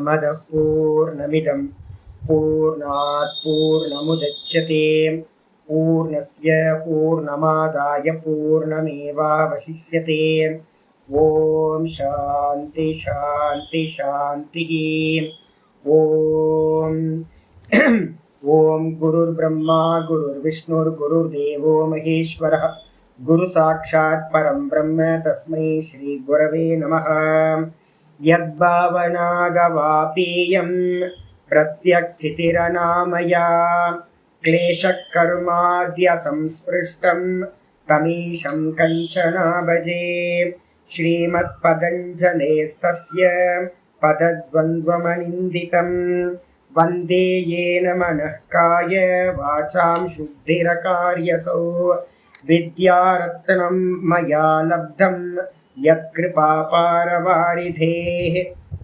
पूर्णमदः पूर्णमिदं पूर्णात् पूर्णमुदच्यते पूर्णस्य पूर्णमादाय पूर्णमेवावशिष्यते। ओम शांति शांति शांति। ओम ओम गुरुर्ब्रह्मा गुरुर्विष्णुर्गुरुर्देवो महेश्वरः गुरु साक्षात् परं ब्रह्म तस्मै श्री गुरवे नमः। यद्भावनागवापेयं प्रत्यक्षितिरनामया क्लेशकर्माद्य संस्पृष्टं तमीशं कंचना भजे। श्रीमत्पतञ्जलेस्तस्य पदद्वन्द्वमनिन्दितं वन्दे येन मनः काय वाचां शुद्धिरकार्यसौ विद्यारत्नं मया लब्धं यत्कृपापारवारिधेः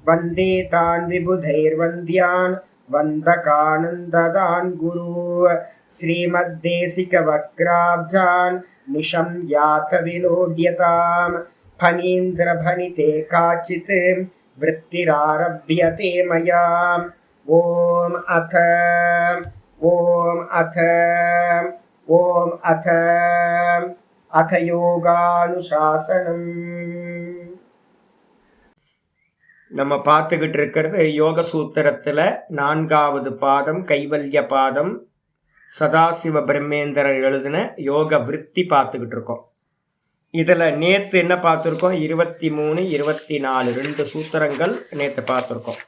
वन्दे तान् विबुधैर्वन्द्यान् वन्दकानन्ददान् गुरु श्रीमद्देशिकवक्राब्जान् निशं यात विलोड्यताम् फणीन्द्रभनिते काचित् वृत्तिरारभ्यते मया। ओम अथ யோகானுசாசனம். நம்ம பார்த்துக்கிட்டு இருக்கிறது யோக சூத்திரத்துல 4வது பாதம் கைவல்ய பாதம். சதாசிவ பிரம்மேந்திரர் எழுதின யோக விருத்தி பார்த்துக்கிட்டு இருக்கோம். இதுல நேத்து என்ன பார்த்துருக்கோம்? 23, 24 2 சூத்திரங்கள் நேத்து பார்த்துருக்கோம்.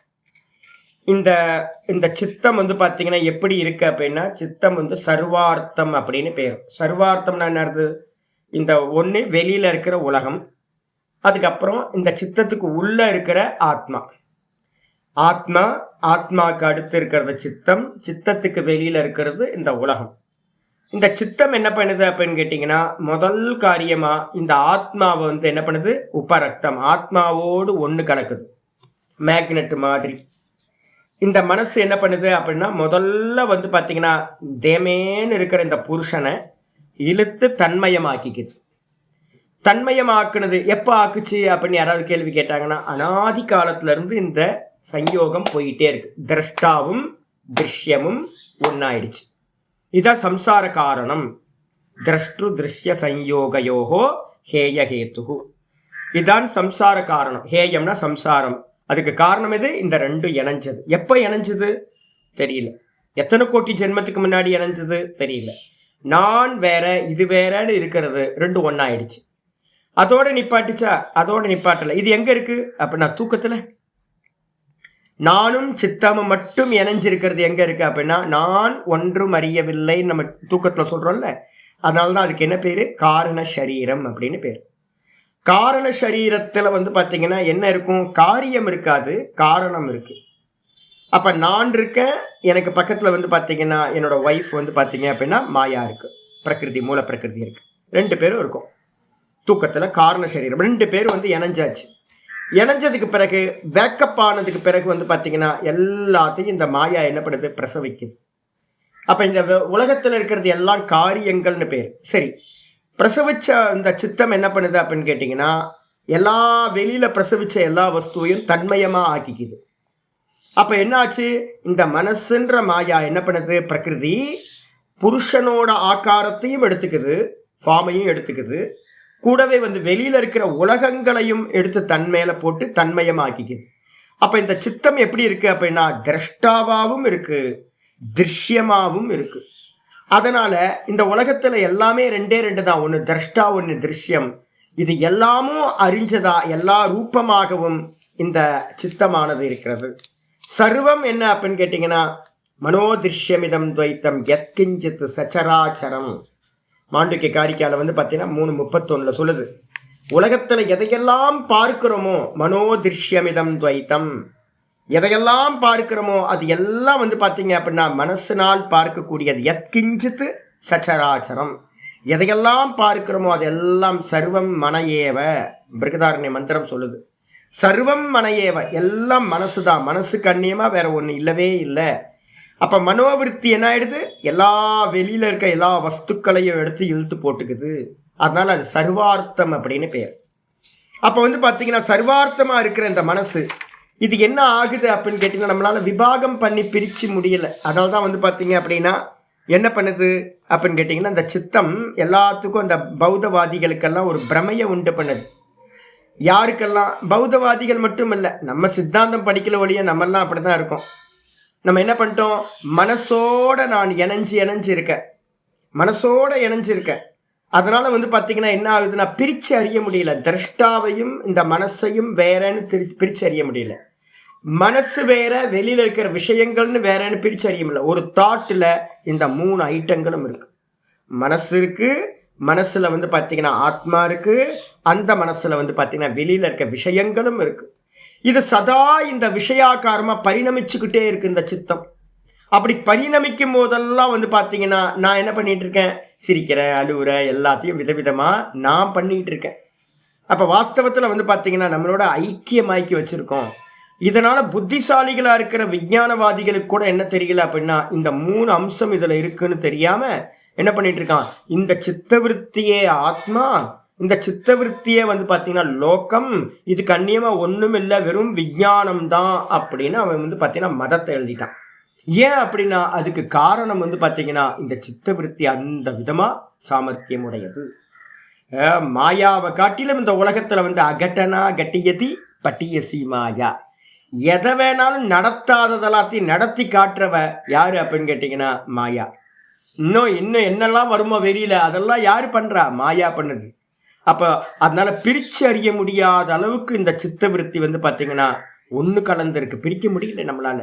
இந்த சித்தம் பார்த்தீங்கன்னா எப்படி இருக்கு அப்படின்னா, சித்தம் சர்வார்த்தம் அப்படின்னு பேர். சர்வார்த்தம்னா என்னது? இந்த ஒன்று வெளியில இருக்கிற உலகம், அதுக்கப்புறம் இந்த சித்தத்துக்கு உள்ள இருக்கிற ஆத்மா. ஆத்மாக்கு அடுத்து இருக்கிறது சித்தம், சித்தத்துக்கு வெளியில இருக்கிறது இந்த உலகம். இந்த சித்தம் என்ன பண்ணுது அப்படின்னு கேட்டீங்கன்னா, முதல் காரியமா இந்த ஆத்மாவை என்ன பண்ணுது? உபரக்தம், ஆத்மாவோடு ஒன்று கலக்குது, மேக்னெட் மாதிரி. இந்த மனசு என்ன பண்ணுது அப்படின்னா, முதல்ல பார்த்தீங்கன்னா தேமேன்னு இருக்கிற இந்த புருஷனை இழுத்து தன்மயமாக்கிக்குது. தன்மயமாக்குனது எப்போ ஆக்குச்சு அப்படின்னு யாராவது கேள்வி கேட்டாங்கன்னா, அனாதி காலத்துல இருந்து இந்த சயோகம் போயிட்டே இருக்கு. திரஷ்டாவும் திருஷ்யமும் ஒன்னாயிடுச்சு. இதான் சம்சார காரணம். திரஷ்டு திருஷ்ய சயோகயோகோ ஹேய ஹேத்து. இதான் சம்சார காரணம். ஹேயம்னா சம்சாரம். அதுக்கு காரணம் எது? இந்த ரெண்டும் இணைஞ்சது. எப்போ இணைஞ்சது தெரியல. எத்தனை கோடி ஜென்மத்துக்கு முன்னாடி இணைஞ்சது தெரியல. நான் வேற இது வேறன்னு இருக்கிறது ரெண்டும் ஒன்னாயிடுச்சு. அதோட நிப்பாட்டுச்சா? அதோட நிப்பாட்டல. இது எங்க இருக்கு அப்படின்னா தூக்கத்துல. நானும் சித்தமும் மட்டும் இணைஞ்சிருக்கிறது எங்க இருக்கு அப்படின்னா, நான் ஒன்றும் அறியவில்லை நம்ம தூக்கத்துல சொல்றோம்ல. அதனாலதான் அதுக்கு என்ன பேரு? காரண சரீரம் அப்படின்னு பேரு. காரண சரீரத்துல பார்த்தீங்கன்னா என்ன இருக்கும்? காரியம் இருக்காது, காரணம் இருக்கு. அப்ப நான் இருக்கேன், எனக்கு பக்கத்துல பார்த்தீங்கன்னா என்னோட ஒய்ஃப் பார்த்தீங்க அப்படின்னா மாயா இருக்கு, பிரகிருதி மூல பிரகிருதி இருக்கு. 2 பேரும் இருக்கும் தூக்கத்துல. காரண சரீரம் 2 பேரும் இணைஞ்சாச்சு. இணைஞ்சதுக்கு பிறகு வேக்கப் ஆனதுக்கு பிறகு பார்த்தீங்கன்னா எல்லாத்தையும் இந்த மாயா என்ன பண்ணுது? பிரசவிக்குது. அப்ப இந்த உலகத்துல இருக்கிறது எல்லாம் காரியங்கள்னு பேர். சரி, பிரசவிச்ச இந்த சித்தம் என்ன பண்ணுது அப்படின்னு கேட்டிங்கன்னா, எல்லா வெளியில பிரசவிச்ச எல்லா வஸ்துவையும் தன்மயமா ஆக்கிக்குது. அப்ப என்னாச்சு? இந்த மனசுன்ற மாயா என்ன பண்ணுது? பிரகிருதி புருஷனோட ஆக்காரத்தையும் எடுத்துக்குது, ஃபார்மையும் எடுத்துக்குது. கூடவே வெளியில இருக்கிற உலகங்களையும் எடுத்து தன் மேல போட்டு தன்மயமாக்கிக்குது. அப்ப இந்த சித்தம் எப்படி இருக்கு அப்படின்னா, திரஷ்டாவாவும் இருக்கு, திருஷ்யமாவும் இருக்கு. அதனால இந்த உலகத்துல எல்லாமே 2 தான். ஒன்று திரஷ்டா, ஒன்று திருஷ்யம். இது எல்லாமும் அறிஞ்சதா, எல்லா ரூபமாகவும் இந்த சித்தமானது இருக்கிறது. சர்வம் என்ன அப்படின்னு கேட்டீங்கன்னா, மனோதிருஷ்யமிதம் துவைத்தம் யத்கிஞ்சித் சச்சராச்சரம். மாண்டூக்கிய காரிக்கால பார்த்தீங்கன்னா 3:31 சொல்லுது. உலகத்துல எதையெல்லாம் பார்க்கிறோமோ மனோதிருஷ்யமிதம் துவைத்தம், எதையெல்லாம் பார்க்கிறோமோ அது எல்லாம் பார்த்தீங்க அப்படின்னா மனசினால் பார்க்கக்கூடியது. யத்கிஞ்சித் சச்சராச்சரம், எதையெல்லாம் பார்க்கிறோமோ அதெல்லாம் சர்வம் மனஏவ. பிருகதாரண்ய மந்திரம் சொல்லுது, சர்வம் மனஏவ, எல்லாம் மனசுதான். மனசுக்கு அந்நியமா வேற ஒன்று இல்லவே இல்லை. அப்ப மனோவிருத்தி என்ன ஆயிடுது? எல்லா வெளியில இருக்க எல்லா வஸ்துக்களையும் எடுத்து இழுத்து போட்டுக்குது. அதனால அது சர்வார்த்தம் அப்படின்னு பேர். அப்ப பார்த்தீங்கன்னா சர்வார்த்தமா இருக்கிற இந்த மனசு இது என்ன ஆகுது அப்படின்னு கேட்டிங்கன்னா நம்மளால விபாகம் பண்ணி பிரித்து முடியல. அதனால தான் வந்து பார்த்தீங்க அப்படின்னா என்ன பண்ணுது அப்படின்னு கேட்டிங்கன்னா இந்த சித்தம் எல்லாத்துக்கும் அந்த பௌத்தவாதிகளுக்கெல்லாம் ஒரு பிரமையை உண்டு பண்ணுது. யாருக்கெல்லாம்? பௌத்தவாதிகள் மட்டும் இல்லை, நம்ம சித்தாந்தம் படிக்கல ஒழிய நம்மெல்லாம் அப்படி தான் இருக்கோம். நம்ம என்ன பண்ணிட்டோம், மனசோட நான் இணைஞ்சு இருக்கேன், மனசோட இணைஞ்சிருக்கேன். அதனால வந்து பார்த்தீங்கன்னா என்ன ஆகுதுன்னா பிரித்து அறிய முடியல. திரஷ்டாவையும் இந்த மனசையும் வேறன்னு பிரித்து அறிய முடியல. மனசு வேற, வெளியில் இருக்கிற விஷயங்கள்னு வேறன்னு பிரித்து அறிய முடியல. ஒரு தாட்டில் இந்த 3 ஐட்டங்களும் இருக்கு. மனசு இருக்கு, மனசுல வந்து பார்த்தீங்கன்னா ஆத்மா இருக்கு, அந்த மனசுல வந்து பார்த்தீங்கன்னா வெளியில இருக்க விஷயங்களும் இருக்கு. இது சதா இந்த விஷயாக்காரமாக பரிணமிச்சுக்கிட்டே இருக்கு இந்த சித்தம். அப்படி பரிணமிக்கும் போதெல்லாம் வந்து பார்த்தீங்கன்னா நான் என்ன பண்ணிட்டு இருக்கேன், சிரிக்கிறேன், அழுவுறேன், எல்லாத்தையும் விதவிதமாக நான் பண்ணிட்டு இருக்கேன். அப்போ வாஸ்தவத்தில் வந்து பார்த்தீங்கன்னா நம்மளோட ஐக்கியமாக்கி வச்சுருக்கோம். இதனால் புத்திசாலிகளாக இருக்கிற விஞ்ஞானவாதிகளுக்கு கூட என்ன தெரியல அப்படின்னா இந்த 3 அம்சம் இதில் இருக்குன்னு தெரியாமல் என்ன பண்ணிட்டு இருக்கான், இந்த சித்தவிருத்தியே ஆத்மா, இந்த சித்தவிருத்தியே வந்து பார்த்தீங்கன்னா லோகம், இது கண்ணியமாக ஒன்றும் இல்லை, வெறும் விஞ்ஞானம் தான் அப்படின்னு அவன் வந்து பார்த்தீங்கன்னா மதத்தை எழுதிட்டான். ஏன் அப்படின்னா அதுக்கு காரணம் வந்து பார்த்தீங்கன்னா இந்த சித்தவிருத்தி அந்த விதமாக சாமர்த்தியம் உடையது. மாயாவை காட்டிலும் இந்த உலகத்தில் வந்து அகட்டனா கட்டியதி பட்டியசி மாயா, எதை வேணாலும் நடத்தாததெல்லாத்தையும் நடத்தி காட்டுறவ யாரு அப்படின்னு கேட்டிங்கன்னா மாயா. இன்னும் என்னெல்லாம் வருமோ வெளியில அதெல்லாம் யாரு பண்றா, மாயா பண்ணுது. அப்போ அதனால பிரித்து அறிய முடியாத அளவுக்கு இந்த சித்தவிருத்தி வந்து பார்த்தீங்கன்னா ஒன்று கலந்துருக்கு, பிரிக்க முடியல நம்மளால.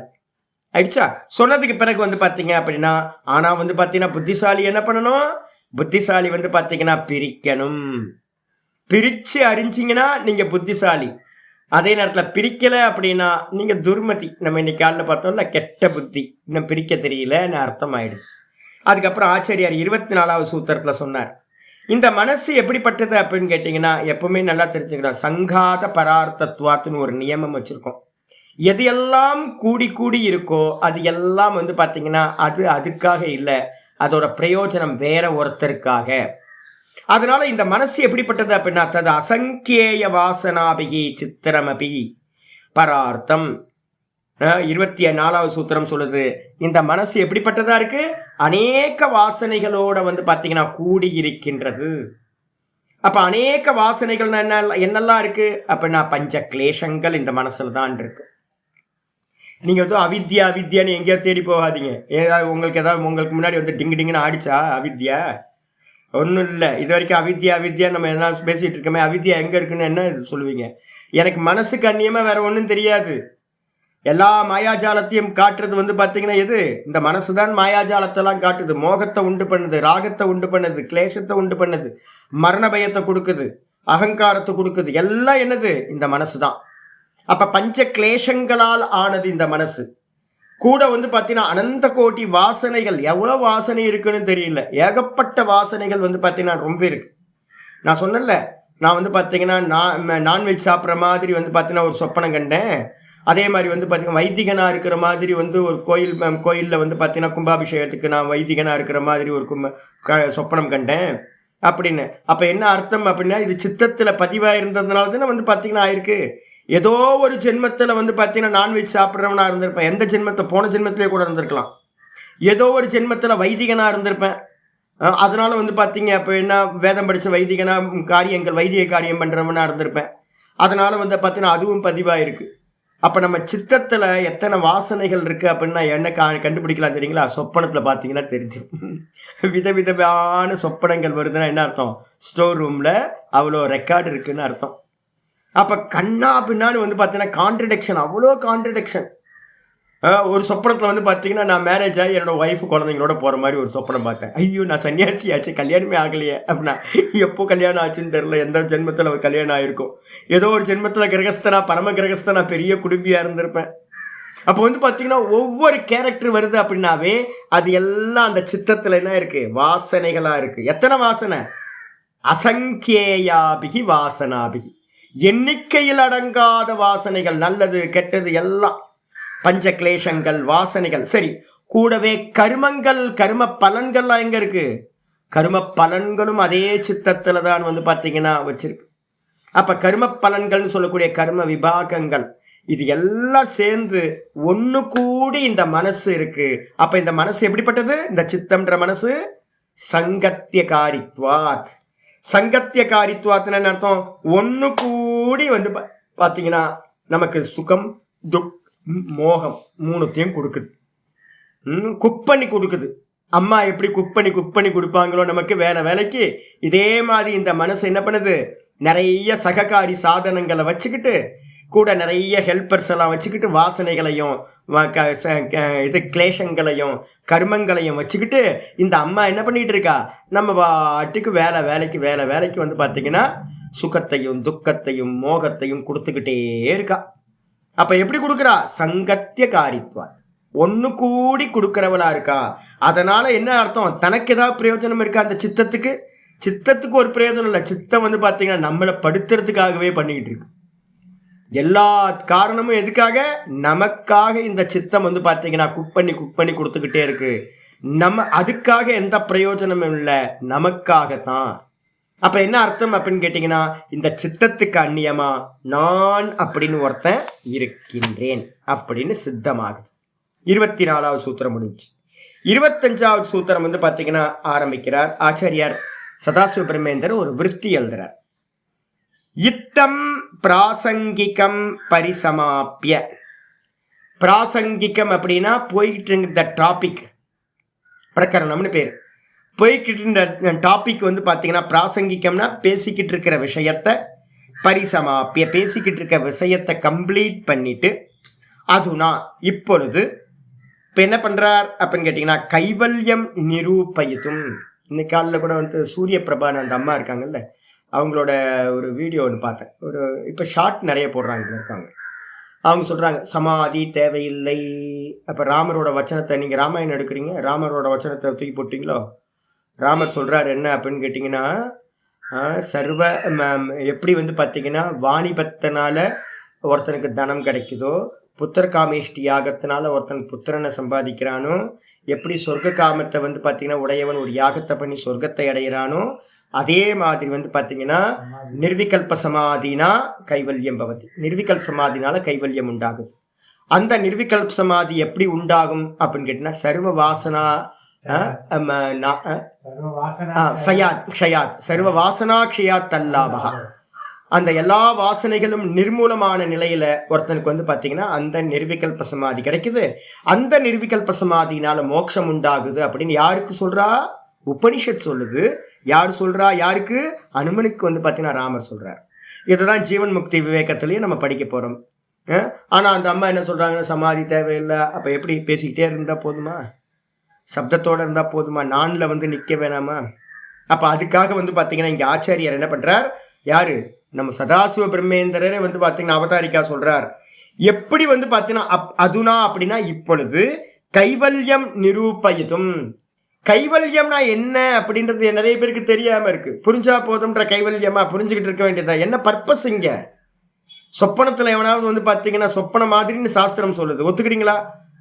ஆயிடுச்சா? சொன்னதுக்கு பிறகு வந்து பார்த்தீங்க அப்படின்னா ஆனால் வந்து பார்த்தீங்கன்னா புத்திசாலி என்ன பண்ணணும், புத்திசாலி வந்து பார்த்தீங்கன்னா பிரிக்கணும். பிரித்து அறிஞ்சிங்கன்னா நீங்கள் புத்திசாலி. அதே நேரத்தில் பிரிக்கலை அப்படின்னா நீங்கள் துர்மதி. நம்ம இன்னைக்கு காலையில் பார்த்தோம்ல கெட்ட புத்தி, இன்னும் பிரிக்க தெரியலன்னு அர்த்தம் ஆயிடுது. அதுக்கப்புறம் ஆச்சாரியார் 24வது சூத்திரத்தில் சொன்னார், இந்த மனசு எப்படிப்பட்டது அப்படின்னு கேட்டிங்கன்னா எப்பவுமே நல்லா தெரிஞ்சுக்கணும், சங்காத பரார்த்தத்துவாத்துன்னு ஒரு நியமம் வச்சுருக்கோம். எது எல்லாம் கூடி இருக்கோ அது எல்லாம் வந்து பார்த்தீங்கன்னா அது அதுக்காக இல்லை, அதோட பிரயோஜனம் வேற ஒருத்தருக்காக. அதனால இந்த மனசு எப்படிப்பட்டது அப்படின்னா தது அசங்கேய வாசனாபிகி சித்திரமபி பரார்த்தம். 24வது சூத்திரம் சொல்லுது, இந்த மனசு எப்படிப்பட்டதா இருக்கு, அநேக வாசனைகளோட வந்து பார்த்தீங்கன்னா கூடி இருக்கின்றது. அப்ப அநேக வாசனைகள் என்னெல்லாம் இருக்கு அப்படின்னா பஞ்ச கிளேஷங்கள் இந்த மனசுல தான் இருக்கு. நீங்க வந்து அவித்யான்னு எங்கேயோ தேடி போகாதீங்க. ஏதாவது உங்களுக்கு முன்னாடி வந்து டிங்குன்னு ஆடிச்சா அவித்யா? ஒன்றும் இல்லை. இது வரைக்கும் அவித்யா நம்ம என்ன பேசிட்டு இருக்கோமே, அவித்யா எங்க இருக்குன்னு என்ன சொல்லுவீங்க? எனக்கு மனசுக்கு அந்நியமா வேற ஒன்றும் தெரியாது. எல்லா மாயாஜாலத்தையும் காட்டுறது வந்து பார்த்தீங்கன்னா எது, இந்த மனசு தான் மாயாஜாலத்தெல்லாம் காட்டுது. மோகத்தை உண்டு பண்ணுது, ராகத்தை உண்டு பண்ணுது, கிளேசத்தை உண்டு பண்ணுது, மரண பயத்தை கொடுக்குது, அகங்காரத்தை கொடுக்குது. எல்லாம் என்னது, இந்த மனசு தான். அப்ப பஞ்ச கிளேஷங்களால் ஆனது இந்த மனசு. கூட வந்து பார்த்தீங்கன்னா அனந்த கோட்டி வாசனைகள், எவ்வளோ வாசனை இருக்குன்னு தெரியல, ஏகப்பட்ட வாசனைகள் வந்து பார்த்தீங்கன்னா ரொம்ப இருக்கு. நான் சொன்னல, நான் வந்து பார்த்தீங்கன்னா நான்வெஜ் சாப்பிட்ற மாதிரி வந்து பார்த்தீங்கன்னா ஒரு சொப்பனம் கண்டேன். அதே மாதிரி வந்து பார்த்தீங்கன்னா வைதிகனாக இருக்கிற மாதிரி வந்து ஒரு கோயிலில் வந்து பார்த்தீங்கன்னா கும்பாபிஷேகத்துக்கு நான் வைதிகனாக இருக்கிற மாதிரி ஒரு சொப்பனம் கண்டேன் அப்படின்னு. அப்போ என்ன அர்த்தம் அப்படின்னா இது சித்தத்தில் பதிவாக இருந்ததுனால தானே வந்து பார்த்தீங்கன்னா ஆயிருக்கு. ஏதோ ஒரு ஜென்மத்தில் வந்து பார்த்தீங்கன்னா நான்வெஜ் சாப்பிட்றவனாக இருந்திருப்பேன். எந்த ஜென்மத்தை, போன ஜென்மத்திலே கூட இருந்திருக்கலாம். ஏதோ ஒரு ஜென்மத்தில் வைதிகனாக இருந்திருப்பேன். அதனால வந்து பார்த்தீங்க அப்போ என்ன வேதம் படித்த வைதிகனாக வைதிக காரியம் பண்ணுறவனாக இருந்திருப்பேன். அதனால வந்து பார்த்தீங்கன்னா அதுவும் பதிவாக இருக்குது. அப்போ நம்ம சித்தத்தில் எத்தனை வாசனைகள் இருக்குது அப்படின்னா என்ன கண்டுபிடிக்கலாம் தெரியுங்களா? சொப்பனத்தில் பார்த்தீங்கன்னா தெரிஞ்சிடும். விதவிதமான சொப்பனங்கள் வருதுன்னா என்ன அர்த்தம், ஸ்டோர் ரூமில் அவ்வளோ ரெக்கார்டு இருக்குன்னு அர்த்தம். அப்போ கண்ணா பின்னான்னு வந்து பார்த்தீங்கன்னா கான்ட்ரடிக்ஷன், அவ்வளோ கான்ட்ரடிக்ஷன். ஒரு சொப்பனத்தில் வந்து பார்த்தீங்கன்னா நான் மேரேஜ் ஆகி என்னோட ஒய்ஃபு குழந்தைங்களோட போகிற மாதிரி ஒரு சொப்பனம் பார்த்தேன். ஐயோ நான் சன்னியாசி ஆச்சு, கல்யாணமே ஆகலையே அப்படின்னா. எப்போ கல்யாணம் ஆச்சுன்னு தெரியல, எந்த ஜென்மத்தில் கல்யாணம் ஆகிருக்கும். ஏதோ ஒரு ஜென்மத்தில் கிரகஸ்தனா, பரம கிரகஸ்தனா, பெரிய குடும்பியாக இருந்திருப்பேன். அப்போ வந்து பார்த்தீங்கன்னா ஒவ்வொரு கேரக்டர் வருது அப்படின்னாவே அது எல்லாம் அந்த சித்தத்தில் என்ன இருக்குது, வாசனைகளாக இருக்குது. எத்தனை வாசனை, அசங்கேயாபிகி வாசனாபிகி, எண்ணிக்கையில் அடங்காத வாசனைகள், நல்லது கெட்டது எல்லாம் பஞ்ச கிளேஷங்கள் வாசனைகள். சரி, கூடவே கர்மங்கள், கர்ம பலன்கள்லாம் எங்க இருக்கு, கர்ம பலன்களும் அதே சித்தத்துல தான் வந்து பார்த்தீங்கன்னா வச்சிருக்கு. அப்ப கர்ம பலன்கள்னு சொல்லக்கூடிய கர்ம விபாகங்கள் இது எல்லாம் சேர்ந்து ஒன்று கூடி இந்த மனசு இருக்கு. அப்ப இந்த மனசு எப்படிப்பட்டது? இந்த சித்தம்ன்ற மனசு சங்கத்தியகாரித்வாத். சங்கத்தியகாரித்வாத்னு அர்த்தம் ஒன்று கூடி வந்து பார்த்தீங்கன்னா நமக்கு சுகம் துக் மோகம் மூணுத்தையும் கொடுக்குது. குக் பண்ணி கொடுக்குது. அம்மா எப்படி குக் பண்ணி கொடுப்பாங்களோ நமக்கு வேலைக்கு, இதே மாதிரி இந்த மனசு என்ன பண்ணுது? நிறைய சககாரி சாதனங்களை வச்சுக்கிட்டு, கூட நிறைய ஹெல்பர்ஸ் எல்லாம் வச்சுக்கிட்டு, வாசனைகளையும் இது கிளேஷங்களையும் கர்மங்களையும் வச்சுக்கிட்டு இந்த அம்மா என்ன பண்ணிட்டு இருக்கா? நம்ம பாட்டுக்கு வேலைக்கு வந்து பார்த்தீங்கன்னா சுகத்தையும் துக்கத்தையும் மோகத்தையும் கொடுத்துக்கிட்டே இருக்கா. அப்ப எப்படி கொடுக்குறா? சங்கத்திய காரித்வா, ஒன்று கூடி கொடுக்கிறவளா இருக்கா. அதனால என்ன அர்த்தம்? தனக்கு ஏதாவது பிரயோஜனம் இருக்கா? அந்த சித்தத்துக்கு ஒரு பிரயோஜனம் இல்லை. சித்தம் வந்து பார்த்தீங்கன்னா நம்மளை படுத்துறதுக்காகவே பண்ணிக்கிட்டு இருக்கு. எல்லா காரணமும் எதுக்காக? நமக்காக இந்த சித்தம் வந்து பார்த்தீங்கன்னா குக் பண்ணி கொடுத்துக்கிட்டே இருக்கு. நம்ம அதுக்காக எந்த பிரயோஜனமும் இல்லை, நமக்காகத்தான். அப்ப என்ன அர்த்தம் அப்படின்னு கேட்டீங்கன்னா, இந்த சித்தத்துக்கு அந்நியமா நான் அப்படின்னு ஒருத்தன் இருக்கின்றேன் அப்படின்னு சித்தமாகுது. 24வது சூத்திரம் முடிஞ்சு. 25வது சூத்திரம் வந்து பார்த்தீங்கன்னா ஆரம்பிக்கிறார் ஆச்சாரியார் சதாசிவ பிரம்மேந்தர். ஒரு விருத்தி எழுதுறார். இத்தம் பிராசங்கிகம் பரிசமாப்பிய. பிராசங்கிகம் அப்படின்னா போய்கிட்டு இருந்த டாபிக், பிரகரணம்னு பேர். போய்கிட்டு இருந்த டாபிக் வந்து பார்த்தீங்கன்னா பிராசங்கிகம்னா பேசிக்கிட்டு இருக்கிற விஷயத்தை, பரிசமாப்பிய பேசிக்கிட்டு இருக்க விஷயத்தை கம்ப்ளீட் பண்ணிட்டு, அதுனா இப்பொழுது இப்போ என்ன பண்ணுறார் அப்படின்னு கேட்டிங்கன்னா கைவல்யம் நிரூபயித்தும். இன்னைக்கு காலையில் கூட வந்து சூரிய பிரபான்னு அந்த அம்மா இருக்காங்கல்ல, அவங்களோட ஒரு வீடியோ ஒன்று பார்த்தேன். ஒரு இப்போ ஷார்ட் நிறைய போடுறாங்க இருக்காங்க. அவங்க சொல்கிறாங்க சமாதி தேவையில்லை. அப்போ ராமரோட வச்சனத்தை நீங்கள் ராமாயணம் எடுக்கிறீங்க, ராமரோட வச்சனத்தை தூக்கி போட்டிங்களோ? ராமர் சொல்கிறார் என்ன அப்படின்னு கேட்டிங்கன்னா, சர்வ எப்படி வந்து பார்த்தீங்கன்னா வாணிபத்தினால ஒருத்தனுக்கு தனம் கிடைக்குதோ, புத்திர காமேஷ்டி யாகத்தினால ஒருத்தன் புத்திரனை சம்பாதிக்கிறானோ, எப்படி சொர்க்க காமத்தை வந்து பார்த்தீங்கன்னா உடையவன் ஒரு யாகத்தை பண்ணி சொர்க்கத்தை அடைகிறானோ, அதே மாதிரி வந்து பார்த்தீங்கன்னா நிர்விகல்ப சமாதினா கைவல்யம் பவதி. நிர்விகல்ப சமாதினால கைவல்யம் உண்டாகுது. அந்த நிர்விகல்ப சமாதி எப்படி உண்டாகும் அப்படின்னு கேட்டீங்கன்னா சர்வ வாசனா சர்வ வாசனா க்ஷயாத் தல்லாபகா. அந்த எல்லா வாசனைகளும் நிர்மூலமான நிலையில ஒருத்தனுக்கு வந்து பார்த்தீங்கன்னா அந்த நிர்விகல்ப சமாதி கிடைக்குது. அந்த நிர்விகல்ப சமாதினால மோட்சம் உண்டாகுது அப்படின்னு யாருக்கு சொல்றா? உபனிஷத் சொல்லுது. யார் சொல்றா? யாருக்கு? அனுமனுக்கு வந்து பார்த்தீங்கன்னா ராமர் சொல்றார். இதுதான் ஜீவன் முக்தி விவேகத்திலேயே நம்ம படிக்க போறோம். ஆனா அந்த அம்மா என்ன சொல்றாங்கன்னா சமாதி தேவையில்லை. அப்ப எப்படி பேசிக்கிட்டே இருந்தா போதுமா? சப்தத்தோட இருந்தா போதுமா? நான்ல வந்து நிக்க வேணாமா? அப்ப அதுக்காக வந்து பார்த்தீங்கன்னா இங்க ஆச்சாரியார் என்ன பண்றார்? யாரு? நம்ம சதாசிவ பிரம்மேந்திரரே வந்து பார்த்தீங்கன்னா அவதாரிக்கா சொல்றார். எப்படி வந்து பார்த்தீங்கன்னா அதுனா அப்படின்னா இப்பொழுது கைவல்யம் நிரூபயிதும். கைவல்யம்னா என்ன அப்படின்றது நிறைய பேருக்கு தெரியாம இருக்கு. புரிஞ்சா போதும்ன்ற கைவல்யமா புரிஞ்சுக்கிட்டு இருக்க வேண்டியதா? என்ன பர்பஸ் இங்க? சொப்பனத்துல எவனாவது வந்து பார்த்தீங்கன்னா சொப்பன மாதிரின்னு சாஸ்திரம் சொல்லுது, ஒத்துக்கிறீங்களா?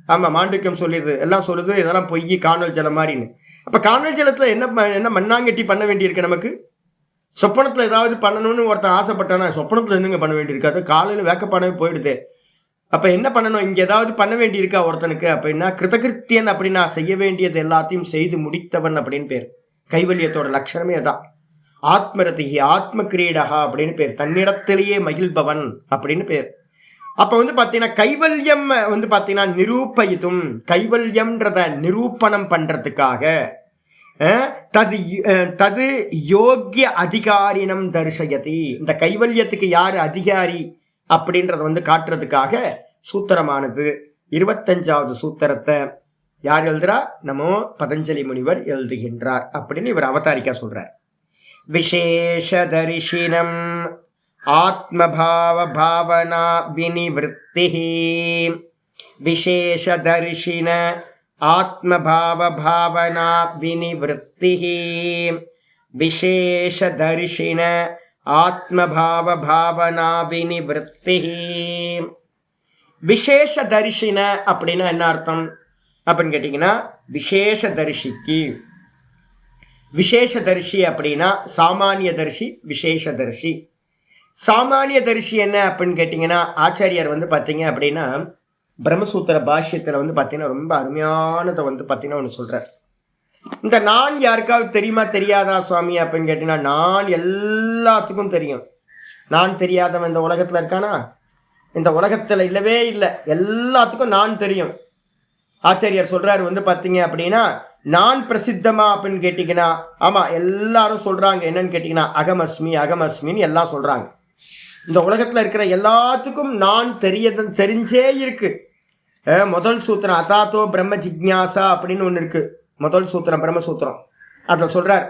ஆமா, மாண்டூக்கியம் சொல்லிடுது, எல்லாம் சொல்லுது, இதெல்லாம் பொய், காணல் ஜலம் மாதிரின்னு. அப்ப காணல் ஜலத்துல என்ன மண்ணாங்கட்டி பண்ண வேண்டியிருக்கு நமக்கு? சொப்பனத்தில் ஏதாவது பண்ணணும்னு ஒருத்தன் ஆசைப்பட்டானா சொப்பனத்தில் என்னங்க பண்ண வேண்டியிருக்காது? காலையில் வேக்கப்படவே போயிடுது. அப்போ என்ன பண்ணணும்? இங்கே ஏதாவது பண்ண வேண்டியிருக்கா ஒருத்தனுக்கு? அப்படின்னா கிருதகிருத்தியன் அப்படின்னா செய்ய வேண்டியது எல்லாத்தையும் செய்து முடித்தவன் அப்படின்னு பேர். கைவல்யத்தோட லட்சணமே அதான். ஆத்மரதிகி ஆத்ம கிரீடகா அப்படின்னு பேர். தன்னிடத்திலேயே மகிழ்பவன் அப்படின்னு பேர். அப்போ வந்து பார்த்தீங்கன்னா கைவல்யம் வந்து பார்த்தீங்கன்னா நிரூபயிதும், கைவல்யம்ன்றத நிரூபணம் பண்ணுறதுக்காக தது யோக்கிய அதிகாரினம் தரிசயதி. இந்த கைவல்யத்துக்கு யார் அதிகாரி அப்படின்றத வந்து காட்டுறதுக்காக சூத்திரமானது. 25வது சூத்திரத்தை யார் எழுதுறா? நம்ம பதஞ்சலி முனிவர் எழுதுகின்றார் அப்படின்னு இவர் அவதாரிக்கா சொல்றார். விசேஷ தரிசினம் ஆத்மபாவ பாவனா வினிவிருத்தி. விசேஷ தரிசின ஆத்மபாவ பாவனா வினிவிருத்தி. விசேஷ தரிசின ஆத்மபாவ பாவனா வினிவிருத்தி. விசேஷ தரிசின அப்படின்னா என்ன அர்த்தம் அப்படின்னு கேட்டீங்கன்னா, விசேஷ தரிசிக்கு, விசேஷ தரிசி அப்படின்னா சாமானிய தரிசி, விசேஷ தரிசி. சாமானிய தரிசி என்ன அப்படின்னு கேட்டிங்கன்னா, ஆச்சாரியார் வந்து பார்த்தீங்க அப்படின்னா பிரம்மசூத்திர பாஷ்யத்தில் வந்து பார்த்தீங்கன்னா ரொம்ப அருமையானதை வந்து பார்த்தீங்கன்னா ஒன்று சொல்கிறார். இந்த நான் யாருக்காவது தெரியுமா தெரியாதா சுவாமி அப்படின்னு கேட்டீங்கன்னா, நான் எல்லாத்துக்கும் தெரியும். நான் தெரியாதவன் இந்த உலகத்தில் இருக்கானா? இந்த உலகத்தில் இல்லவே இல்லை. எல்லாத்துக்கும் நான் தெரியும். ஆச்சாரியார் சொல்றாரு வந்து பார்த்தீங்க அப்படின்னா, நான் பிரசித்தமா அப்படின்னு கேட்டிங்கன்னா, ஆமாம் எல்லாரும் சொல்கிறாங்க. என்னன்னு கேட்டிங்கன்னா, அகமஸ்மி அகமஸ்மின்னு எல்லாம் சொல்கிறாங்க. இந்த உலகத்தில் இருக்கிற எல்லாத்துக்கும் நான் தெரிஞ்சே இருக்கு. முதல் சூத்திரம் அதாத்தோ பிரம்ம ஜிக்ஞாசா அப்படின்னு ஒன்று இருக்கு. முதல் சூத்திரம் பிரம்மசூத்திரம். அதில் சொல்றார்,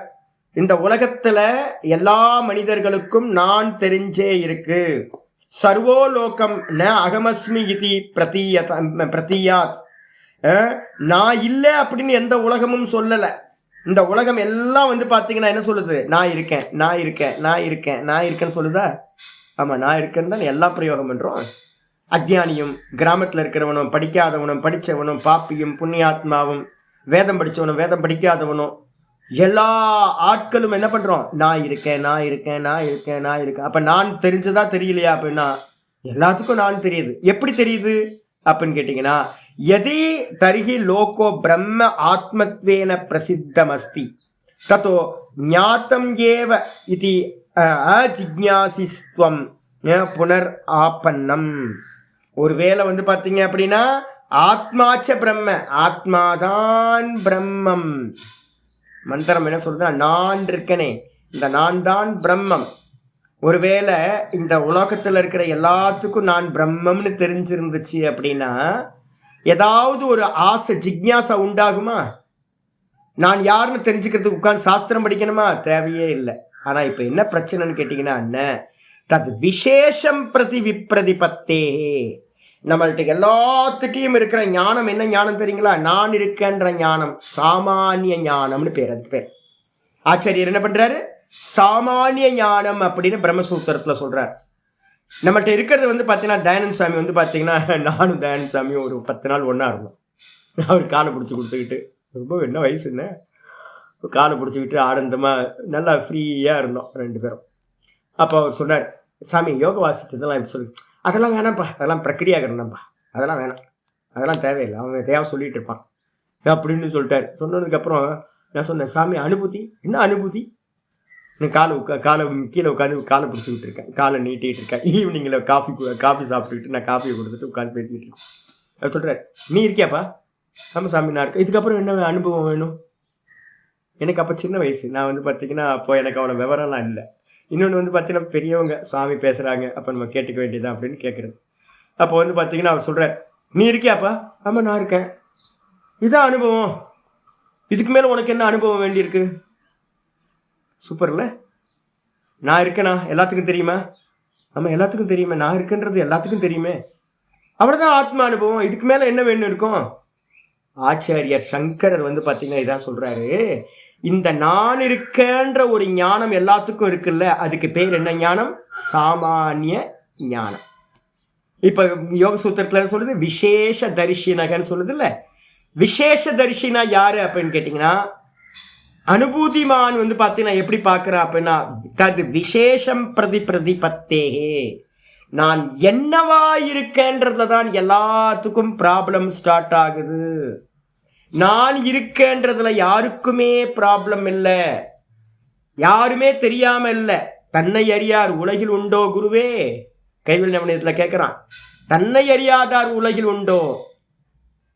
இந்த உலகத்தில் எல்லா மனிதர்களுக்கும் நான் தெரிஞ்சே இருக்கு. சர்வோலோகம் ந அகமஸ்மி இதி பிரதீயாத். நான் இல்லை அப்படின்னு எந்த உலகமும் சொல்லலை. இந்த உலகம் எல்லாம் வந்து பார்த்தீங்கன்னா என்ன சொல்லுது? நான் இருக்கேன் நான் இருக்கேன் நான் இருக்கேன் நான் இருக்கேன்னு சொல்லுதா? ஆமாம், நான் இருக்கேன்னு தான் எல்லா பிரயோகம் பண்ணுறோம். அஜ்ஞானியும் கிராமத்தில் இருக்கிறவனும் படிக்காதவனும் படித்தவனும் பாப்பியும் புண்ணியாத்மாவும் வேதம் படித்தவனும் வேதம் படிக்காதவனும் எல்லா ஆட்களும் என்ன பண்ணுறோம்? நான் இருக்கேன் நான் இருக்கேன் நான் இருக்கேன் நான் இருக்கேன். அப்போ நான் தெரிஞ்சதா தெரியலையா அப்படின்னா, எல்லாத்துக்கும் நான் தெரியுது. எப்படி தெரியுது அப்படின்னு கேட்டிங்கன்னா, எதி தர்ஹி லோகோ பிரம்ம ஆத்மத்வேன பிரசித்தம் அஸ்தி தத்தோ ஞாத்தம் ஏவ இது அஜிக்ஞாசிஸ்துவம் புனர் ஆப்பன்னம். ஒருவேளை வந்து பார்த்தீங்க அப்படின்னா, ஆத்மாச்ச பிரம்ம, ஆத்மாதான் பிரம்மம். மந்திரம் என்ன சொல்றதுன்னா, நான் இருக்கனே, இந்த நான் தான் பிரம்மம். ஒருவேளை இந்த உலகத்தில் இருக்கிற எல்லாத்துக்கும் நான் பிரம்மம்னு தெரிஞ்சிருந்துச்சு அப்படின்னா, ஏதாவது ஒரு ஆசை ஜிக்ஞாசா உண்டாகுமா? நான் யாருன்னு தெரிஞ்சுக்கிறதுக்கு உட்காந்து சாஸ்திரம் படிக்கணுமா? தேவையே இல்லை. ஆனால் இப்போ என்ன பிரச்சனைன்னு கேட்டிங்கன்னா, என்ன தத் விசேஷம் பிரதி விப்ரதிபத்தே. நம்மள்ட்ட எல்லாத்துட்டையும் இருக்கிற ஞானம் என்ன ஞானம் தெரியுங்களா? நான் இருக்கேன்ற ஞானம், சாமானிய ஞானம்னு பேர். அதுக்கு பேர் ஆச்சாரியர் என்ன பண்றாரு? சாமானிய ஞானம் அப்படின்னு பிரம்மசூத்திரத்தில் சொல்றார். நம்மள்ட்ட இருக்கிறது வந்து பார்த்தீங்கன்னா, தயானந்த சாமி வந்து பார்த்தீங்கன்னா, நானும் தயானந்த சாமியும் ஒரு 10 நாள் ஒன்றா இருந்தோம். அவர் காலை பிடிச்சி கொடுத்துக்கிட்டு, ரொம்ப என்ன வயசு என்ன, காலை பிடிச்சிக்கிட்டு ஆனந்தமாக நல்லா ஃப்ரீயாக இருந்தோம் 2 பேரும். அப்போ அவர் சொன்னார், சாமி யோக வாசிச்சதெல்லாம் இப்படி சொல்லு. அதெல்லாம் வேணாம்ப்பா, அதெல்லாம் பிரக்கிரியாகணும்ப்பா, அதெல்லாம் வேணாம், அதெல்லாம் தேவையில்லை, அவன் தேவை சொல்லிகிட்டு இருப்பான் அப்படின்னு சொல்லிட்டார். சொன்னதுக்கப்புறம் நான் சொன்னேன், சாமி அனுபூதி என்ன அனுபூதி? நான் காலை கீழே உட்காந்து காலை பிடிச்சிக்கிட்டு இருக்கேன், காலை நீட்டிகிட்டு இருக்கேன். ஈவினிங்கில் காஃபி சாப்பிட்டுக்கிட்டு நான் காஃபியை கொடுத்துட்டு உட்காந்து பேசிக்கிட்டு இருக்கேன். அவர் சொல்கிறார், நீ இருக்கியாப்பா? ஆமாம் சாமி நான் இருக்கேன். இதுக்கப்புறம் என்ன அனுபவம் வேணும்? எனக்கு அப்போ சின்ன வயசு, நான் வந்து பார்த்தீங்கன்னா அப்போ எனக்கு அவ்வளோ விவரம்லாம் இல்லை. இன்னொன்று வந்து பார்த்தீங்கன்னா பெரியவங்க சுவாமி பேசுகிறாங்க, அப்போ நம்ம கேட்டுக்க வேண்டியதான் அப்படின்னு கேட்குறது. அப்போ வந்து பார்த்தீங்கன்னா அவர் சொல்கிறார், நீ இருக்கியாப்பா? ஆமாம் நான் இருக்கேன். இதுதான் அனுபவம், இதுக்கு மேலே உனக்கு என்ன அனுபவம் வேண்டியிருக்கு? சூப்பர்ல, நான் இருக்கேனா எல்லாத்துக்கும் தெரியுமா? ஆமாம் எல்லாத்துக்கும் தெரியுமே, நான் இருக்குன்றது எல்லாத்துக்கும் தெரியுமே, அவ்வளோதான் ஆத்மா அனுபவம், இதுக்கு மேலே என்ன வேணும் இருக்கும்? ஆச்சாரியர் சங்கரர் வந்து பார்த்தீங்கன்னா இதான் சொல்கிறாரு, இந்த நான் இருக்கேன்ற ஒரு ஞானம் எல்லாத்துக்கும் இருக்குல்ல, அதுக்கு பேர் என்ன ஞானம்? சாமானிய ஞானம். இப்போ யோக சூத்திரத்தில் சொல்லுது விசேஷ தரிசினகன்னு சொல்லுது இல்லை. விசேஷ தரிசினா யாரு அப்படின்னு கேட்டிங்கன்னா, அனுபூதிமான் வந்து பார்த்தீங்கன்னா எப்படி பார்க்குறா அப்படின்னா, தது விசேஷம் பிரதிபத்தேகே. நான் என்னவா இருக்கேன்றதுல தான் எல்லாத்துக்கும் ப்ராப்ளம் ஸ்டார்ட் ஆகுது. நான் இருக்கேன்றதுல யாருக்குமே ப்ராப்ளம் இல்லை, யாருமே தெரியாம இல்லை. தன்னை அறியார் உலகில் உண்டோ குருவே? கைவல் நவனியத்தில் கேட்குறான், தன்னை அறியாதார் உலகில் உண்டோ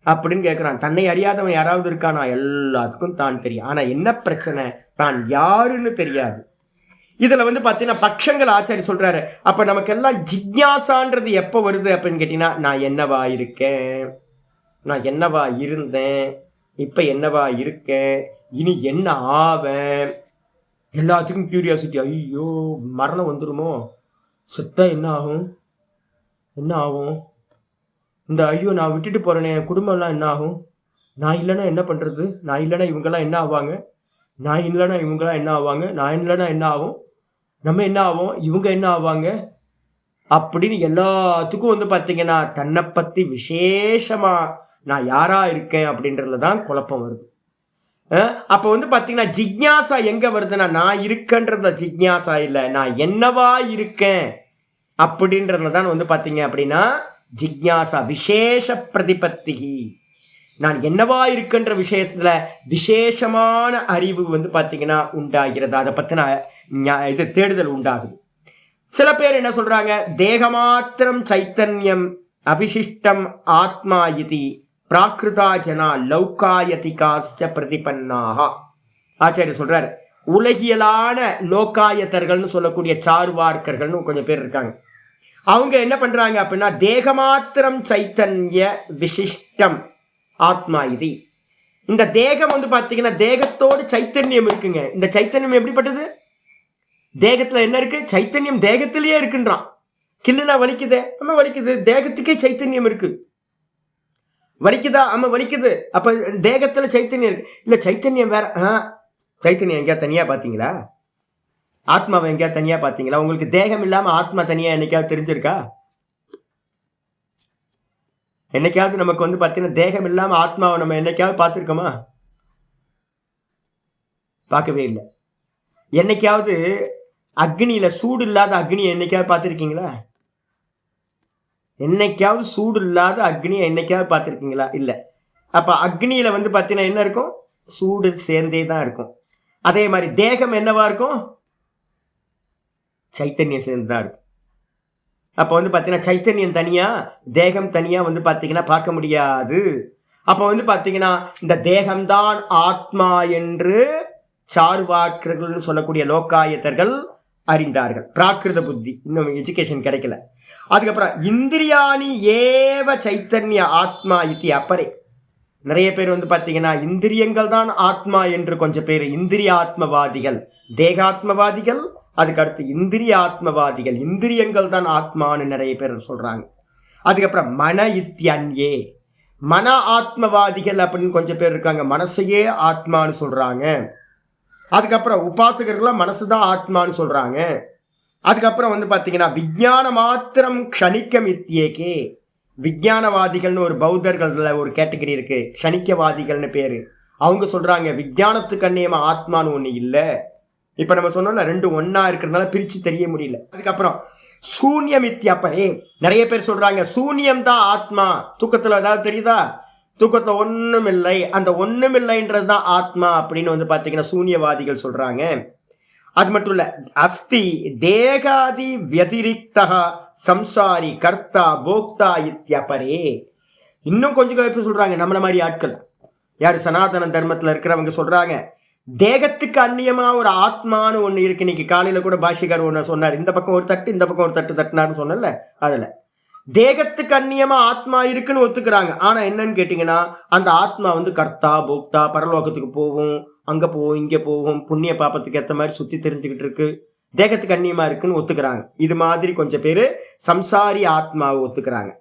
அப்படின்னு கேட்குறான். தன்னை அறியாதவன் யாராவது இருக்கானா? எல்லாத்துக்கும் தான் தெரியும். ஆனால் என்ன பிரச்சனை? தான் யாருன்னு தெரியாது. இதில் வந்து பார்த்தீங்கன்னா பட்சங்கள் ஆச்சாரி சொல்கிறாரு. அப்போ நமக்கெல்லாம் ஜிக்ஞாசான்றது எப்போ வருது அப்படின்னு கேட்டிங்கன்னா, நான் என்னவா இருக்கேன், நான் என்னவா இருந்தேன், இப்போ என்னவா இருக்கேன், இனி என்ன ஆவேன், எல்லாத்துக்கும் க்யூரியாசிட்டி. ஐயோ மரணம் வந்துடுமோ, செத்தா என்ன ஆகும், என்ன ஆகும், இந்த ஐயோ நான் விட்டுட்டு போகிறேனே என் குடும்பம்லாம் என்ன ஆகும், நான் இல்லைன்னா என்ன பண்ணுறது, நான் இல்லைன்னா இவங்கெல்லாம் என்ன ஆவாங்க, நான் இல்லைன்னா இவங்கெல்லாம் என்ன ஆவாங்க, நான் இல்லைன்னா என்ன ஆகும், நம்ம என்ன ஆகும், இவங்க என்ன ஆவாங்க அப்படின்னு எல்லாத்துக்கும் வந்து பார்த்தீங்கன்னா தன்னை பற்றி விசேஷமாக நான் யாராக இருக்கேன் அப்படின்றதுல தான் குழப்பம் வருது. அப்போ வந்து பார்த்தீங்கன்னா ஜிக்ஞாசா எங்கே வருதுன்னா, நான் இருக்கேன்றதுல ஜிக்ஞாசா இல்லை, நான் என்னவா இருக்கேன் அப்படின்றதுல தான் வந்து பார்த்தீங்க அப்படின்னா ஜிக்ஞாசா விசேஷ பிரதிபத்தி. நான் என்னவா இருக்குன்ற விஷயத்துல விசேஷமான அறிவு வந்து பார்த்தீங்கன்னா உண்டாகிறது. அதை பற்றின இது தேடுதல் உண்டாகுது. சில பேர் என்ன சொல்றாங்க, தேகமாத்திரம் சைத்தன்யம் அவிசிஷ்டம் ஆத்மா இது பிராகிருதா ஜனா லௌகாயதிகாச்ச பிரதிபன்னாக. ஆச்சாரியர் சொல்றாரு, உலகியலான லோகாயத்தர்கள்னு சொல்லக்கூடிய சார்வார்க்கர்கள்னு கொஞ்சம் பேர் இருக்காங்க. அவங்க என்ன பண்றாங்க அப்படின்னா, தேகமாத்திரம் சைத்தன்ய விசிஷ்டம் ஆத்மா இது. இந்த தேகம் வந்து பார்த்தீங்கன்னா தேகத்தோடு சைத்தன்யம் இருக்குங்க. இந்த சைத்தன்யம் எப்படிப்பட்டது? தேகத்துல என்ன இருக்கு? சைத்தன்யம் தேகத்திலேயே இருக்குன்றான். கில்லுனா வலிக்குதே, ஆமா வலிக்குது. தேகத்துக்கே சைத்தன்யம் இருக்கு. வலிக்குதா? ஆமா வலிக்குது. அப்ப தேகத்துல சைத்தன்யம் இருக்கு. இல்ல சைத்தன்யம் வேற. சைத்தன்யம் எங்கேயா தனியா பாத்தீங்களா? ஆத்மாவை எங்கேயா தனியா பாத்தீங்களா? உங்களுக்கு தேகம் இல்லாம ஆத்மா தனியா என்னைக்காவது தெரிஞ்சிருக்கா? என்னைக்காவது நமக்கு வந்து பார்த்தீங்கன்னா தேகம் இல்லாம ஆத்மாவை நம்ம என்னைக்காவது பார்த்துருக்கோமா? பார்க்கவே இல்லை. என்னைக்காவது அக்னியில சூடு இல்லாத அக்னியை என்னைக்காவது பார்த்துருக்கீங்களா? என்னைக்காவது சூடு இல்லாத அக்னியை என்னைக்காவது பார்த்துருக்கீங்களா? இல்லை. அப்ப அக்னியில வந்து பார்த்தீங்கன்னா என்ன இருக்கும்? சூடு சேர்ந்தே தான் இருக்கும். அதே மாதிரி தேகம் என்னவா இருக்கும்? சைத்தன்யம் சேர்ந்து தான் இருக்கும். அப்போ வந்து பார்த்தீங்கன்னா சைத்தன்யம் தனியா தேகம் தனியா வந்து பார்த்தீங்கன்னா பார்க்க முடியாது. அப்போ வந்து பார்த்தீங்கன்னா இந்த தேகம்தான் ஆத்மா என்று சார்வாக்கர்கள் சொல்லக்கூடிய லோகாயத்தர்கள் அறிந்தார்கள். பிராகிருத புத்தி, இன்னும் எஜுகேஷன் கிடைக்கல. அதுக்கப்புறம் இந்திரியாணி ஏவ சைத்தன்ய ஆத்மா இத்தி அப்பரே. நிறைய பேர் வந்து பார்த்தீங்கன்னா இந்திரியங்கள் தான் ஆத்மா என்று கொஞ்சம் பேர் இந்திரிய ஆத்மவாதிகள், தேகாத்மவாதிகள், அதுக்கு அடுத்து இந்திரிய ஆத்மவாதிகள், இந்திரியங்கள் தான் ஆத்மான்னு நிறைய பேர் சொல்றாங்க. அதுக்கப்புறம் மன இத்தியன்யே, மன ஆத்மவாதிகள் அப்படின்னு கொஞ்சம் பேர் இருக்காங்க, மனசையே ஆத்மான்னு சொல்றாங்க. அதுக்கப்புறம் உபாசகர்கள்லாம் மனசுதான் ஆத்மான்னு சொல்றாங்க. அதுக்கப்புறம் வந்து பார்த்தீங்கன்னா விஞ்ஞான மாத்திரம் க்ஷணிக்கம் இத்தியேகே. விஞ்ஞானவாதிகள்னு ஒரு பௌத்தர்கள்ல ஒரு கேட்டகரி இருக்கு, க்ஷணிக்கவாதிகள்னு பேரு. அவங்க சொல்றாங்க விஞ்ஞானத்துக்கு அந்நியமா ஆத்மான்னு ஒண்ணு இல்லை. இப்ப நம்ம சொன்னோம்ல ரெண்டு ஒன்னா இருக்கிறதுனால பிரிச்சு தெரிய முடியல. அதுக்கப்புறம் சூன்யம் இத்தியப்பரே. நிறைய பேர் சொல்றாங்க சூன்யம் தான் ஆத்மா. தூக்கத்துல ஏதாவது தெரியுதா? தூக்கத்துல ஒண்ணும் இல்லை, அந்த ஒண்ணும் இல்லைன்றது தான் ஆத்மா அப்படின்னு வந்து பாத்தீங்கன்னா சூன்யவாதிகள் சொல்றாங்க. அது மட்டும் இல்ல, அஸ்தி தேகாதி வதிரிக்தா சம்சாரி கர்த்தா போக்தா இத்தியப்பரே. இன்னும் கொஞ்சம் பேர் சொல்றாங்க நம்மள மாதிரி ஆட்கள், யாரு சனாதன தர்மத்துல இருக்கிறவங்க சொல்றாங்க தேகத்துக்கு அந்நியமா ஒரு ஆத்மானு ஒண்ணு இருக்கு. இன்னைக்கு காலையில கூட பாஷிகார் ஒண்ணு சொன்னார், இந்த பக்கம் ஒரு தட்டு இந்த பக்கம் ஒரு தட்டு தட்டினார்னு சொன்னல. அதுல தேகத்துக்கு அந்நியமா ஆத்மா இருக்குன்னு ஒத்துக்கிறாங்க. ஆனா என்னன்னு கேட்டீங்கன்னா அந்த ஆத்மா வந்து கர்த்தா போக்தா, பரலோகத்துக்கு போகும், அங்க போகும், இங்க போகும், புண்ணிய பாப்பத்துக்கு ஏற்ற மாதிரி சுத்தி தெரிஞ்சுக்கிட்டு இருக்கு, தேகத்துக்கு அந்நியமா இருக்குன்னு ஒத்துக்கிறாங்க. இது மாதிரி கொஞ்சம் பேரு சம்சாரி ஆத்மாவை ஒத்துக்கிறாங்க.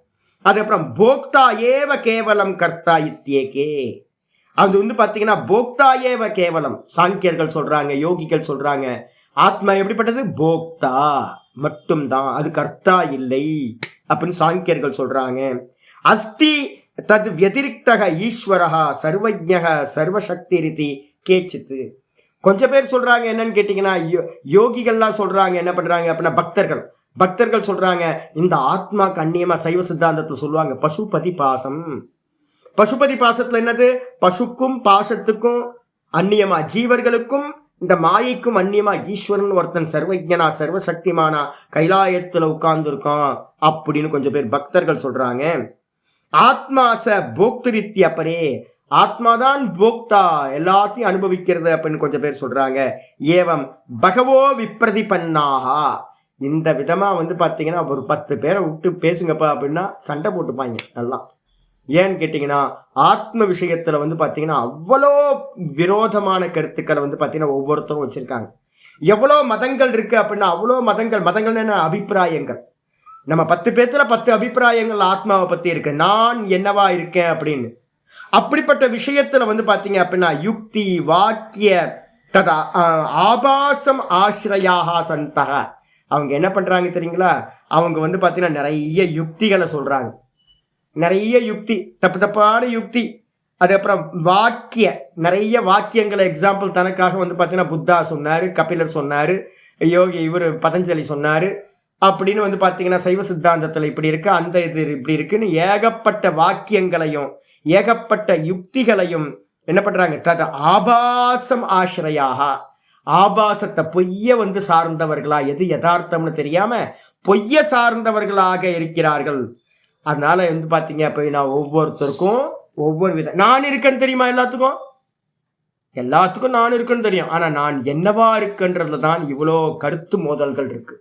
அதுக்கப்புறம் போக்தா ஏவ கேவலம் கர்த்தா இத்தியேகே. அது வந்து பார்த்தீங்கன்னா போக்தா ஏவ கேவலம். சாங்கியர்கள் சொல்றாங்க, யோகிகள் சொல்றாங்க ஆத்மா எப்படிப்பட்டது? போக்தா மட்டும்தான், அது கர்த்தா இல்லை அப்படின்னு சாங்கியர்கள் சொல்றாங்க. அஸ்தி தத் வதிரிக்தக ஈஸ்வரஹா சர்வஜ்ஞக சர்வசக்தி ரீதி கேச்சித்து. கொஞ்சம் பேர் சொல்றாங்க என்னன்னு கேட்டீங்கன்னா யோகிகள்லாம் சொல்றாங்க என்ன பண்றாங்க அப்படின்னா பக்தர்கள் சொல்றாங்க இந்த ஆத்மாக்கு அந்நியமா சைவ சித்தாந்தத்தை சொல்லுவாங்க பசுபதி பாசம். பசுபதி பாசத்துல என்னது? பசுக்கும் பாசத்துக்கும் அந்நியமா, ஜீவர்களுக்கும் இந்த மாயைக்கும் அந்நியமா ஈஸ்வரன் ஒருத்தன் சர்வஜனா சர்வசக்திமானா கைலாயத்துல உட்கார்ந்து இருக்கான் அப்படின்னு கொஞ்சம் பேர் பக்தர்கள் சொல்றாங்க. ஆத்மாச போக்திரித்தி அப்பரே, ஆத்மாதான் போக்தா, எல்லாத்தையும் அனுபவிக்கிறது அப்படின்னு கொஞ்சம் பேர் சொல்றாங்க. ஏவம் பகவோ விப்ரதிபன்னாகா. இந்த விதமா வந்து பாத்தீங்கன்னா ஒரு 10 பேரை விட்டு பேசுங்கப்பா அப்படின்னா சண்டை போட்டுப்பாங்க நல்லா. ஏன்னு கேட்டீங்கன்னா ஆத்ம விஷயத்துல வந்து பாத்தீங்கன்னா அவ்வளோ விரோதமான கருத்துக்களை வந்து பாத்தீங்கன்னா ஒவ்வொருத்தரும் வச்சிருக்காங்க. எவ்வளோ மதங்கள் இருக்கு அப்படின்னா அவ்வளோ மதங்கள் என்ன அபிப்பிராயங்கள். நம்ம 10 பேர்த்துல 10 அபிப்பிராயங்கள் ஆத்மாவை பத்தி இருக்கு, நான் என்னவா இருக்கேன் அப்படின்னு. அப்படிப்பட்ட விஷயத்துல வந்து பாத்தீங்க அப்படின்னா யுக்தி வாக்கிய ததா ஆபாசம் ஆசிரயாக சந்தக. அவங்க என்ன பண்றாங்க தெரியுங்களா? அவங்க வந்து பாத்தீங்கன்னா நிறைய யுக்திகளை சொல்றாங்க, நிறைய யுக்தி, தப்பான யுக்தி. அதுக்கப்புறம் நிறைய வாக்கியங்களை எக்ஸாம்பிள் தனக்காக வந்து பார்த்தீங்கன்னா புத்தா சொன்னாரு, கபிலர் சொன்னாரு, யோகி இவர் பதஞ்சலி சொன்னாரு, அப்படின்னு வந்து பார்த்தீங்கன்னா சைவ சித்தாந்தத்தில் இப்படி இருக்கு, அந்த இது இப்படி இருக்குன்னு ஏகப்பட்ட வாக்கியங்களையும் ஏகப்பட்ட யுக்திகளையும் என்ன பண்றாங்க, தத ஆபாசம் ஆசிரியாக, ஆபாசத்தை பொய்ய வந்து சார்ந்தவர்களா, எது யதார்த்தம்னு தெரியாம பொய்ய சார்ந்தவர்களாக இருக்கிறார்கள். அதனால வந்து பார்த்தீங்க அப்படின்னா ஒவ்வொருத்தருக்கும் ஒவ்வொரு வித நான் இருக்கேன்னு தெரியுமா, எல்லாத்துக்கும் நான் இருக்குன்னு தெரியும். ஆனா நான் என்னவா இருக்குன்றதுல தான் இவ்வளோ கருத்து மோதல்கள் இருக்கு.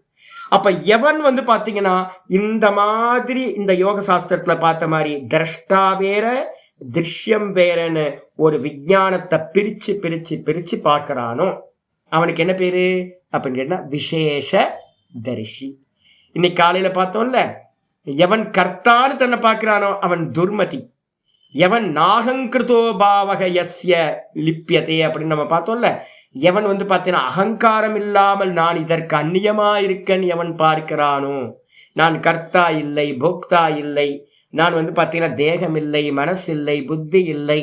அப்ப எவன் வந்து பாத்தீங்கன்னா இந்த மாதிரி இந்த யோக சாஸ்திரத்துல பார்த்த மாதிரி திரஷ்டா வேற திருஷ்யம் வேறன்னு ஒரு விஞ்ஞானத்தை பிரிச்சு பிரிச்சு பிரிச்சு பார்க்கறானோ அவனுக்கு என்ன பேரு அப்படின்னு கேட்டா விசேஷ தரிசி. இன்னைக்கு காலையில பார்த்தோம்ல, எவன் கர்த்தான்னு தன்னை பார்க்கிறானோ அவன் துர்மதி. எவன் நாகங்கிருதோ பாவக யஸ்ய லிப்பியதே அப்படின்னு நம்ம பார்த்தோம்ல, எவன் வந்து பார்த்தீங்கன்னா அகங்காரம் இல்லாமல் நான் இதற்கு அந்நியமா இருக்கேன் எவன் பார்க்கிறானோ, நான் கர்த்தா இல்லை, போக்தா இல்லை, நான் வந்து பார்த்தீங்கன்னா தேகம் இல்லை, மனசு இல்லை, புத்தி இல்லை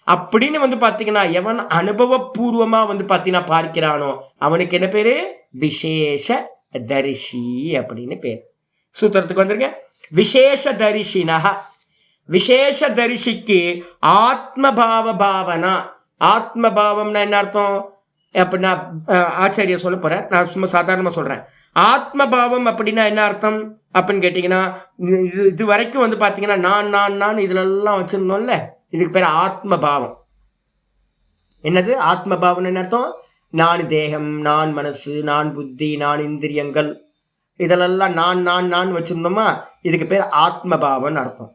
அப்படின்னு வந்து பார்த்தீங்கன்னா எவன் அனுபவபூர்வமா வந்து பார்த்தீங்கன்னா பார்க்கிறானோ அவனுக்கு என்ன பேரு, விசேஷ தரிசி அப்படின்னு பேர். சூத்திரத்துக்கு வந்துருங்க. விசேஷ தரிசினஹ, விசேஷ தரிசிக்கு ஆத்மபாவ பாவனா. ஆத்மபாவம்னா என்ன அர்த்தம் அப்படின்னா ஆச்சாரிய சொல்ல போறேன், நான் சும்மா சாதாரணமா சொல்றேன். ஆத்மபாவம் அப்படின்னா என்ன அர்த்தம் அப்படின்னு கேட்டீங்கன்னா, இது வரைக்கும் வந்து பாத்தீங்கன்னா நான் நான் நான் இதுல எல்லாம் வச்சிருந்தோம்ல, இதுக்கு பேர் ஆத்மபாவம். என்னது ஆத்மபாவம்? என்ன அர்த்தம்? நான் தேகம், நான் மனசு, நான் புத்தி, நான் இந்திரியங்கள், இதெல்லாம் நான் நான் நான் வச்சிருந்தோமா, இதுக்கு பேர் ஆத்மபாவம்னு அர்த்தம்.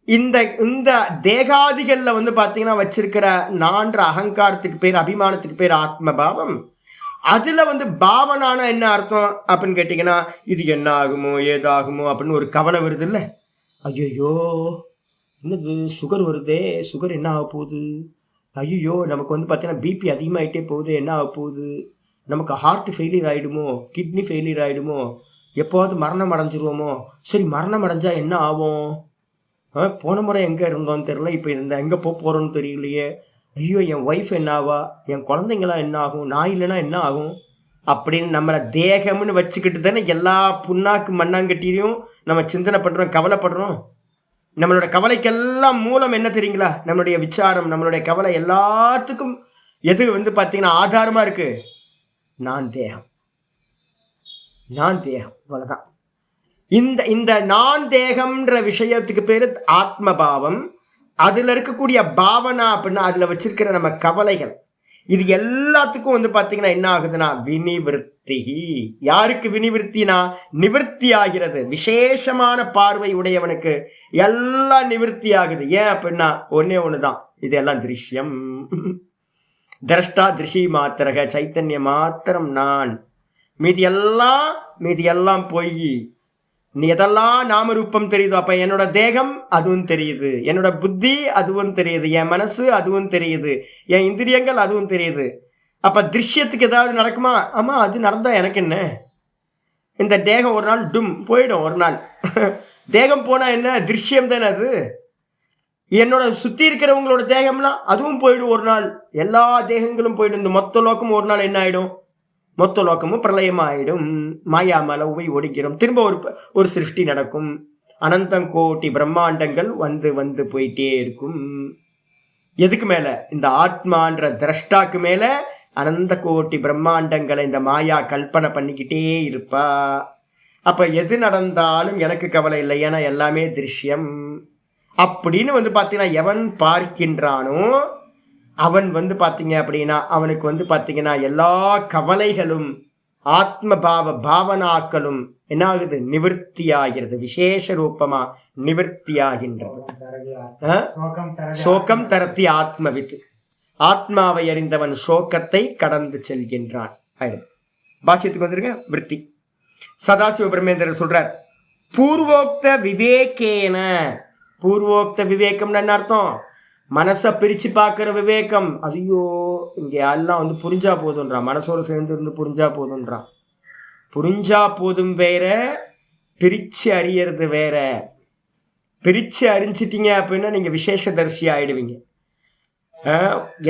இந்த இந்த தேகாதிகள்ல வந்து பாத்தீங்கன்னா வச்சிருக்கிற நான்ற அகங்காரத்துக்கு பேர், அபிமானத்துக்கு பேர் ஆத்மபாவம். அதுல வந்து பாவனான என்ன அர்த்தம் அப்படின்னு கேட்டீங்கன்னா, இது என்ன ஆகுமோ ஏதாகுமோ அப்படின்னு ஒரு கவலை வருது இல்ல, ஐயோ என்னது சுகர் வருதே, சுகர் என்ன ஆக போகுது, ஐயோ நமக்கு வந்து பார்த்தீங்கன்னா பிபி அதிகமாகிட்டே போகுது, என்ன ஆக போகுது, நமக்கு ஹார்ட் ஃபெயிலியர் ஆகிடுமோ, கிட்னி ஃபெயிலியர் ஆகிடுமோ, எப்போவாது மரணம் அடைஞ்சிருவோமோ, சரி மரணம் அடைஞ்சா என்ன ஆகும், போன முறை எங்கே இருந்தோன்னு தெரியல, இப்போ இந்த எங்கே போகிறோன்னு தெரியலையே, ஐயோ என் ஒய்ஃப் என்ன ஆவா, என் குழந்தைங்களாம் என்ன ஆகும், நான் இல்லைன்னா என்ன ஆகும் அப்படின்னு நம்மளை தேகம்னு வச்சுக்கிட்டு தானே எல்லா புண்ணாக்கு மண்ணாங்கட்டிலையும் நம்ம சிந்தனை பண்ணுறோம், கவலைப்படுறோம். நம்மளோட கவலைக்கெல்லாம் மூலம் என்ன தெரியுங்களா, நம்மளுடைய விசாரம், நம்மளுடைய கவலை எல்லாத்துக்கும் எது வந்து பார்த்தீங்கன்னா ஆதாரமா இருக்கு, நான் தேகம், நான் தேகம், அவ்வளவுதான். இந்த இந்த நான் தேகம்ன்ற விஷயத்துக்கு பேரு ஆத்மபாவம். அதுல இருக்கக்கூடிய பாவனா அப்படின்னா அதுல வச்சிருக்கிற நம்ம கவலைகள், இது எல்லாத்துக்கும் வந்து பாத்தீங்கன்னா என்ன ஆகுதுன்னா வினிவிருத்தி. யாருக்கு வினிவிருத்தினா நிவர்த்தி ஆகிறது. விசேஷமான பார்வை உடையவனுக்கு எல்லாம் நிவர்த்தி ஆகுது. ஏன் அப்படின்னா ஒன்னே ஒண்ணுதான், இதெல்லாம் திருஷ்யம். திரஷ்டா திருஷி மாத்திரக சைத்தன்ய மாத்திரம் நான், மீதி எல்லாம் பொய். நீ எதெல்லாம் நாம ரூபம் தெரியுதோ, அப்ப என்னோட தேகம் அதுவும் தெரியுது, என்னோட புத்தி அதுவும் தெரியுது, என் மனசு அதுவும் தெரியுது, என் இந்திரியங்கள் அதுவும் தெரியுது. அப்ப திருஷ்யத்துக்கு ஏதாவது நடக்குமா? ஆமா, அது நடந்தா எனக்கு என்ன, இந்த தேகம் ஒரு நாள் டும் போயிடும், ஒரு நாள் தேகம் போனா என்ன, திருஷ்யம் தானே அது. என்னோட சுத்தி இருக்கிறவங்களோட தேகம்லாம் அதுவும் போயிடும் ஒரு நாள், எல்லா தேகங்களும் போயிடும். இந்த மொத்த லோக்கமும் ஒரு நாள் என்ன ஆயிடும், மொத்த லோக்கமும் பிரளயமாயிடும், மாயாமல உவை ஒடிக்கிறோம், திரும்ப ஒரு சிருஷ்டி நடக்கும், அனந்தம் கோட்டி பிரம்மாண்டங்கள் வந்து வந்து போயிட்டே இருக்கும். எதுக்கு மேல, இந்த ஆத்மான்ற திரஷ்டாக்கு மேல அனந்த கோட்டி பிரம்மாண்டங்களை இந்த மாயா கல்பனை பண்ணிக்கிட்டே இருப்பா. அப்ப எது நடந்தாலும் எனக்கு கவலை இல்லை, ஏன்னா எல்லாமே திருஷ்யம் அப்படின்னு வந்து பாத்தீங்கன்னா எவன் பார்க்கின்றானோ அவன் வந்து பார்த்தீங்க அப்படின்னா அவனுக்கு வந்து பார்த்தீங்கன்னா எல்லா கவலைகளும் ஆத்மபாவ பாவனாக்களும் என்ன ஆகுது, நிவர்த்தி ஆகிறது, விசேஷ ரூபமா நிவர்த்தி ஆகின்றது. சோகம் தரத்தி ஆத்மவித், ஆத்மாவை அறிந்தவன் சோகத்தை கடந்து செல்கின்றான். பாஷ்யத்துக்கு வந்துருங்க. விருத்தி சதாசிவ பிரம்மேந்திரர் சொல்றார், பூர்வோக்த விவேகேன. பூர்வோக்த விவேகம்னு என்ன அர்த்தம், மனசை பிரிச்சு பார்க்கிற விவேகம். ஐயோ இங்க எல்லாம் வந்து புரிஞ்சா போதுன்றான், மனசோட சேர்ந்து இருந்து புரிஞ்சா போதுன்றான். புரிஞ்சா போதும் வேற, பிரிச்சு அறியறது வேற. பிரிச்சு அறிஞ்சிட்டீங்க அப்படின்னா நீங்க விசேஷ தரிசி ஆயிடுவீங்க.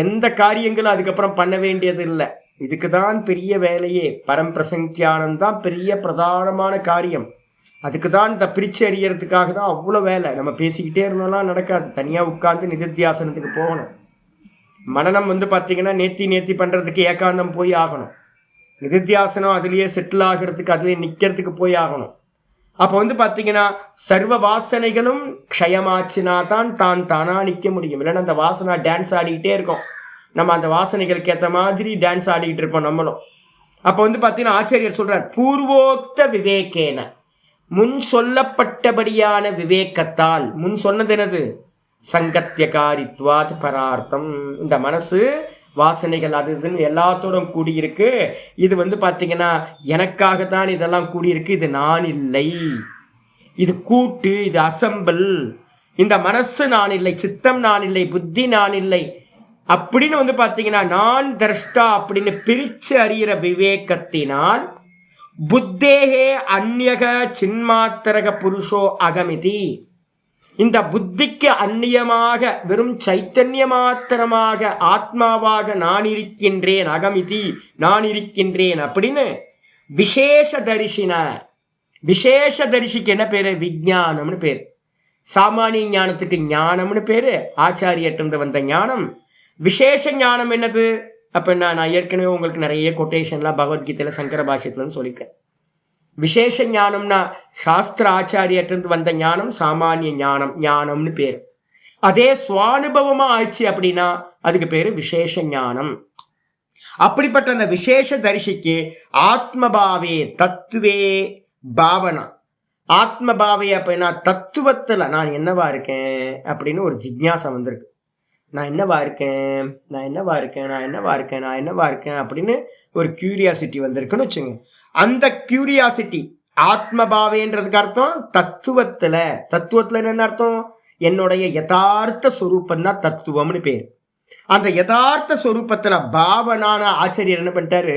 எந்த காரியங்களும் அதுக்கப்புறம் பண்ண வேண்டியது இல்லை. இதுக்கு தான் பெரிய வேலையே. பரம்பிரசங்கியானம் தான் பெரிய பிரதானமான காரியம். அதுக்கு தான் இந்த பிரிச்சு அறியறதுக்காக தான் அவ்வளோ வேலை. நம்ம பேசிக்கிட்டே இருந்தோம்லாம் நடக்காது. தனியாக உட்கார்ந்து நிதித்தியாசனத்துக்கு போகணும். மனநம் பார்த்தீங்கன்னா நேத்தி பண்ணுறதுக்கு ஏகாந்தம் போய் ஆகணும். நிதித்தியாசனம் அதுலேயே செட்டில் ஆகிறதுக்கு அதுலேயே நிற்கிறதுக்கு போய் ஆகணும். அப்போ பார்த்தீங்கன்னா சர்வ வாசனைகளும் க்ஷயமாச்சுனா தான் தானா நிற்க முடியும். இல்லைன்னா அந்த வாசனை டான்ஸ் ஆடிக்கிட்டே இருக்கும். நம்ம அந்த வாசனைகளுக்கு ஏற்ற மாதிரி டான்ஸ் ஆடிக்கிட்டு இருப்போம் நம்மளும். அப்போ பார்த்தீங்கன்னா ஆச்சாரியர் சொல்கிறார், பூர்வோக்த விவேகேன, முன் சொல்லப்பட்டபடியான விவேகத்தால். முன் சொன்னது என்னது? சங்கத்தியகாரித்வாத் பரார்த்தம். இந்த மனசு வாசனைகள் அது இதுன்னு எல்லாத்தோடும் கூடியிருக்கு. இது பார்த்தீங்கன்னா எனக்காகத்தான் இதெல்லாம் கூடியிருக்கு, இது நான் இல்லை, இது கூட்டு, இது அசம்பிள். இந்த மனசு நான் இல்லை, சித்தம் நான் இல்லை, புத்தி நான் இல்லை அப்படின்னு பார்த்தீங்கன்னா நான் திரஷ்டா அப்படின்னு பிரிச்சு அறிகிற விவேகத்தினால் புத்தேகே அந்யக சின்மாத்திரக புருஷோ அகமிதி, இந்த புத்திக்கு அந்நியமாக வெறும் சைத்தன்ய மாத்திரமாக ஆத்மாவாக நான் இருக்கின்றேன், அகமிதி நான் இருக்கின்றேன் அப்படின்னு விசேஷ தரிசின. விசேஷ தரிசிக்கு என்ன பேரு? விஞ்ஞானம்னு பேர். சாமானிய ஞானத்துக்கு ஞானம்னு பேரு. ஆச்சாரியற்று வந்த ஞானம். விசேஷ ஞானம் என்னது அப்படின்னா, நான் ஏற்கனவே உங்களுக்கு நிறைய கொட்டேஷன்லாம் பகவத்கீதையில் சங்கர பாஷ்யத்துலன்னு சொல்லியிருக்கேன். விசேஷ ஞானம்னா சாஸ்திர ஆச்சாரியற்று வந்த ஞானம் சாமானிய ஞானம், ஞானம்னு பேர். அதே சுவானுபவமா ஆச்சு அப்படின்னா அதுக்கு பேரு விசேஷ ஞானம். அப்படிப்பட்ட அந்த விசேஷ தரிசிக்கு ஆத்மபாவே தத்துவே பாவனா. ஆத்மபாவே அப்படின்னா தத்துவத்துல நான் என்னவா இருக்கேன் அப்படின்னு ஒரு ஜிக்ஞாசை வந்திருக்கு. நான் என்னவா இருக்கேன், நான் என்னவா இருக்கேன், நான் என்னவா இருக்கேன், நான் என்னவா இருக்கேன் அப்படின்னு ஒரு கியூரியாசிட்டி வந்திருக்குன்னு வச்சுங்க. அந்த கியூரியாசிட்டி ஆத்மபாவேன்றதுக்கு அர்த்தம் தத்துவத்துல. தத்துவத்துல என்ன அர்த்தம்? என்னுடைய யதார்த்த ஸ்வரூபம் தான் தத்துவம்னு பேர். அந்த யதார்த்த ஸ்வரூபத்துல பாவனான ஆச்சரியர் என்ன பண்ணிட்டாரு,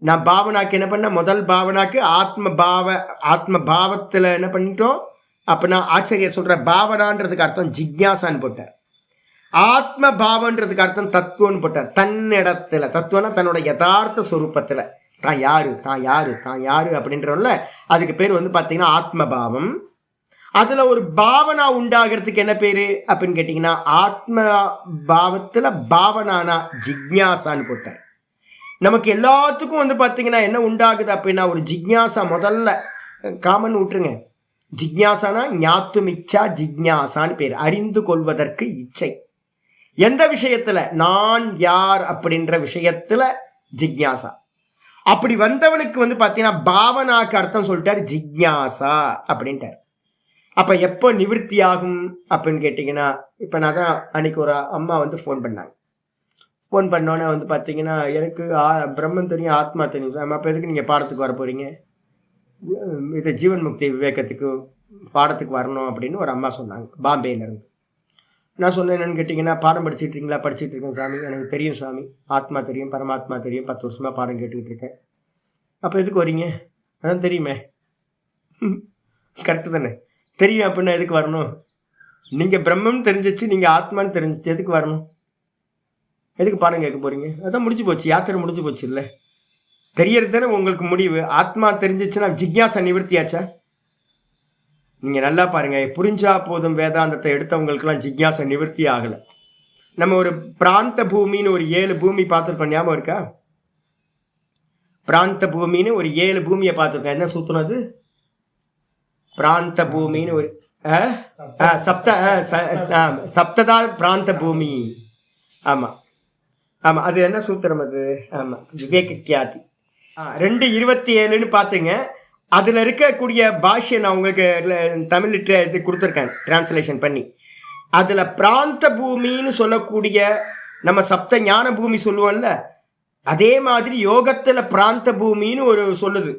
நான் பாவனாக்கு என்ன பண்ண, முதல் பாவனாக்கு ஆத்ம பாவத்துல என்ன பண்ணிட்டோம் அப்படின்னா ஆச்சரியர் சொல்ற பாவனான்றதுக்கு அர்த்தம் ஜிக்ஞாசான்னு போட்டார். ஆத்ம பாவன்றதுக்கு அர்த்தம் தத்துவம்னு போட்டார். தன்னிடத்துல, தத்துவம்னா தன்னோட யதார்த்த ஸ்வரூபத்துல தான் யாரு தான் யாரு தான் யாரு அப்படின்றோம்ல, அதுக்கு பேர் பார்த்தீங்கன்னா ஆத்மபாவம். அதுல ஒரு பாவனா உண்டாகிறதுக்கு என்ன பேரு அப்படின்னு கேட்டீங்கன்னா ஆத்ம பாவத்துல பாவனானா ஜிக்ஞாசான்னு போட்டார். நமக்கு எல்லாத்துக்கும் பார்த்தீங்கன்னா என்ன உண்டாகுது அப்படின்னா ஒரு ஜிக்ஞாசா. முதல்ல காமன் விட்டுருங்க, ஜிக்ஞாசானா ஞாத்துமிச்சா ஜிக்ஞாசான்னு பேர், அறிந்து கொள்வதற்கு இச்சை. எந்த விஷயத்துல? நான் யார் அப்படின்ற விஷயத்துல ஜிக்ஞாசா. அப்படி வந்தவனுக்கு பார்த்தீங்கன்னா பாவனாக்கு அர்த்தம் சொல்லிட்டார் ஜிக்ஞாசா அப்படின்ட்டார். அப்ப எப்போ நிவர்த்தி ஆகும் அப்படின்னு கேட்டீங்கன்னா, இப்ப நான் தான் அன்னைக்கு ஒரு அம்மா ஃபோன் பண்ணாங்க. ஃபோன் பண்ணோன்னே பார்த்தீங்கன்னா எனக்கு பிரம்மன் தெரியும், ஆத்மா தெரியும், அப்போ எதுக்கு நீங்கள் பாடத்துக்கு வர போறீங்க, இது ஜீவன் முக்தி விவேகத்துக்கு பாடத்துக்கு வரணும் அப்படின்னு ஒரு அம்மா சொன்னாங்க, பாம்பேலேருந்து. நான் சொன்னேன் என்னன்னு கேட்டிங்கன்னா, பாடம் படிச்சுட்டு இருக்கீங்களா? படிச்சுட்டு இருக்கேன் சாமி, எனக்கு தெரியும் சாமி, ஆத்மா தெரியும், பரமாத்மா தெரியும், 10 வருஷமாக பாடம் கேட்டுக்கிட்டு இருக்கேன். அப்போ எதுக்கு வரீங்க? அதான் தெரியுமே. கரெக்டு தானே? தெரியும் அப்படின்னா எதுக்கு வரணும்? நீங்கள் பிரம்மம் தெரிஞ்சிச்சு, நீங்கள் ஆத்மான்னு தெரிஞ்சிச்சு, எதுக்கு வரணும்? எதுக்கு பாடம் கேட்க போகிறீங்க? அதான் முடிஞ்சு போச்சு, யாத்திரை முடிஞ்சு போச்சு. இல்லை தெரியறது தானே உங்களுக்கு முடிவு. ஆத்மா தெரிஞ்சிச்சுன்னா ஜிக்ஞாசா நிவர்த்தியாச்சா? நீங்கள் நல்லா பாருங்கள், புரிஞ்சா போதும் வேதாந்தத்தை எடுத்தவங்களுக்கெல்லாம் ஜிக்ஞாசா நிவர்த்தி ஆகலை. நம்ம ஒரு பிராந்த பூமின்னு ஒரு 7 பூமி பார்த்துருக்கோம், ஞாபகம் இருக்கா? பிராந்த பூமின்னு ஒரு 7 பூமியை பார்த்துருக்கோம். என்ன சூத்திரம் அது? பிராந்த பூமின்னு ஒரு சப்ததா பிராந்த பூமி. ஆமாம் ஆமாம், அது என்ன சூத்திரம் அது? ஆமாம், விவேக கியாதி 2:27ன்னு பார்த்துங்க. அதில் இருக்கக்கூடிய பாஷையை நான் உங்களுக்கு தமிழ் இது கொடுத்துருக்கேன், டிரான்ஸ்லேஷன் பண்ணி. அதில் பிராந்த பூமின்னு சொல்லக்கூடிய நம்ம சப்த ஞான பூமி சொல்லுவோம்ல, அதே மாதிரி யோகத்தில் பிராந்த பூமின்னு ஒரு சொல்லுது.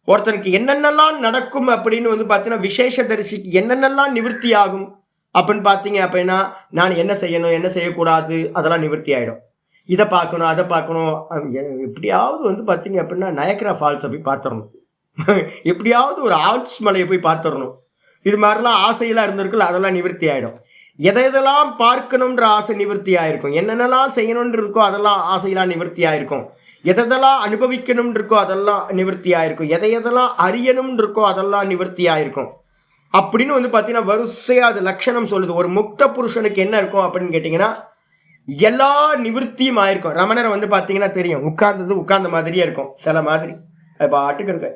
ஒருத்தனுக்கு என்னென்னலாம் நடக்கும் அப்படின்னு பார்த்தீங்கன்னா விசேஷ தரிசிக்கு என்னென்னலாம் நிவர்த்தி ஆகும் அப்படின்னு பார்த்தீங்க அப்படின்னா, நான் என்ன செய்யணும் என்ன செய்யக்கூடாது அதெல்லாம் நிவர்த்தி ஆகிடும். இதை பார்க்கணும் அதை பார்க்கணும். எப்படியாவது பார்த்தீங்க அப்படின்னா நயக்ரா ஃபால்ஸை போய் பார்த்துடணும், எப்படியாவது ஒரு ஆல்ப்ஸ் மலையை போய் பார்த்துடணும். இது மாதிரிலாம் ஆசையெல்லாம் இருந்திருக்குல்ல, அதெல்லாம் நிவர்த்தி ஆகிடும். எதெல்லாம் பார்க்கணுன்ற ஆசை நிவர்த்தி ஆகிருக்கும், என்னென்னலாம் செய்யணுன்ற இருக்கோ அதெல்லாம் ஆசையெல்லாம் நிவர்த்தி ஆகிருக்கும். எதெல்லாம் அனுபவிக்கணும்னு இருக்கோ அதெல்லாம் நிவர்த்தி ஆயிருக்கும், எதையெல்லாம் அறியணும்னு இருக்கோ அதெல்லாம் நிவர்த்தி ஆயிருக்கும் அப்படின்னு வந்து பார்த்தீங்கன்னா வரிசையா அது லட்சணம் சொல்லுது. ஒரு முக்த புருஷனுக்கு என்ன இருக்கும் அப்படின்னு கேட்டிங்கன்னா எல்லா நிவர்த்தியும் ஆயிருக்கும். ரமணரை வந்து பார்த்தீங்கன்னா தெரியும், உட்கார்ந்த மாதிரியே இருக்கும், சில மாதிரி அது பாட்டுக்கு இருக்கு.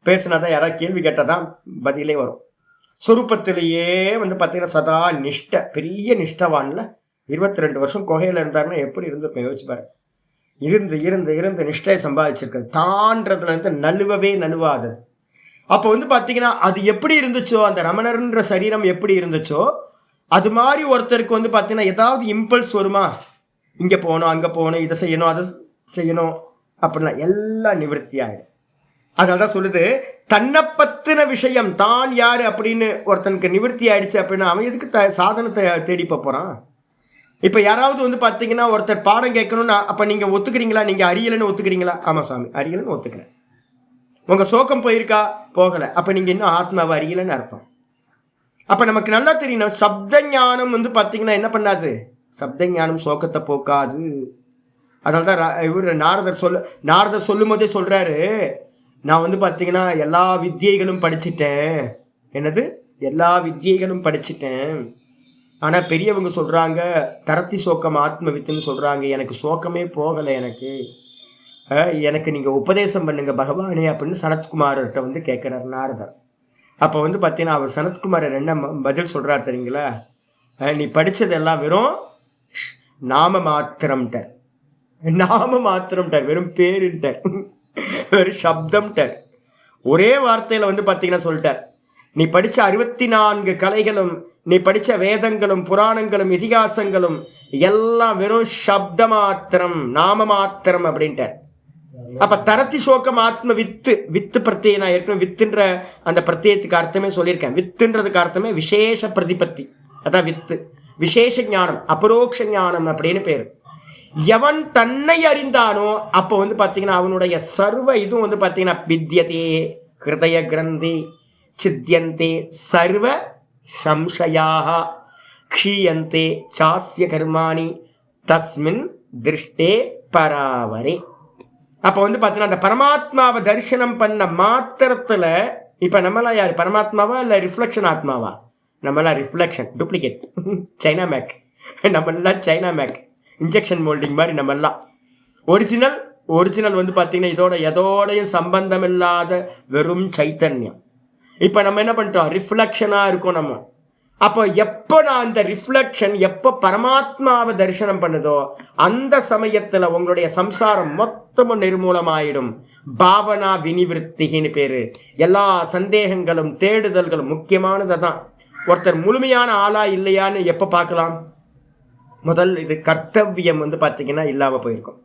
பேசினாதான் யாராவது கேள்வி கேட்டாதான் பதிலே வரும். சொரூபத்திலேயே வந்து பார்த்தீங்கன்னா சதா நிஷ்ட, பெரிய நிஷ்டவான்ல 22 வருஷம் குகையில இருந்தாருன்னா எப்படி இருந்திருக்கும் யோசிச்சு பாரு. இருந்து நிஷ்டையை சம்பாதிச்சிருக்கிறது, தான்றதுல இருந்து நழுவாதது. அப்போ வந்து பார்த்தீங்கன்னா அது எப்படி இருந்துச்சோ, அந்த ரமணர்ன்ற சரீரம் எப்படி இருந்துச்சோ அது மாதிரி ஒருத்தருக்கு வந்து பார்த்தீங்கன்னா ஏதாவது இம்பல்ஸ் வருமா, இங்கே போகணும் அங்கே போகணும், இதை செய்யணும் அதை செய்யணும் அப்படின்னா எல்லாம் நிவர்த்தி ஆகிடும். அதனால தான் சொல்லுது, தன்னை பத்தின விஷயம் தான் யாரு அப்படின்னு ஒருத்தனுக்கு நிவர்த்தி ஆயிடுச்சு அப்படின்னா அவன் எதுக்கு சாதனத்தை தேடி போறான். இப்போ யாராவது வந்து பார்த்தீங்கன்னா ஒருத்தர் பாடம் கேட்கணும்னா அப்போ நீங்கள் ஒத்துக்கிறீங்களா, நீங்கள் அறியலைன்னு ஒத்துக்கிறீங்களா? ஆமாம் சாமி அறியலைன்னு ஒத்துக்கிறேன். உங்கள் சோக்கம் போயிருக்கா? போகலை. அப்போ நீங்கள் இன்னும் ஆத்மாவை அறியலைன்னு அர்த்தம். அப்போ நமக்கு நல்லா தெரியணும், சப்த ஞானம் வந்து பார்த்தீங்கன்னா என்ன பண்ணாது, சப்த ஞானம் சோக்கத்தை போக்காது. அதனால தான் இவர் நாரதர் சொல்லும் போதே சொல்கிறாரு, நான் வந்து பார்த்தீங்கன்னா எல்லா வித்தியைகளும் படிச்சுட்டேன். என்னது? எல்லா வித்தியைகளும் படிச்சுட்டேன். ஆனால் பெரியவங்க சொல்கிறாங்க தரத்தி சோக்கம் ஆத்ம வித்துன்னு சொல்கிறாங்க, எனக்கு சோக்கமே போகலை, எனக்கு நீங்கள் உபதேசம் பண்ணுங்க பகவானே அப்படின்னு சனத்குமார்கிட்ட வந்து கேட்குறார் நாரதர். அப்போ வந்து பார்த்தீங்கன்னா அவர் சனத்குமாரர் என்ன பதில் சொல்கிறார் தெரியுங்களா? நீ படித்ததெல்லாம் வெறும் நாம மாத்திரம்ட்டார், வெறும் பேருன்ட்டார், வெறும் சப்தம்ட்டார். ஒரே வார்த்தையில் வந்து பார்த்தீங்கன்னா சொல்லிட்டார், நீ படித்த 64 கலைகளும், நீ படித்த வேதங்களும் புராணங்களும் இதிகாசங்களும் எல்லாம் வெறும் சப்த மாத்திரம், நாம மாத்திரம் அப்படின்ட்டார். அப்ப தரத்தி சோக்கம் ஆத்ம வித்து பிரத்யம். நான் ஏற்கனவே வித்துன்ற அந்த பிரத்யத்துக்கு அர்த்தமே சொல்லியிருக்கேன். வித்துன்றதுக்கு அர்த்தமே விசேஷ பிரதிபத்தி, அதான் வித்து, விசேஷ ஞானம், அபரோக்ஷ ஞானம் அப்படின்னு பேரு. எவன் தன்னை அறிந்தானோ அப்போ வந்து பார்த்தீங்கன்னா அவனுடைய சர்வ இதுவும் வந்து பார்த்தீங்கன்னா வித்யதே ஹிருதய கிரந்தி சித்தியந்தே சர்வ சம்சயாக க்ஷீயந்தே சாஸ்ய கர்மாணி தஸ்மின் திருஷ்டே பராவரே. அப்போ வந்து பார்த்தீங்கன்னா அந்த பரமாத்மாவை தரிசனம் பண்ண மாத்திரத்தில், இப்போ நம்மளாம் யார் பரமாத்மாவா இல்லை ரிஃப்ளெக்ஷன் ஆத்மாவா? நம்மளாம் ரிஃப்ளெக்ஷன், டூப்ளிகேட், சைனா மேக். நம்மளாம் சைனா மேக், இன்ஜெக்ஷன் மோல்டிங் மாதிரி. நம்மெல்லாம் ஒரிஜினல் வந்து பார்த்தீங்கன்னா எதோடையும் சம்பந்தம் இல்லாத வெறும் சைத்தன்யம். இப்போ நம்ம என்ன பண்ணிட்டோம், ரிஃப்ளெக்ஷனாக இருக்கும் நம்ம. அப்போ எப்போ நான் அந்த ரிஃப்ளெக்ஷன் எப்போ பரமாத்மாவை தரிசனம் பண்ணுதோ அந்த சமயத்தில் உங்களுடைய சம்சாரம் மொத்தமும் நிர்மூலமாயிடும். பாவனா வினிவிருத்தின்னு பேரு. எல்லா சந்தேகங்களும் தேடுதல்களும் முக்கியமானது தான். ஒருத்தர் முழுமையான ஆளா இல்லையான்னு எப்போ பார்க்கலாம்? முதல் இது கர்த்தவியம் வந்து பார்த்தீங்கன்னா இல்லாமல் போயிருக்கும்.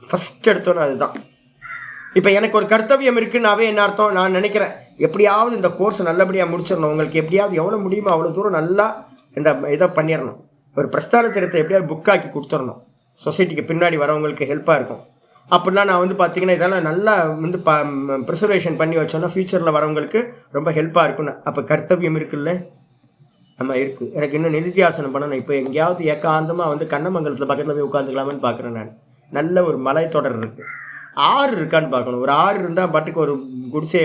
ஃபர்ஸ்ட் எடுத்தோன்னு அதுதான். இப்போ எனக்கு ஒரு கர்த்தவியம் இருக்குன்னாவே என்ன அர்த்தம், நான் நினைக்கிறேன் எப்படியாவது இந்த கோர்ஸை நல்லபடியாக முடிச்சிடணும், உங்களுக்கு எப்படியாவது எவ்வளோ முடியுமோ அவ்வளோ தூரம் நல்லா இந்த இதை பண்ணிடணும், ஒரு பிரஸ்தான திரத்தை எப்படியாவது புக்காக்கி கொடுத்துடணும், சொசைட்டிக்கு பின்னாடி வரவங்களுக்கு ஹெல்ப்பாக இருக்கும் அப்படிலாம் நான் வந்து பார்த்தீங்கன்னா இதெல்லாம் நல்லா வந்து ப்ரிசர்வேஷன் பண்ணி வச்சோன்னா ஃப்யூச்சரில் வரவங்களுக்கு ரொம்ப ஹெல்ப்பாக இருக்குன்னு. அப்போ கர்த்தவியம் இருக்குல்ல, நம்ம இருக்குது. எனக்கு இன்னும் நிதித்தியாசனம் பண்ணணும். இப்போ எங்கேயாவது ஏகாந்தமாக வந்து கண்ணமங்கலத்தில் பக்கத்தில் போய் உட்காந்துக்கலாமான்னு பார்க்குறேன். நான் நல்ல ஒரு மலை தொடர் இருக்குது, ஆறு இருக்கான்னு பார்க்கணும். ஒரு ஆறு இருந்தால் பாட்டுக்கு ஒரு குடிசை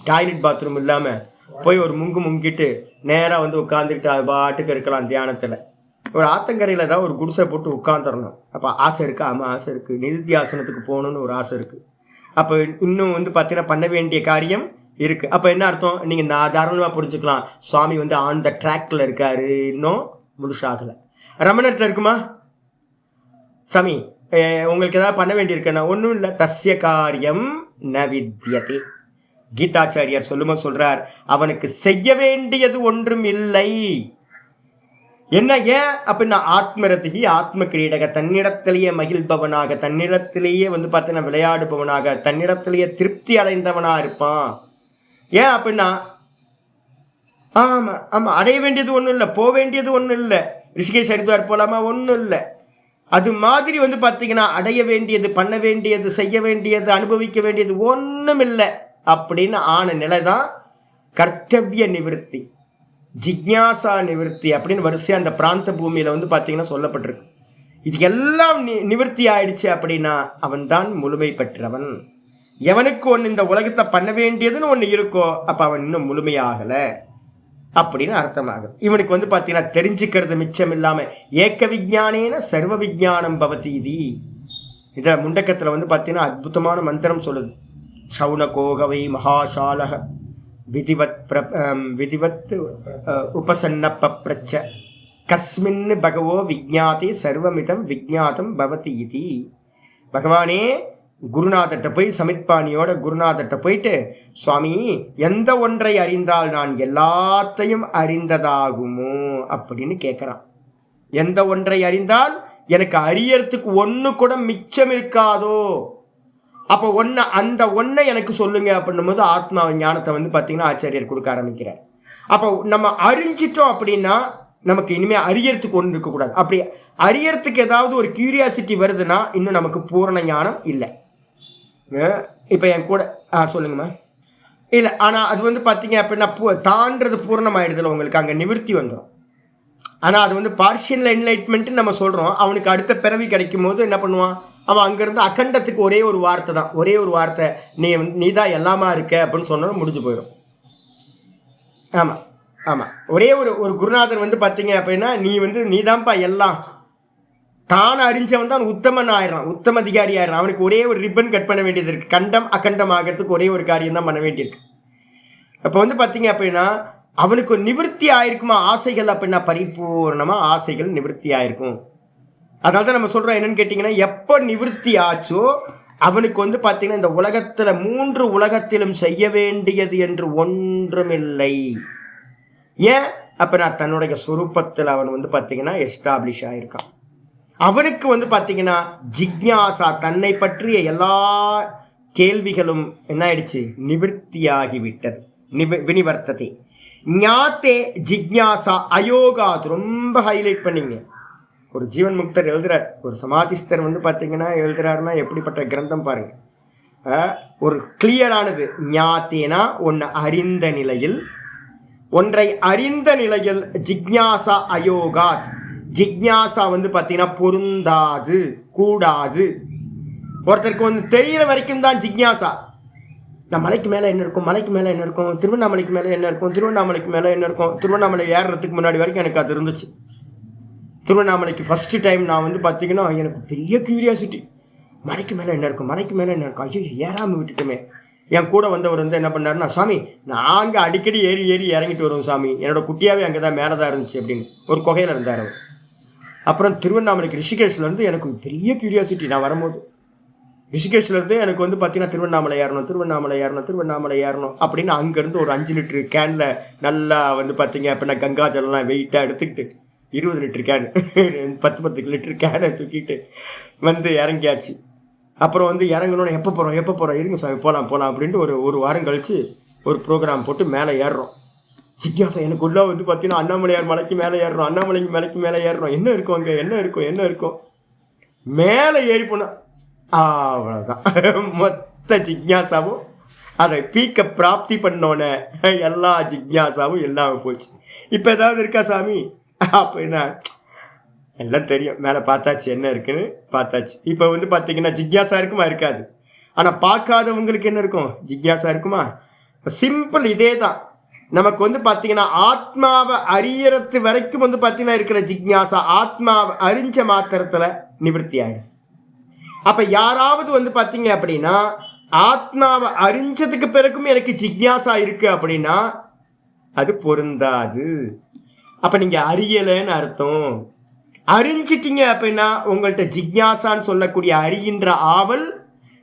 டாய்லெட் பாத்ரூம் இல்லாமல் போய் ஒரு முங்கிட்டு நேராக வந்து உட்காந்துக்கிட்டு அது பாட்டுக்கு இருக்கலாம் தியானத்தில். ஒரு ஆத்தங்கரையில் தான் ஒரு குடிசை போட்டு உட்காந்துடணும். அப்போ ஆசை இருக்குது. ஆமாம் ஆசை இருக்குது, நிதித்தியாசனத்துக்கு போகணுன்னு ஒரு ஆசை இருக்குது. அப்போ இன்னும் வந்து பார்த்தீங்கன்னா பண்ண வேண்டிய காரியம் இருக்குது. அப்போ என்ன அர்த்தம், நீங்கள் நான் தாராளமாக புரிஞ்சுக்கலாம், சுவாமி வந்து ஆன் த ட்ராக்கில் இருக்காரு, இன்னும் முழுசாகலை. ரமணத்தில் இருக்குமா சாமி உங்களுக்கு ஏதாவது பண்ண வேண்டியிருக்குன்னா ஒன்றும் இல்லை, தஸ்ய காரியம் ந வித்யதே. கீதாச்சாரியார் சொல்லும்போது சொல்றார், அவனுக்கு செய்ய வேண்டியது ஒன்றும் இல்லை. என்ன ஏன் அப்படின்னா ஆத்மரதிகி ஆத்ம கிரீடக, தன்னிடத்திலேயே மகிழ்பவனாக, தன்னிடத்திலேயே வந்து பார்த்தீங்கன்னா விளையாடுபவனாக, தன்னிடத்திலேயே திருப்தி அடைந்தவனா இருப்பான். ஏன் அப்படின்னா ஆமாம் அடைய வேண்டியது ஒன்றும் இல்லை, போக வேண்டியது ஒன்றும் இல்லை, ரிஷிகேஷ் ஹரித்வார் போலாமா, ஒன்றும் இல்லை. அது மாதிரி வந்து பார்த்தீங்கன்னா அடைய வேண்டியது, பண்ண வேண்டியது, செய்ய வேண்டியது, அனுபவிக்க வேண்டியது ஒன்றும் இல்லை அப்படின்னு ஆன நிலை தான் கர்த்தவிய நிவர்த்தி, ஜிக்ஞாசா நிவர்த்தி அப்படின்னு வரிசையாக அந்த பிராந்த பூமியில் வந்து பார்த்தீங்கன்னா சொல்லப்பட்டிருக்கு. இது எல்லாம் நிவர்த்தி ஆயிடுச்சு அப்படின்னா அவன் தான் முழுமை பெற்றவன். எவனுக்கு ஒன்று இந்த உலகத்தை பண்ண வேண்டியதுன்னு ஒன்று இருக்கோ அப்போ அவன் இன்னும் முழுமையாகலை அப்படின்னு அர்த்தமாகுது. இவனுக்கு பார்த்தீங்கன்னா தெரிஞ்சுக்கிறது மிச்சம் இல்லாமல் ஏக்க விஜானேன சர்வ விஜானம் பவதி இது. இதில் முண்டக்கத்தில் பார்த்தீங்கன்னா அற்புதமான மந்திரம் சொல்லுது. சௌனகோகவை மகாசாலக விதிவத் உபசன்னப்பப்ரச்ச கஸ்மின் பகவோ விஜாதி சர்வமிதம் விஜாதம் பவதி இது. பகவானே குருநாதர்கிட்ட போய் சமித்பாணியோட குருநாதர்கிட்ட போயிட்டு, சுவாமி எந்த ஒன்றை அறிந்தால் நான் எல்லாத்தையும் அறிந்ததாகுமோ அப்படின்னு கேட்குறான். எந்த ஒன்றை அறிந்தால் எனக்கு அறியறதுக்கு ஒன்று கூட மிச்சம் இருக்காதோ, அப்போ அந்த ஒன்றை எனக்கு சொல்லுங்க அப்படின்னும் போது ஆத்மா ஞானத்தை பார்த்தீங்கன்னா ஆச்சாரியர் கொடுக்க ஆரம்பிக்கிறார். அப்போ நம்ம அறிஞ்சிட்டோம் அப்படின்னா நமக்கு இனிமேல் அறியறதுக்கு ஒன்று இருக்கக்கூடாது. அப்படி அறியறதுக்கு ஏதாவது ஒரு கியூரியாசிட்டி வருதுன்னா இன்னும் நமக்கு பூரண ஞானம் இல்லை. இப்போ என் கூட சொல்லுங்கம்மா. இல்லை, ஆனால் அது பார்த்தீங்க அப்படின்னா தான்றது பூரணமாயிடுதுல, உங்களுக்கு அங்கே நிவர்த்தி வந்துடும். ஆனால் அது பார்ஷியல் என்லைட்மெண்ட்டுன்னு நம்ம சொல்கிறோம். அவனுக்கு அடுத்த பிறவி கிடைக்கும் போது என்ன பண்ணுவான், அவன் அங்கேருந்து அகண்டத்துக்கு ஒரே ஒரு வார்த்தை தான், ஒரே ஒரு வார்த்தை, நீ தான் எல்லாமா இருக்க அப்படின்னு சொன்னாலும் முடிஞ்சு போயிடும். ஆமாம் ஆமாம், ஒரே ஒரு குருநாதர் பார்த்தீங்க அப்படின்னா நீ தான்ப்பா எல்லாம், தான் அறிஞ்சவன் தான் உத்தமன் ஆயிடறான், உத்தம அதிகாரி ஆயிடறான். அவனுக்கு ஒரே ஒரு ரிப்பன் கட் பண்ண வேண்டியது இருக்குது. கண்டம் அகண்டம் ஆகிறதுக்கு ஒரே ஒரு காரியம் தான் பண்ண வேண்டியிருக்கு. அப்போ பார்த்தீங்க அப்படின்னா அவனுக்கு ஒரு நிவர்த்தி ஆயிருக்குமா ஆசைகள் அப்படின்னா, பரிபூர்ணமாக ஆசைகள் நிவர்த்தி ஆயிருக்கும். அதனால தான் நம்ம சொல்கிறோம் என்னன்னு கேட்டிங்கன்னா, எப்போ நிவர்த்தி ஆச்சோ அவனுக்கு பார்த்தீங்கன்னா இந்த உலகத்தில் 3 உலகத்திலும் செய்ய வேண்டியது என்று ஒன்றுமில்லை. ஏன் அப்போ நான் தன்னுடைய சொரூபத்தில் அவன் பார்த்தீங்கன்னா எஸ்டாப்ளிஷ் ஆகிருக்கான். அவனுக்கு பார்த்தீங்கன்னா ஜிக்ஞாசா, தன்னை பற்றிய எல்லா கேள்விகளும் என்ன ஆயிடுச்சு, நிவர்த்தியாகிவிட்டது. வினிவர்த்தத்தை ஞாத்தே ஜிக்ஞாசா அயோகாத். ரொம்ப ஹைலைட் பண்ணிங்க. ஒரு ஜீவன் முக்தர் எழுதுறார், ஒரு சமாதிஸ்தர் பார்த்தீங்கன்னா எழுதுறாருன்னா எப்படிப்பட்ட கிரந்தம் பாருங்க. ஒரு கிளியரானது. ஞாத்தேனா ஒன்று அறிந்த நிலையில், ஒன்றை அறிந்த நிலையில் ஜிக்ஞாசா அயோகாத். ஜிக்ஞாசா பார்த்தீங்கன்னா பொருந்தாது, கூடாது. ஒருத்தருக்கு தெரிகிற வரைக்கும் தான் ஜிக்ஞாசா. நான் மலைக்கு மேலே என்ன இருக்கும், மலைக்கு மேலே என்ன இருக்கும், திருவண்ணாமலைக்கு மேலே என்ன இருக்கும், திருவண்ணாமலைக்கு மேலே என்ன இருக்கும். திருவண்ணாமலை ஏறுறதுக்கு முன்னாடி வரைக்கும் எனக்கு அது இருந்துச்சு. திருவண்ணாமலைக்கு ஃபஸ்ட்டு டைம் நான் பார்த்தீங்கன்னா எனக்கு பெரிய க்யூரியாசிட்டி, மலைக்கு மேலே என்ன இருக்கும், மலைக்கு மேலே என்ன இருக்கும். ஐயோ ஏறாமல் விட்டுட்டுமே. என் கூட வந்தவர் என்ன பண்ணாருன்னா, சாமி நாங்கள் அடிக்கடி ஏறி இறங்கிட்டு வருவோம் சாமி, என்னோடய குட்டியாகவே அங்கே தான் மேலே தான் இருந்துச்சு அப்படின்னு ஒரு குகையில் இருந்தார் அவர். அப்புறம் திருவண்ணாமலைக்கு ரிஷிகேஷ்லேருந்து எனக்கு பெரிய க்யூரியாசிட்டி. நான் வரும்போது ரிஷிகேஷ்லேருந்து எனக்கு பார்த்தீங்கன்னா திருவண்ணாமலை ஏறணும் அப்படின்னு அங்கேருந்து ஒரு 5 லிட்டரு கேனில் நல்லா பார்த்தீங்க அப்படின்னா கங்கா ஜலம்லாம் வெயிட்டாக எடுத்துக்கிட்டு 20 லிட்டரு கேன் 10 லிட்டரு கேனை தூக்கிட்டு இறங்கியாச்சு. அப்புறம் இறங்கணும்னு எப்போ போகிறோம் இருங்க சாமி போகலாம் அப்படின்ட்டு ஒரு வாரம் கழித்து ஒரு ப்ரோக்ராம் போட்டு மேலே ஏறுறோம். ஜிக்ஞாசா எனக்குள்ளே பார்த்தீங்கன்னா அண்ணாமலையார் மலைக்கு மேலே ஏறுறோம், மலைக்கு மேலே ஏறுறோம். என்ன இருக்கும் அங்கே, என்ன இருக்கும் மேலே ஏறி போனோம். அவ்வளோதான். மொத்த ஜிக்ஞாசாவும் அதை பீக்க பிராப்தி பண்ணோன்னே எல்லா ஜிக்ஞாசாவும் இல்லாமல் போச்சு. இப்போ ஏதாவது இருக்கா சாமி அப்படின்னா, எல்லாம் தெரியும், மேலே பார்த்தாச்சு என்ன இருக்குன்னு பார்த்தாச்சு. இப்போ பார்த்தீங்கன்னா ஜிக்ஞாசா இருக்குமா, இருக்காது. ஆனால் பார்க்காதவங்களுக்கு என்ன இருக்கும், ஜிக்ஞாசா இருக்குமா. சிம்பிள் இதே தான். நமக்கு பார்த்தீங்கன்னா ஆத்மாவை அறியறது வரைக்கும் பார்த்தீங்கன்னா இருக்கிற ஜிக்ஞாசா ஆத்மாவை அறிஞ்ச மாத்திரத்தில் நிவர்த்தி ஆயிடுது. அப்போ யாராவது பார்த்தீங்க அப்படின்னா ஆத்மாவை அறிஞ்சதுக்கு பிறகும் எனக்கு ஜிக்ஞாசா இருக்கு அப்படின்னா அது பொருந்தாது. அப்போ நீங்கள் அறியலைன்னு அர்த்தம். அறிஞ்சிட்டீங்க அப்படின்னா உங்கள்கிட்ட ஜிக்ஞாசான்னு சொல்லக்கூடிய அறிகின்ற ஆவல்,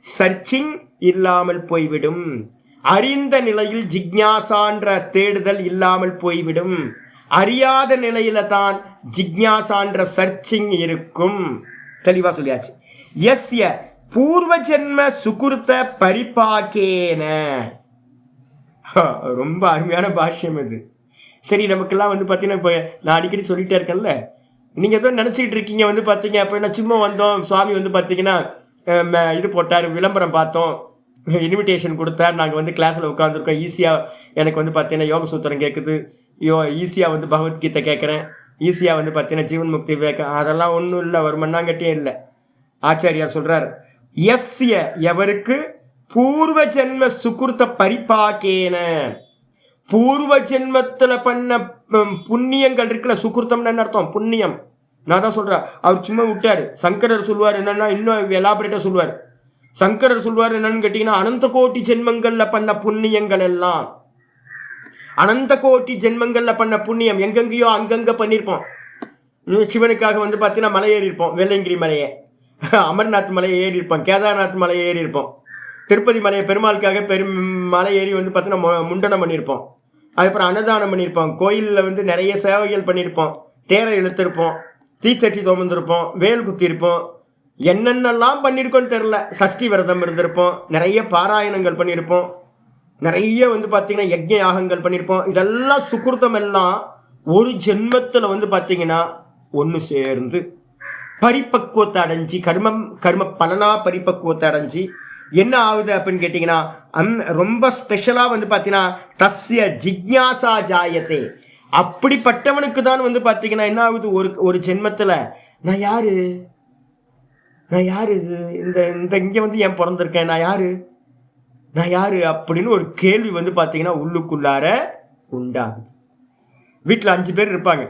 சர்ச்சிங் இல்லாமல் போய்விடும். அறிந்த நிலையில் ஜிக்ஞாசான்ற தேடுதல் இல்லாமல் போய்விடும். அறியாத நிலையில தான் ஜிக்ஞாசான்ற சர்ச்சிங் இருக்கும். தெளிவாக சொல்லியாச்சு. எஸ்ய பூர்வ ஜென்ம சுகுர்த்த பரிபாக்கேன. ரொம்ப அருமையான பாஷ்யம் இது. சரி, நமக்கெல்லாம் பார்த்தீங்கன்னா இப்போ நான் அடிக்கடி சொல்லிட்டே இருக்கேன்ல, நீங்கள் ஏதோ நினச்சிக்கிட்டு இருக்கீங்க பார்த்தீங்க அப்படின்னா சும்மா வந்தோம், சுவாமி பார்த்தீங்கன்னா இது போட்டார், விளம்பரம் பார்த்தோம், இன்விடேஷன் கொடுத்தார், நாங்கள் கிளாஸில் உட்காந்துருக்கோம், ஈஸியாக எனக்கு பார்த்தீங்கன்னா யோக சூத்திரம் கேட்குது, ஈஸியாக பகவத்கீதை கேட்குறேன், ஈஸியாக வந்து பார்த்தீங்கன்னா ஜீவன் முக்தி விவேகம் அதெல்லாம் ஒன்றும் இல்லை, ஒரு மண்ணாங்கட்டியே இல்லை. ஆச்சாரியார் சொல்றார், எஸ்ய எவருக்கு பூர்வ ஜென்ம சுகிருத்த பரிபாக்கேன, பூர்வ ஜென்மத்துல பண்ண புண்ணியங்கள் இருக்குல்ல, சுகிருத்தம்னு அர்த்தம் புண்ணியம். நான் தான் சொல்றேன், அவர் சும்மா விட்டாரு. சங்கரர் சொல்லுவார் என்னன்னா, இன்னும் எலாபரேட்டா சொல்லுவார். சங்கரர் சொல்லுவார் என்னன்னு கேட்டீங்கன்னா, அனந்த கோட்டி ஜென்மங்கள்ல பண்ண புண்ணியங்கள் எல்லாம், அனந்த கோட்டி ஜென்மங்கள்ல பண்ண புண்ணியம் எங்கெங்கேயோ அங்கங்க பண்ணியிருப்போம். சிவனுக்காக வந்து பார்த்தீங்கன்னா மலை ஏறி இருப்போம், வெள்ளங்கிரி மலையை, அமர்நாத் மலையை ஏறி இருப்போம், கேதார்நாத் மலையை ஏறி இருப்போம், திருப்பதி மலையை பெருமாளுக்காக மலை ஏறி வந்து பார்த்தீங்கன்னா முண்டனம் பண்ணியிருப்போம். அதுக்கப்புறம் அன்னதானம் பண்ணியிருப்போம், கோயிலில் வந்து நிறைய சேவைகள் பண்ணியிருப்போம், தேரை இழுத்திருப்போம், தீச்சட்டி தோமந்திருப்போம், வேல் குத்திருப்போம், என்னென்னலாம் பண்ணியிருக்கோன்னு தெரில. சஷ்டி விரதம் இருந்திருப்போம், நிறைய பாராயணங்கள் பண்ணியிருப்போம், நிறைய வந்து பார்த்தீங்கன்னா யஜ்ஞ யாகங்கள் பண்ணியிருப்போம். இதெல்லாம் சுகிருத்தம் எல்லாம் ஒரு ஜென்மத்தில் வந்து பார்த்தீங்கன்னா ஒன்று சேர்ந்து பரிபக்குவத்தை அடைஞ்சி கர்ம பலனா பரிபக்குவத்தை அடைஞ்சி என்ன ஆகுது அப்படின்னு கேட்டிங்கன்னா, ரொம்ப ஸ்பெஷலாக வந்து பார்த்தீங்கன்னா தஸ்ய ஜிக்ஞாசா ஜாயத்தே, அப்படிப்பட்டவனுக்கு தான் வந்து பார்த்தீங்கன்னா என்ன ஆகுது, ஒரு ஜென்மத்தில் நான் யாரு இந்த இந்த இங்கே வந்து ஏன் பிறந்திருக்கேன், நான் யாரு அப்படின்னு ஒரு கேள்வி வந்து பார்த்தீங்கன்னா உள்ளுக்குள்ளார உண்டாகுது. வீட்டில் 5 பேர் இருப்பாங்க,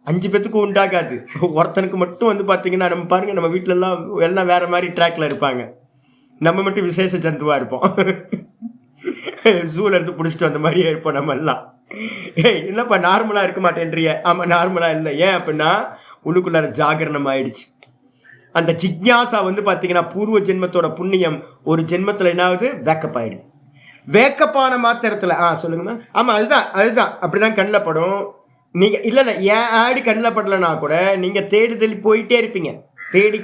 5 பேத்துக்கு உண்டாகாது, ஒருத்தனுக்கு மட்டும் வந்து பார்த்தீங்கன்னா நம்ம பாருங்கள், நம்ம வீட்டிலலாம் எல்லாம் வேற மாதிரி ட்ராக்ல இருப்பாங்க, நம்ம மட்டும் விசேஷ ஜந்துவா இருப்போம், ஜூல இருந்து பிடிச்சிட்டு வந்த மாதிரியே இருப்போம் நம்ம எல்லாம். என்னப்பா நார்மலா இருக்க மாட்டேன்றிய? ஆமா நார்மலா இல்லை. ஏன் அப்படின்னா உள்ளுக்குள்ளார ஜாகரணம் ஆயிடுச்சு. அந்த ஜிக்ஞாசா வந்து பார்த்தீங்கன்னா பூர்வ ஜென்மத்தோட புண்ணியம் ஒரு ஜென்மத்தில் என்ன ஆகுது, வேக்கப் ஆயிடுது. வேக்கப்பான மாத்திரத்தில் சொல்லுங்கம்மா. ஆமாம் அதுதான் அப்படிதான் கண்ணில் படும். நீங்கள் இல்லை ஏன் ஆடு கண்ணில் படலைன்னா கூட நீங்கள் தேடி போயிட்டே இருப்பீங்க. தேடி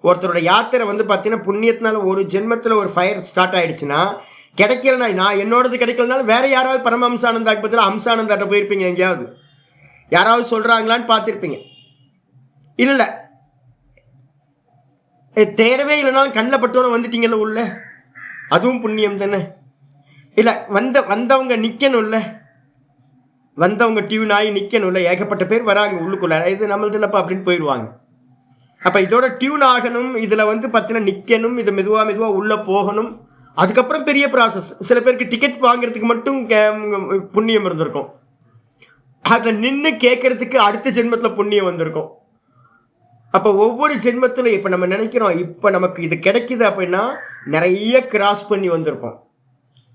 ஒருத்தரோட யாத்திரை வந்து பார்த்தீங்கன்னா புண்ணியத்தினால ஒரு ஜென்மத்தில் ஒரு ஃபயர் ஸ்டார்ட் ஆயிடுச்சுன்னா கிடைக்கலனா, நான் என்னோடது கிடைக்கலனாலும் வேற யாராவது பரமஹம்சானந்தாக்கு பதிலாக ஹம்சானந்தாட்ட போயிருப்பீங்க, எங்கேயாவது யாராவது சொல்கிறாங்களான்னு பார்த்துருப்பீங்க. இல்லை தேடவே இல்லைனாலும் கண்ணில் பட்டோன்னு வந்துட்டீங்கல்ல உள்ள, அதுவும் புண்ணியம் தானே. இல்லை வந்தவங்க நிற்கணும்ல, வந்தவங்க டியூன் ஆகி நிற்கணும்ல. ஏகப்பட்ட பேர் வராங்க உள்ளுக்குள்ள, இது நம்மளது இல்லைப்பா அப்படின்னு போயிடுவாங்க. அப்போ இதோட டியூன் ஆகணும், இதில் வந்து பார்த்தீங்கன்னா நிற்கணும், இது மெதுவாக உள்ளே போகணும். அதுக்கப்புறம் பெரிய ப்ராசஸ். சில பேருக்கு டிக்கெட் வாங்குறதுக்கு மட்டும் புண்ணியம் இருந்திருக்கும், அதில் நின்று கேட்கறதுக்கு அடுத்த ஜென்மத்தில் புண்ணியம் வந்திருக்கும். அப்போ ஒவ்வொரு ஜென்மத்திலும் இப்போ நம்ம நினைக்கிறோம் இப்போ நமக்கு இது கிடைக்குது அப்படின்னா நிறைய கிராஸ் பண்ணி வந்திருப்போம்.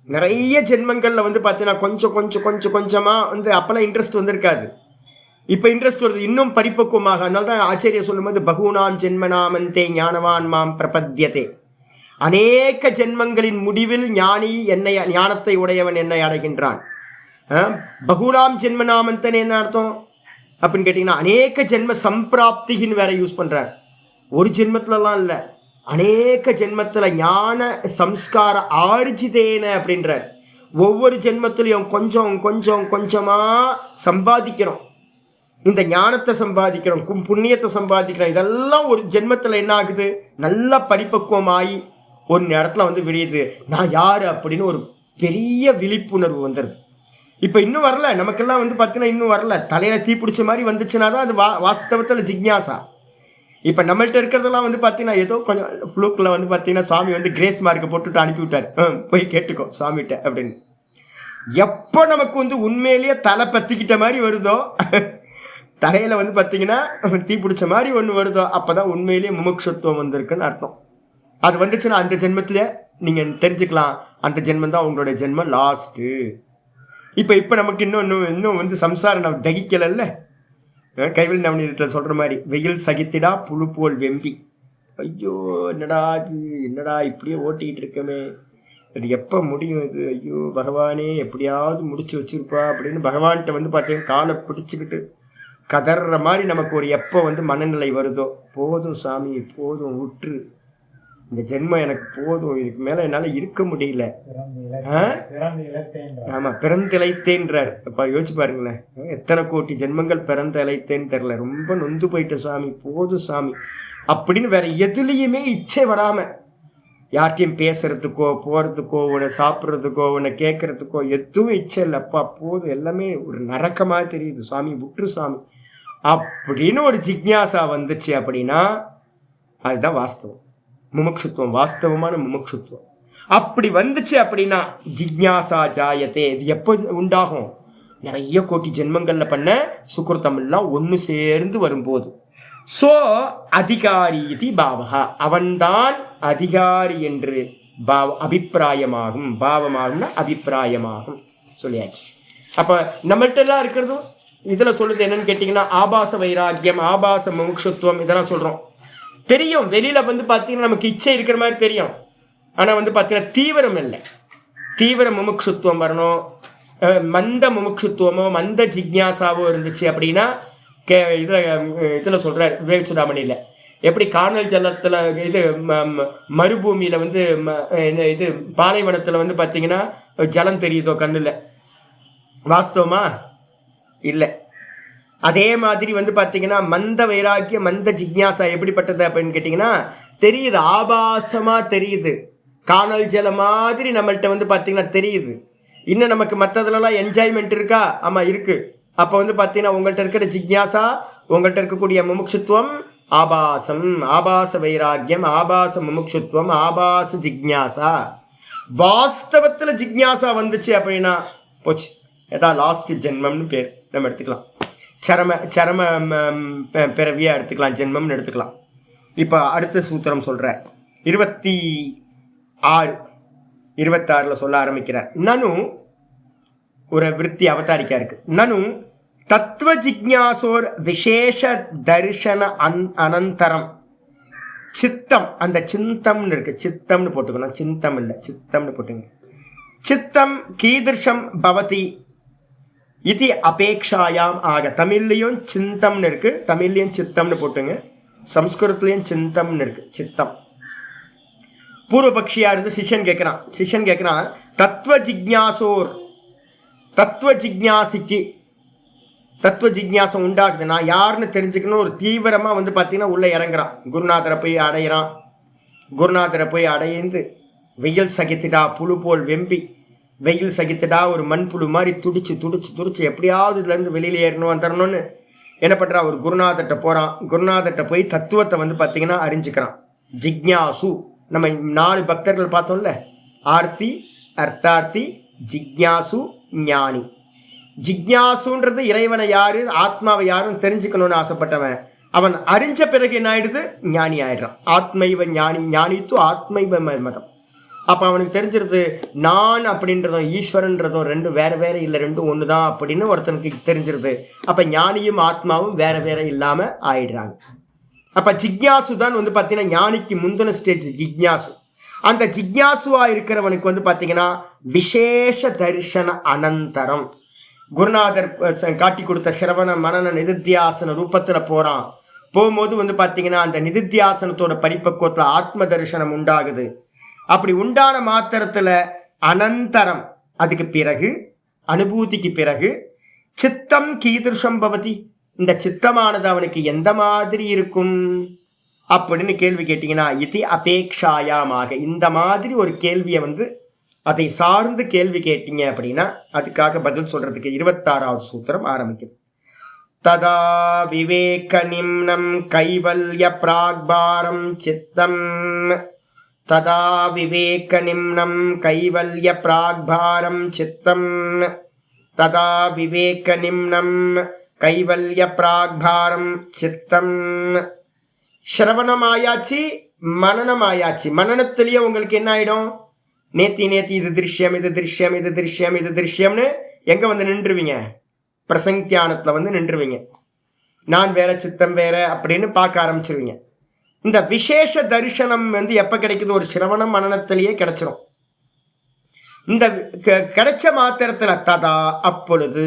நிறைய ஜென்மங்களில் வந்து பார்த்தீங்கன்னா கொஞ்சமாக வந்து அப்போல்லாம் இன்ட்ரெஸ்ட் வந்திருக்காது, இப்போ இன்ட்ரெஸ்ட் வருது இன்னும் பரிபக்குவமாக. அதனால தான் ஆச்சரியம் சொல்லும்போது பகுனாம் ஜென்மனாமந்தே ஞானவான் மாம் பிரபத்தியதே, அநேக ஜென்மங்களின் முடிவில் ஞானத்தை உடையவன் என்னை அடைகின்றான். பகுனாம் ஜென்மனாமந்தன் என்ன அர்த்தம் அப்படின்னு கேட்டிங்கன்னா அநேக ஜென்ம சம்பிராப்தின்னு வேற யூஸ் பண்ணுறார். ஒரு ஜென்மத்திலலாம் இல்லை, அநேக ஜென்மத்தில் ஞான சம்ஸ்கார ஆர்ஜிதேன அப்படின்றார். ஒவ்வொரு ஜென்மத்திலையும் கொஞ்சமாக சம்பாதிக்கிறோம், இந்த ஞானத்தை சம்பாதிக்கிறோம், புண்ணியத்தை சம்பாதிக்கிறோம். இதெல்லாம் ஒரு ஜென்மத்தில் என்ன ஆகுது, நல்லா பரிபக்குவமாகி ஒரு இடத்துல வந்து விரியுது. நான் யார் அப்படின்னு ஒரு பெரிய விழிப்புணர்வு வந்துடுது. இப்போ இன்னும் வரல, நமக்கெல்லாம் வந்து பார்த்தீங்கன்னா இன்னும் வரல. தலையில் தீ பிடிச்ச மாதிரி வந்துச்சுன்னா தான் அது வாஸ்தவத்தில் ஜிக்ஞாசா. இப்போ நம்மள்கிட்ட இருக்கிறதெல்லாம் வந்து பார்த்தீங்கன்னா ஏதோ கொஞ்சம் ஃப்ளூக்கில் வந்து பார்த்தீங்கன்னா சுவாமி வந்து கிரேஸ் மார்க்கை போட்டுவிட்டு அனுப்பிவிட்டார், போய் கேட்டுக்கோ சுவாமிகிட்ட அப்படின்னு. எப்போ நமக்கு வந்து உண்மையிலேயே தலை பற்றிக்கிட்ட மாதிரி வருதோ, தலையில் வந்து பார்த்தீங்கன்னா தீ பிடிச்ச மாதிரி ஒன்று வருதோ, அப்போ தான் உண்மையிலேயே முமுட்சுத்துவம் வந்திருக்குன்னு அர்த்தம். அது வந்துச்சுன்னா அந்த ஜென்மத்தில் நீங்கள் தெரிஞ்சுக்கலாம், அந்த ஜென்மம் தான் உங்களுடைய ஜென்மம் லாஸ்ட்டு. இப்போ நமக்கு இன்னும் வந்து சம்சாரம் நம்ம தகிக்கலல்ல. கைவில் நவநீதத்தில் சொல்கிற மாதிரி வெயில் சகித்திடா புழு போல் வெம்பி. ஐயோ என்னடா இப்படியே ஓட்டிக்கிட்டு இருக்கமே, இது எப்போ முடியும் இது, ஐயோ பகவானே எப்படியாவது முடிச்சு வச்சிருப்பா அப்படின்னு பகவான்கிட்ட வந்து பார்த்தீங்கன்னா காலை பிடிச்சிக்கிட்டு கதற மாதிரி நமக்கு ஒரு எப்போ வந்து மனநிலை வருதோ, போதும் சாமி போதும் விட்டுரு, இந்த ஜென்மம் எனக்கு போதும், இதுக்கு மேலே என்னால் இருக்க முடியல. ஆமாம் பிறந்திழைத்தேன்றார். அப்போ யோசிச்சு பாருங்களேன், எத்தனை கோடி ஜென்மங்கள் பிறந்திழைத்தேன்னு தெரில, ரொம்ப நொந்து போயிட்ட சாமி போதும் சாமி அப்படின்னு வேற எதுலேயுமே இச்சை வராமல், யார்கிட்டையும் பேசுறதுக்கோ போகிறதுக்கோ உன்னை சாப்பிட்றதுக்கோ உன்னை கேட்கறதுக்கோ எதுவும் இச்சை இல்லை. அப்பா போதும், எல்லாமே ஒரு நரக்கமாக தெரியுது சாமி விட்டுரு சாமி அப்படின்னு ஒரு ஜிக்ஞாசா வந்துச்சு அப்படின்னா அதுதான் வாஸ்தவம், முமுட்சுத்துவம், வாஸ்தவமான முமுட்சுத்துவம். அப்படி வந்துச்சு அப்படின்னா ஜிக்ஞாசா ஜாயத்தே. இது எப்போ உண்டாகும்? நிறைய கோட்டி ஜென்மங்களில் பண்ண சுக்கிருத்தம் எல்லாம் ஒன்று சேர்ந்து வரும்போது. ஸோ அதிகாரி இது பாவகா, அவன்தான் அதிகாரி என்று அபிப்பிராயமாகும். பாவமாகும்னா அபிப்பிராயமாகும் சொல்லியாச்சு. அப்போ நம்மள்ட்ட எல்லாம் இருக்கிறதும் இதில் சொல்லுது என்னன்னு கேட்டிங்கன்னா ஆபாச வைராக்கியம், ஆபாச முமுட்சுத்துவம் இதெல்லாம் சொல்கிறோம். தெரியும் வெளியில் வந்து பார்த்தீங்கன்னா நமக்கு இச்சை இருக்கிற மாதிரி தெரியும். ஆனால் வந்து பார்த்தீங்கன்னா தீவிரம் இல்லை. தீவிர முமுட்சுத்துவம் வரணும். மந்த முமுட்சுத்துவமோ மந்த ஜிக்ஞாசாவோ இருந்துச்சு அப்படின்னா இதில் சொல்கிறார் விவேக் சுடாமணியில், எப்படி காணல் ஜலத்தில் இது மறுபூமியில் வந்து இது பாலைவனத்தில் வந்து பார்த்தீங்கன்னா ஜலம் தெரியுதோ கண்ணில், வாஸ்தவமா இல்லை. அதே மாதிரி வந்து பார்த்தீங்கன்னா மந்த வைராக்கிய மந்த ஜிக்ஞாசா எப்படிப்பட்டது அப்படின்னு கேட்டிங்கன்னா தெரியுது, ஆபாசமாக தெரியுது, காணல் ஜலம் மாதிரி நம்மள்கிட்ட வந்து பார்த்தீங்கன்னா தெரியுது. இன்னும் நமக்கு மற்றதுலலாம் என்ஜாய்மெண்ட் இருக்கா? ஆமாம் இருக்குது. அப்போ வந்து பார்த்தீங்கன்னா உங்கள்கிட்ட இருக்கிற ஜிக்ஞாசா, உங்கள்கிட்ட இருக்கக்கூடிய முமுட்சுத்துவம் ஆபாசம், ஆபாச வைராக்கியம், ஆபாச முமுட்சுத்துவம், ஆபாச ஜிக்ஞாசா. வாஸ்தவத்தில் ஜிக்ஞாசா வந்துச்சு அப்படின்னா போச்சு, ஏதாவது லாஸ்ட் ஜென்மம்னு பேர் நம்ம எடுத்துக்கலாம். சரம பிறவியாக எடுத்துக்கலாம், ஜென்மம்னு எடுத்துக்கலாம். இப்போ அடுத்த சூத்திரம் சொல்கிறேன். 26 சொல்ல ஆரம்பிக்கிறார். நனு ஒரு விருத்தி அவதாரிக்கா இருக்கு. நனு தத்துவ ஜிக்ஞாசோர் விசேஷ தரிசன அனந்தரம் சித்தம், அந்த சிந்தம்னு இருக்கு, சித்தம்னு போட்டுக்கணும், சிந்தம் இல்லை சித்தம்னு போட்டுங்க. சித்தம் கீதர்ஷம் பவதி இது அபேக்ஷாயாம் ஆக. தமிழ்லையும் சிந்தம்னு இருக்கு, தமிழ்லையும் சித்தம்னு போட்டுங்க, சம்ஸ்கிருதத்துலையும் சிந்தம்னு இருக்கு, சித்தம். பூர்வபக்ஷியா இருந்து சிஷ்யன் கேட்கிறான் தத்துவ ஜிக்ஞாசோர், தத்துவ ஜிக்ஞாசிக்கு தத்துவ ஜிக்ஞாசம் உண்டாகுது, நான் யாருன்னு தெரிஞ்சுக்கணும் ஒரு தீவிரமாக வந்து பார்த்தீங்கன்னா உள்ளே இறங்குறான். குருநாதரை போய் அடையிறான். குருநாதரை போய் அடைந்து வெயில் சகித்துடா, புழு போல் வெம்பி வெயில் சகித்துடா, ஒரு மண்புழு மாதிரி துடிச்சு எப்படியாவது இதுலேருந்து வெளியில் ஏறணும் வந்துடணும்னு என்ன பண்ணுறா, ஒரு குருநாதர்கிட்ட போகிறான். குருநாதர்கிட்ட போய் தத்துவத்தை வந்து பார்த்தீங்கன்னா அறிஞ்சிக்கிறான். ஜிக்ஞாசு, நம்ம 4 பக்தர்கள் பார்த்தோம்ல, ஆர்த்தி, அர்த்தார்த்தி, ஜிக்ஞாசு, ஞானி. ஜிக்ஞாசுன்றது இறைவனை யாரு, ஆத்மாவை யாருன்னு தெரிஞ்சுக்கணும்னு ஆசைப்பட்டவன். அவன் அறிஞ்ச பிறகு என்ன ஆயிடுது, ஞானி ஆயிடுறான். ஆத்மைவ ஞானி, ஞானித்து ஆத்மைவ மதம். அப்போ அவனுக்கு தெரிஞ்சிருது நான் அப்படின்றதும் ஈஸ்வரன்றதும் ரெண்டும் வேற இல்லை, ரெண்டும் ஒன்று தான் அப்படின்னு ஒருத்தனுக்கு தெரிஞ்சிருது. அப்போ ஞானியும் ஆத்மாவும் வேற இல்லாமல் ஆயிடுறாங்க. அப்போ ஜிக்ஞாசு தான் வந்து பார்த்தீங்கன்னா ஞானிக்கு முந்தின ஸ்டேஜ் ஜிக்ஞாசு. அந்த ஜிக்ஞாசுவாக இருக்கிறவனுக்கு வந்து பார்த்தீங்கன்னா விசேஷ தரிசன அனந்தரம், குருநாதர் காட்டி கொடுத்த சிரவண மனன நிதித்தியாசன ரூபத்தில் போகும்போது வந்து பார்த்தீங்கன்னா அந்த நிதித்தியாசனத்தோட பரிபக்குவத்தில் ஆத்ம தரிசனம் உண்டாகுது. அப்படி உண்டான மாத்திரத்தில் அனந்தரம், அதுக்கு பிறகு அனுபூதிக்கு பிறகு சித்தம் கீதிருஷம் பவதி, இந்த சித்தமானது அவனுக்கு எந்த மாதிரி இருக்கும் அப்படின்னு கேள்வி கேட்டிங்கன்னா இது அபேக்ஷாயாமாக, இந்த மாதிரி ஒரு கேள்வியை வந்து அதை சார்ந்து கேள்வி கேட்டீங்க அப்படின்னா அதுக்காக பதில் சொல்றதுக்கு 26வது சூத்திரம் ஆரம்பிக்குது. ததா விவேக நிம்னம் கைவல்ய பிராக்பாரம் சித்தம், ததா விவேக நிம்னம் கைவல்ய பிராக்பாரம் சித்தம், ததா விவேக நிம்னம் கைவல்ய பிராக்பாரம் சித்தம். சிரவணமாயாச்சு, மனனமாயாச்சு. மனனத்திலேயே உங்களுக்கு என்ன ஆயிடும், நேத்தி இது திருஷ்யம், இது திருஷ்யம், இது திருஷ்யம், இது திருஷ்யம்னு எங்க வந்து நின்றுவீங்க, பிரசங்கியானத்துல வந்து நின்றுவீங்க. நான் வேற சித்தம் வேற அப்படின்னு பார்க்க ஆரம்பிச்சிருவீங்க. இந்த விசேஷ தரிசனம் வந்து எப்ப கிடைக்குது, ஒரு சிரவணம் மனனத்திலேயே கிடைச்சிரும். இந்த கிடைச்ச மாத்திரத்துல ததா அப்பொழுது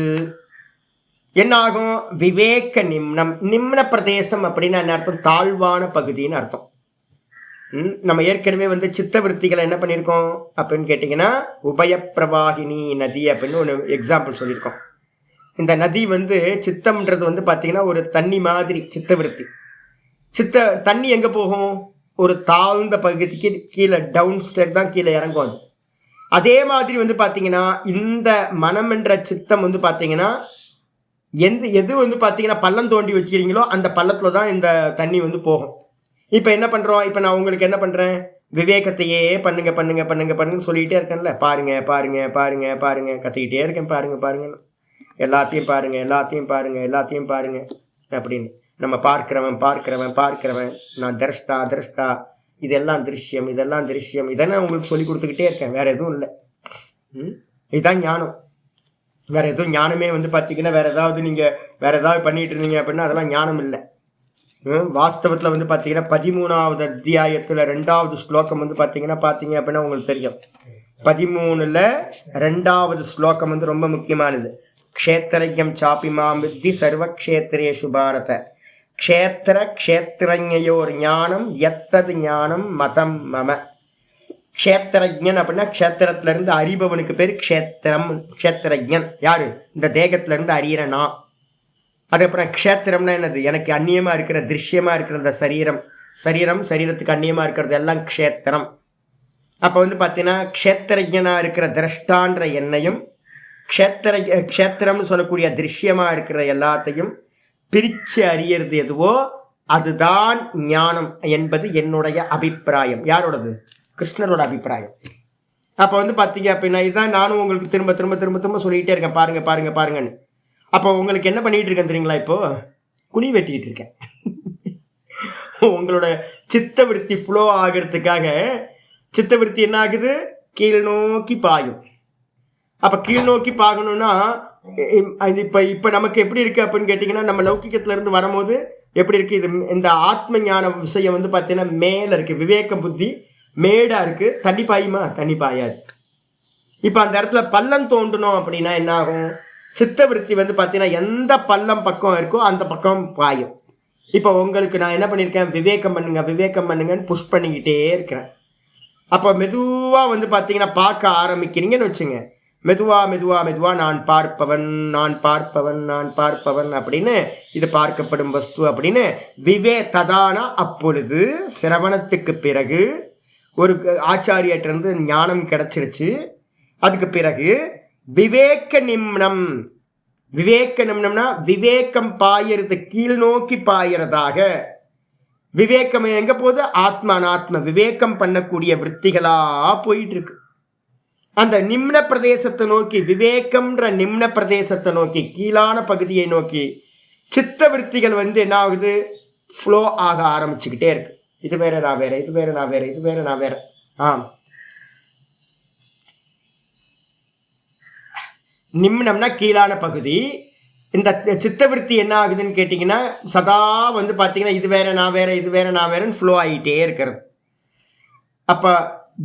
என்னாகும், விவேக நிம்னம், நிம்ன பிரதேசம் அப்படின்னா என்ன அர்த்தம், தாழ்வான பகுதின்னு அர்த்தம். நம்ம ஏற்கனவே வந்து சித்த விருத்திகளை என்ன பண்ணியிருக்கோம் அப்படின்னு கேட்டிங்கன்னா உபயப்பிரவாகினி நதி அப்படின்னு ஒன்று எக்ஸாம்பிள் சொல்லியிருக்கோம். இந்த நதி வந்து சித்தம்ன்றது வந்து பார்த்தீங்கன்னா ஒரு தண்ணி மாதிரி சித்த விருத்தி. தண்ணி எங்கே போகும், ஒரு தாழ்ந்த பகுதிக்கு கீழே டவுன் ஸ்டேட் தான் கீழே இறங்கும் அது. அதே மாதிரி வந்து பார்த்தீங்கன்னா இந்த மனம் என்ற சித்தம் வந்து பார்த்தீங்கன்னா எது வந்து பார்த்தீங்கன்னா பள்ளம் தோண்டி வச்சுக்கிறீங்களோ அந்த பள்ளத்தில் தான் இந்த தண்ணி வந்து போகும். இப்போ என்ன பண்ணுறோம், இப்போ நான் உங்களுக்கு என்ன பண்ணுறேன், விவேகத்தையே பண்ணுங்க பண்ணுங்க பண்ணுங்க பண்ணுங்க சொல்லிகிட்டே இருக்கேன்ல, பாருங்க பாருங்க பாருங்க பாருங்க கத்திக்கிட்டே இருக்கேன், பாருங்க பாருங்க, எல்லாத்தையும் பாருங்க எல்லாத்தையும் பாருங்க எல்லாத்தையும் பாருங்க அப்படின்னு. நம்ம பார்க்கிறவன் பார்க்கிறவன் பார்க்கிறவன், நான் திரஷ்டா திரஷ்டா, இதெல்லாம் திருஷ்யம் இதெல்லாம் திருஷ்யம், இதெல்லாம் உங்களுக்கு சொல்லி கொடுத்துக்கிட்டே இருக்கேன், வேற எதுவும் இல்லை. இதுதான் ஞானம். வேற எதுவும் ஞானமே வந்து பார்த்தீங்கன்னா வேற ஏதாவது நீங்கள் வேற ஏதாவது பண்ணிட்டு இருந்தீங்க அப்படின்னா அதெல்லாம் ஞானம் இல்லை. வாஸ்தவத்தில் வந்து பார்த்தீங்கன்னா 13வது அத்தியாயத்தில் 2வது ஸ்லோகம் வந்து பார்த்தீங்க அப்படின்னா உங்களுக்கு தெரியும். 13ல் 2வது ஸ்லோகம் வந்து ரொம்ப முக்கியமானது. க்ஷேத்திரஜம் சாப்பி மாம் வித்தி சர்வக்ஷேத்திரேஷு பாரத க்ஷேத்திர க்ஷேத்திரஞயோர் ஞானம் எத்தது ஞானம் மதம் மம. க்ஷேத்திரஜன் அப்படின்னா க்ஷேத்திரத்திலிருந்து அறிபவனுக்கு பேர் க்ஷேத்திரம். க்ஷேத்திரஜன் யாரு, இந்த தேகத்திலிருந்து அறியறனா. அதுக்கப்புறம் க்ஷேத்திரம்னா என்னது, எனக்கு அந்நியமாக இருக்கிற திருஷ்யமாக இருக்கிற இந்த சரீரத்துக்கு அந்நியமாக இருக்கிறது எல்லாம் க்ஷேத்திரம். அப்போ வந்து பார்த்தீங்கன்னா க்ஷேத்திரஜனாக இருக்கிற திரஷ்டான்ற எண்ணையும் க்ஷேத்திரம்னு சொல்லக்கூடிய திருஷ்யமாக இருக்கிற எல்லாத்தையும் பிரித்து அறியறது எதுவோ அதுதான் ஞானம் என்பது என்னுடைய அபிப்பிராயம். யாரோடது, கிருஷ்ணரோட அபிப்பிராயம். அப்போ வந்து பார்த்தீங்க அப்படின்னா இதுதான் நானும் உங்களுக்கு திரும்ப திரும்ப திரும்ப திரும்ப சொல்லிக்கிட்டே இருக்கேன், பாருங்க பாருங்க பாருங்கன்னு. அப்போ உங்களுக்கு என்ன பண்ணிகிட்டு இருக்கேன் தெரியுங்களா, இப்போது குனி வெட்டிக்கிட்டு இருக்கேன். உங்களோட சித்தவிருத்தி ஃப்ளோ ஆகிறதுக்காக. சித்தவிருத்தி என்ன ஆகுது, கீழ் நோக்கி பாயும். அப்போ கீழ் நோக்கி பார்க்கணுன்னா இப்போ நமக்கு எப்படி இருக்குது அப்படின்னு கேட்டிங்கன்னா, நம்ம லௌகிகத்திலேருந்து வரும்போது எப்படி இருக்குது, இது இந்த ஆத்ம ஞான விஷயம் வந்து பார்த்தீங்கன்னா மேலே இருக்குது, விவேக புத்தி மேடாக இருக்குது. தண்ணி பாயுமா, தண்ணி பாயாது. இப்போ அந்த இடத்துல பள்ளம் தோண்டணும் அப்படின்னா என்ன ஆகும், சித்தவிருத்தி வந்து பார்த்தீங்கன்னா எந்த பள்ளம் பக்கம் இருக்கோ அந்த பக்கம் பாயும். இப்போ உங்களுக்கு நான் என்ன பண்ணியிருக்கேன், விவேகம் பண்ணுங்க விவேகம் பண்ணுங்கன்னு புஷ் பண்ணிக்கிட்டே இருக்கிறேன். அப்போ மெதுவாக வந்து பார்த்தீங்கன்னா பார்க்க ஆரம்பிக்கிறீங்கன்னு வச்சுங்க, மெதுவாக நான் பார்ப்பவன் நான் பார்ப்பவன் நான் பார்ப்பவன் அப்படின்னு, இது பார்க்கப்படும் வஸ்து அப்படின்னு ததானா. அப்பொழுது சிரவணத்துக்கு பிறகு ஒரு ஆச்சாரியர்கிட்ட ஞானம் கிடைச்சிருச்சு. அதுக்கு பிறகு விவேக நிம்னம்னா விவேகம் பாயறது கீழ் நோக்கி பாயறதாக. விவேகம் எங்க போது, ஆத்மா அனாத்ம விவேகம் பண்ணக்கூடிய விற்த்திகளா போயிட்டு இருக்கு. அந்த நிம்ன பிரதேசத்தை நோக்கி, விவேகம்ன்ற நிம்ன பிரதேசத்தை நோக்கி, கீழான பகுதியை நோக்கி சித்த விற்த்திகள் வந்து என்ன ஆகுது, ஃப்ளோ ஆக ஆரம்பிச்சுக்கிட்டே இருக்கு. இது வேற நான் வேற, இது வேற நான் வேற, இது வேற நான் வேற. நிம்னம்னா கீழான பகுதி. இந்த சித்தவிருத்தி என்ன ஆகுதுன்னு கேட்டிங்கன்னா சதா வந்து பார்த்தீங்கன்னா இது வேற நான் வேற, இது வேற நான் வேறன்னு ஃப்ளோ ஆகிட்டே இருக்கிறது. அப்போ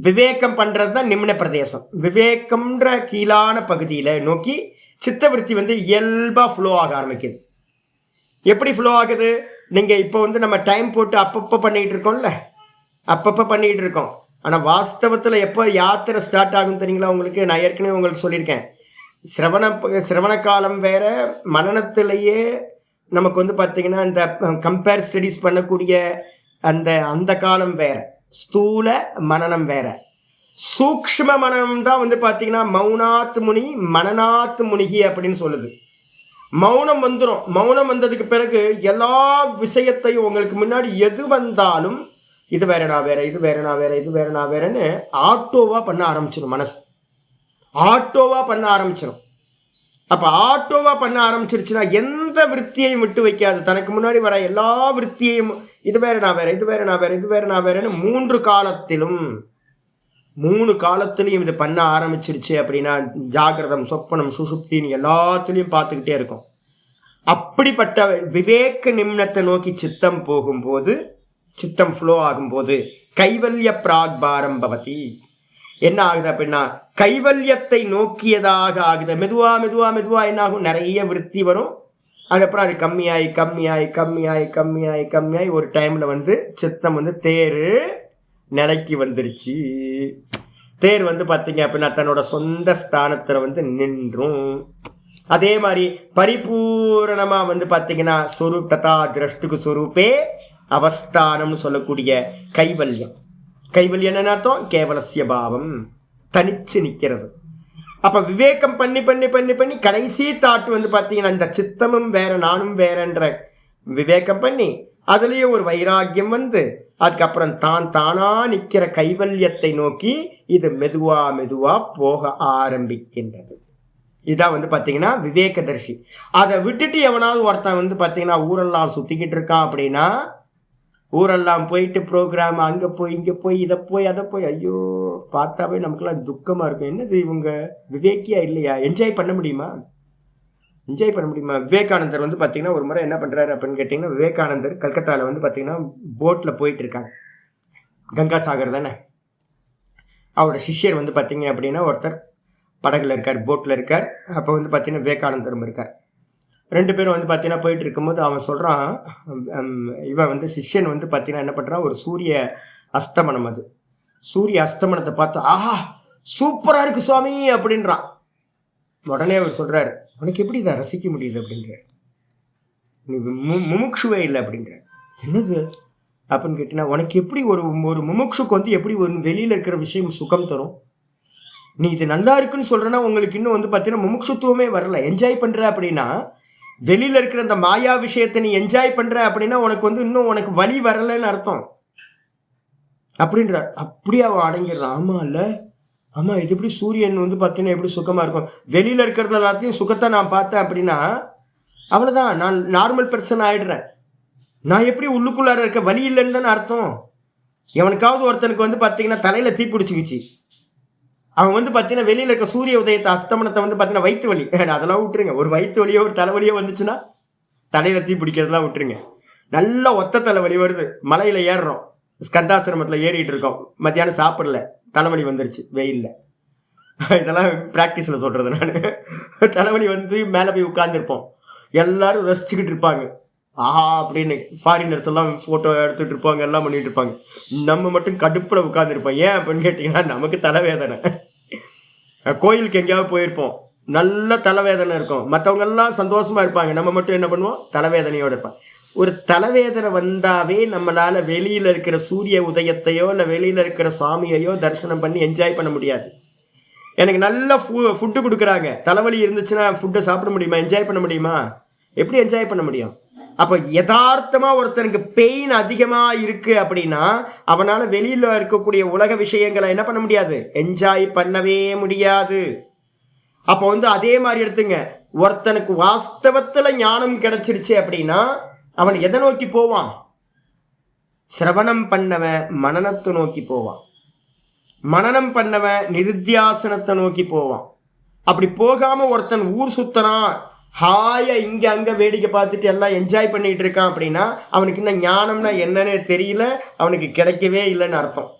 விவேகம் பண்ணுறது தான் நிம்ன பிரதேசம். விவேகம்ன்ற கீழான பகுதியில் நோக்கி சித்தவிருத்தி வந்து இயல்பாக ஃப்ளோ ஆக ஆரம்பிக்குது. எப்படி ஃப்ளோ ஆகுது, நீங்கள் இப்போ வந்து நம்ம டைம் போட்டு அப்பப்போ பண்ணிகிட்டு இருக்கோம்ல, அப்பப்போ பண்ணிகிட்டு இருக்கோம். ஆனால் வாஸ்தவத்தில் எப்போ யாத்திரை ஸ்டார்ட் ஆகும் தெரியுங்களா உங்களுக்கு, நான் ஏற்கனவே உங்களுக்கு சொல்லியிருக்கேன். சிரவண காலம் வேற, மனனத்திலேயே நமக்கு வந்து பார்த்திங்கன்னா இந்த கம்பேர் ஸ்டடீஸ் பண்ணக்கூடிய அந்த காலம் வேற, ஸ்தூல மனனம் வேற. சூக்ஷ்ம மனனம் தான் வந்து பார்த்திங்கன்னா மௌனாத் முனி மனநாத் முனிகி அப்படின்னு சொல்லுது. மௌனம் வந்துடும். மௌனம் வந்ததுக்கு பிறகு எல்லா விஷயத்தையும் உங்களுக்கு முன்னாடி எது வந்தாலும் இது வேற நான் வேற, இது வேற நான் வேற, இது வேற நான் வேறன்னு ஆட்டோவாக பண்ண ஆரம்பிச்சிடும். மனசு ஆட்டோவாக பண்ண ஆரம்பிச்சிடும். அப்போ ஆட்டோவாக பண்ண ஆரம்பிச்சிருச்சுன்னா எந்த விற்த்தியையும் விட்டு வைக்காது. தனக்கு முன்னாடி வர எல்லா விற்த்தியையும் இது வேற நான் வேற, இது வேற நான் வேற, இது வேற நான் வேறன்னு மூன்று காலத்திலையும் இது பண்ண ஆரம்பிச்சிருச்சு அப்படின்னா ஜாகிரதம் சொப்பனம் சுசுப்தின்னு எல்லாத்துலேயும் பார்த்துக்கிட்டே இருக்கும். அப்படிப்பட்ட விவேக நிம்னத்தை நோக்கி சித்தம் போகும்போது, சித்தம் ஃப்ளோ ஆகும்போது கைவல்ய பிராக்பாரம் பவதி. என்ன ஆகுது அப்படின்னா கைவல்யத்தை நோக்கியதாக ஆகுது. மெதுவா என்ன ஆகும், நிறைய விருத்தி வரும். அதுக்கப்புறம் அது கம்மியாகி ஒரு டைமில் வந்து சித்தம் வந்து தேர் நிலைக்கு வந்துருச்சு. தேர் வந்து பார்த்தீங்க அப்படின்னா தன்னோட சொந்த ஸ்தானத்தில் வந்து நின்றும். அதே மாதிரி பரிபூரணமாக வந்து பார்த்தீங்கன்னா சொரூப் ததா திரஷ்டுக்கு சொரூப்பே அவஸ்தானம்னு சொல்லக்கூடிய கைவல்யம். கைவல்யம் என்ன அர்த்தம், கேவலசிய பாவம், தனிச்சு நிற்கிறது. அப்ப விவேகம் பண்ணி பண்ணி பண்ணி பண்ணி கடைசி தாட்டு வந்து பார்த்தீங்கன்னா இந்த சித்தமும் வேற நானும் வேறன்ற விவேகம் பண்ணி அதுலேயே ஒரு வைராக்கியம் வந்து அதுக்கப்புறம் தான் தானா நிற்கிற கைவல்யத்தை நோக்கி இது மெதுவா மெதுவா போக ஆரம்பிக்கின்றது. இதான் வந்து பார்த்தீங்கன்னா விவேகதர்ஷி. அதை விட்டுட்டு எவனாவது ஒருத்தன் வந்து பார்த்தீங்கன்னா ஊரெல்லாம் சுற்றிக்கிட்டு இருக்கான் அப்படின்னா, ஊரெல்லாம் போயிட்டு ப்ரோக்ராம் அங்கே போய் இங்கே போய் இதை போய் அதை போய், ஐயோ பார்த்தாவே நமக்குலாம் துக்கமாக இருக்கும். என்னது இவங்க விவேக்கியா இல்லையா? என்ஜாய் பண்ண முடியுமா? என்ஜாய் பண்ண முடியுமா? விவேகானந்தர் வந்து பார்த்தீங்கன்னா ஒரு முறை என்ன பண்ணுறாரு அப்படின்னு கேட்டிங்கன்னா, விவேகானந்தர் கல்கட்டாவில் வந்து பார்த்தீங்கன்னா போட்டில் போயிட்டு இருக்காங்க. கங்கா சாகர் தானே. அவரோட சிஷ்யர் வந்து பார்த்தீங்க அப்படின்னா ஒருத்தர் படகுல இருக்கார், போட்டில் இருக்கார். அப்போ வந்து பார்த்தீங்கன்னா விவேகானந்தரும் இருக்கார். 2 பேரும் வந்து பார்த்தீங்கன்னா போயிட்டு இருக்கும்போது அவன் சொல்கிறான், இவன் வந்து சிஷ்யன் வந்து பார்த்தீங்கன்னா என்ன பண்ணுறான், ஒரு சூரிய அஸ்தமனம், அது சூரிய அஸ்தமனத்தை பார்த்து ஆஹா சூப்பராக இருக்குது சுவாமி அப்படின்றான். உடனே அவர் சொல்கிறார், உனக்கு எப்படி இதை ரசிக்க முடியுது அப்படின்றார். நீ முமுட்சுவே இல்லை அப்படின்றார். என்னது அப்படின்னு கேட்டினா, உனக்கு எப்படி ஒரு முமுட்சுக்கு வந்து எப்படி ஒரு வெளியில் இருக்கிற விஷயம் சுகம் தரும்? நீ இது நல்லா இருக்குன்னு சொல்கிறேன்னா உங்களுக்கு இன்னும் வந்து பார்த்தீங்கன்னா முமுட்சுத்துவமே வரல. என்ஜாய் பண்ணுற அப்படின்னா, வெளியில் இருக்கிற அந்த மாயா விஷயத்தை நீ என்ஜாய் பண்ணுற அப்படின்னா உனக்கு வந்து இன்னும் உனக்கு வலி வரலைன்னு அர்த்தம் அப்படின்றார். அப்படியே அவன் அடங்கிடுறான். ஆமாம் இல்லை, ஆமாம், இது எப்படி சூரியன் வந்து பார்த்தீங்கன்னா எப்படி சுகமாக இருக்கும், வெளியில் இருக்கிறது எல்லாத்தையும் சுகத்தை நான் பார்த்தேன் அப்படின்னா அவ்வளோதான், நான் நார்மல் பர்சன் ஆகிடுறேன். நான் எப்படி உள்ளுக்குள்ளார இருக்க வலி இல்லைன்னு தானே அர்த்தம். எவனுக்காவது ஒருத்தனுக்கு வந்து பார்த்தீங்கன்னா தலையில் தீ பிடிச்சிக்கிச்சு, அவன் வந்து பார்த்தீங்கன்னா வெளியில் இருக்க சூரிய உதயத்தை அஸ்தமனத்தை வந்து பார்த்தீங்கன்னா வயிற்று வலி, அதெல்லாம் விட்டுருங்க. ஒரு வயிற்று வலியோ ஒரு தலைவலியோ வந்துச்சுன்னா தலையில் தீ பிடிக்கிறதுலாம் விட்டுருங்க. நல்லா ஒத்த தலைவலி வருது, மலையில் ஏறுறோம், ஸ்கந்தாசிரமத்தில் ஏறிட்டு இருக்கோம், மத்தியானம் சாப்பிடல, தலைவலி வந்துருச்சு வெயிலில். இதெல்லாம் ப்ராக்டிஸில் சொல்கிறது நான். தலைவலி வந்து மேலே போய் உட்காந்துருப்போம், எல்லாரும் ரசிச்சுக்கிட்டு இருப்பாங்க, ஆஹா அப்படின்னு ஃபாரினர்ஸ் எல்லாம் ஃபோட்டோ எடுத்துகிட்டு இருப்பாங்க, எல்லாம் பண்ணிகிட்டு இருப்பாங்க. நம்ம மட்டும் கடுப்பில் உட்காந்துருப்போம். ஏன் அப்படின்னு கேட்டிங்கன்னா நமக்கு தலைவேதனை. கோயிலுக்கு எங்கேயாவது போயிருப்போம், நல்ல தலைவேதனை இருக்கும், மற்றவங்கெல்லாம் சந்தோஷமாக இருப்பாங்க, நம்ம மட்டும் என்ன பண்ணுவோம், தலைவேதனையோடு இருப்போம். ஒரு தலைவேதனை வந்தாவே நம்மளால் வெளியில் இருக்கிற சூரிய உதயத்தையோ இல்லை வெளியில் இருக்கிற சாமியையோ தரிசனம் பண்ணி என்ஜாய் பண்ண முடியாது. எனக்கு நல்ல ஃபுட்டு கொடுக்குறாங்க, தலைவலி இருந்துச்சுன்னா ஃபுட்டை சாப்பிட முடியுமா, என்ஜாய் பண்ண முடியுமா? எப்படி என்ஜாய் பண்ண முடியும்? அப்போ யதார்த்தமாக ஒருத்தனுக்கு பெயின் அதிகமாக இருக்குது அப்படின்னா அவனால் வெளியில் இருக்கக்கூடிய உலக விஷயங்களை என்ன பண்ண முடியாது, என்ஜாய் பண்ணவே முடியாது. அப்போ வந்து அதே மாதிரி எடுத்துங்க, ஒருத்தனுக்கு வாஸ்தவத்தில் ஞானம் கிடைச்சிருச்சு அப்படின்னா அவன் எதை நோக்கி போவான்? சிரவணம் பண்ணவன் மனனத்தை நோக்கி போவான், மனனம் பண்ணவன் நிருத்தியாசனத்தை நோக்கி போவான். அப்படி போகாமல் ஒருத்தன் ஊர் சுத்தறான், ஹாயா இங்கே அங்கே வேடிக்கை பார்த்துட்டு எல்லாம் என்ஜாய் பண்ணிகிட்டு இருக்கான் அப்படின்னா அவனுக்கு இன்னும் ஞானம்னா என்னன்னு தெரியல, அவனுக்கு கிடைக்கவே இல்லைன்னு அர்த்தம்.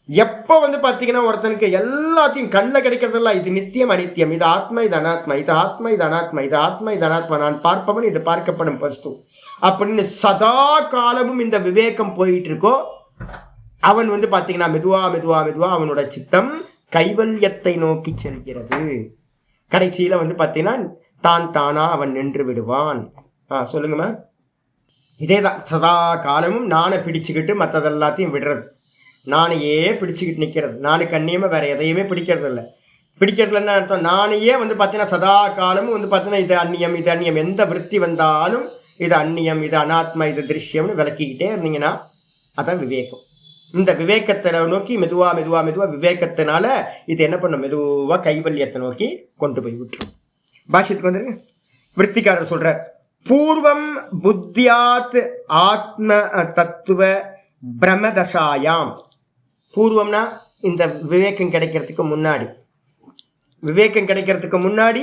எப்போ வந்து பார்த்தீங்கன்னா ஒருத்தனுக்கு எல்லாத்தையும் கண்ணில் கிடைக்கிறதெல்லாம் இது நித்தியம் அனித்தியம், இது ஆத்மா இது அனாத்மா, இது ஆத்மா இது அனாத்மா, இது ஆத்மா இது அனாத்மா, நான் பார்ப்பவன் இது பார்க்கப்படும் வஸ்து அப்படின்னு சதா காலமும் இந்த விவேகம் போயிட்டு இருக்கோ, அவன் வந்து பார்த்தீங்கன்னா மெதுவா மெதுவா மெதுவா அவனோட சித்தம் கைவல்யத்தை நோக்கி செல்கிறது. கடைசியில் வந்து பார்த்தீங்கன்னா தான் தானா அவன் நின்று விடுவான். சொல்லுங்கம்மா. இதே தான் சதா காலமும் நானை பிடிச்சிக்கிட்டு மற்றதெல்லாத்தையும் விடுறது, நானையே பிடிச்சிக்கிட்டு நிற்கிறது, நானுக்கு அந்நியமாக வேறு எதையுமே பிடிக்கிறது இல்லை. பிடிக்கிறதுலன்னு அர்த்தம், நானையே வந்து பார்த்தீங்கன்னா சதா காலமும் வந்து பார்த்தீங்கன்னா இது அந்நியம் இது அந்நியம், எந்த விருத்தி வந்தாலும் இது அந்நியம் இது அனாத்மா இது திருஷ்யம்னு விளக்கிக்கிட்டே இருந்தீங்கன்னா அதான் விவேகம். இந்த விவேகத்தை நோக்கி மெதுவா மெதுவா மெதுவா விவேகத்தினால இது என்ன பண்ணும், மெதுவாக கைவல்யத்தை நோக்கி கொண்டு போய் விட்டுரும். பாஷ்யத்துக்கு வந்துருங்க. விருத்திக்காரர் சொல்றார், பூர்வம் புத்தியாத் ஆத்ம தத்துவ பிரமதசாயாம். பூர்வம்னா இந்த விவேகம் கிடைக்கிறதுக்கு முன்னாடி, விவேகம் கிடைக்கிறதுக்கு முன்னாடி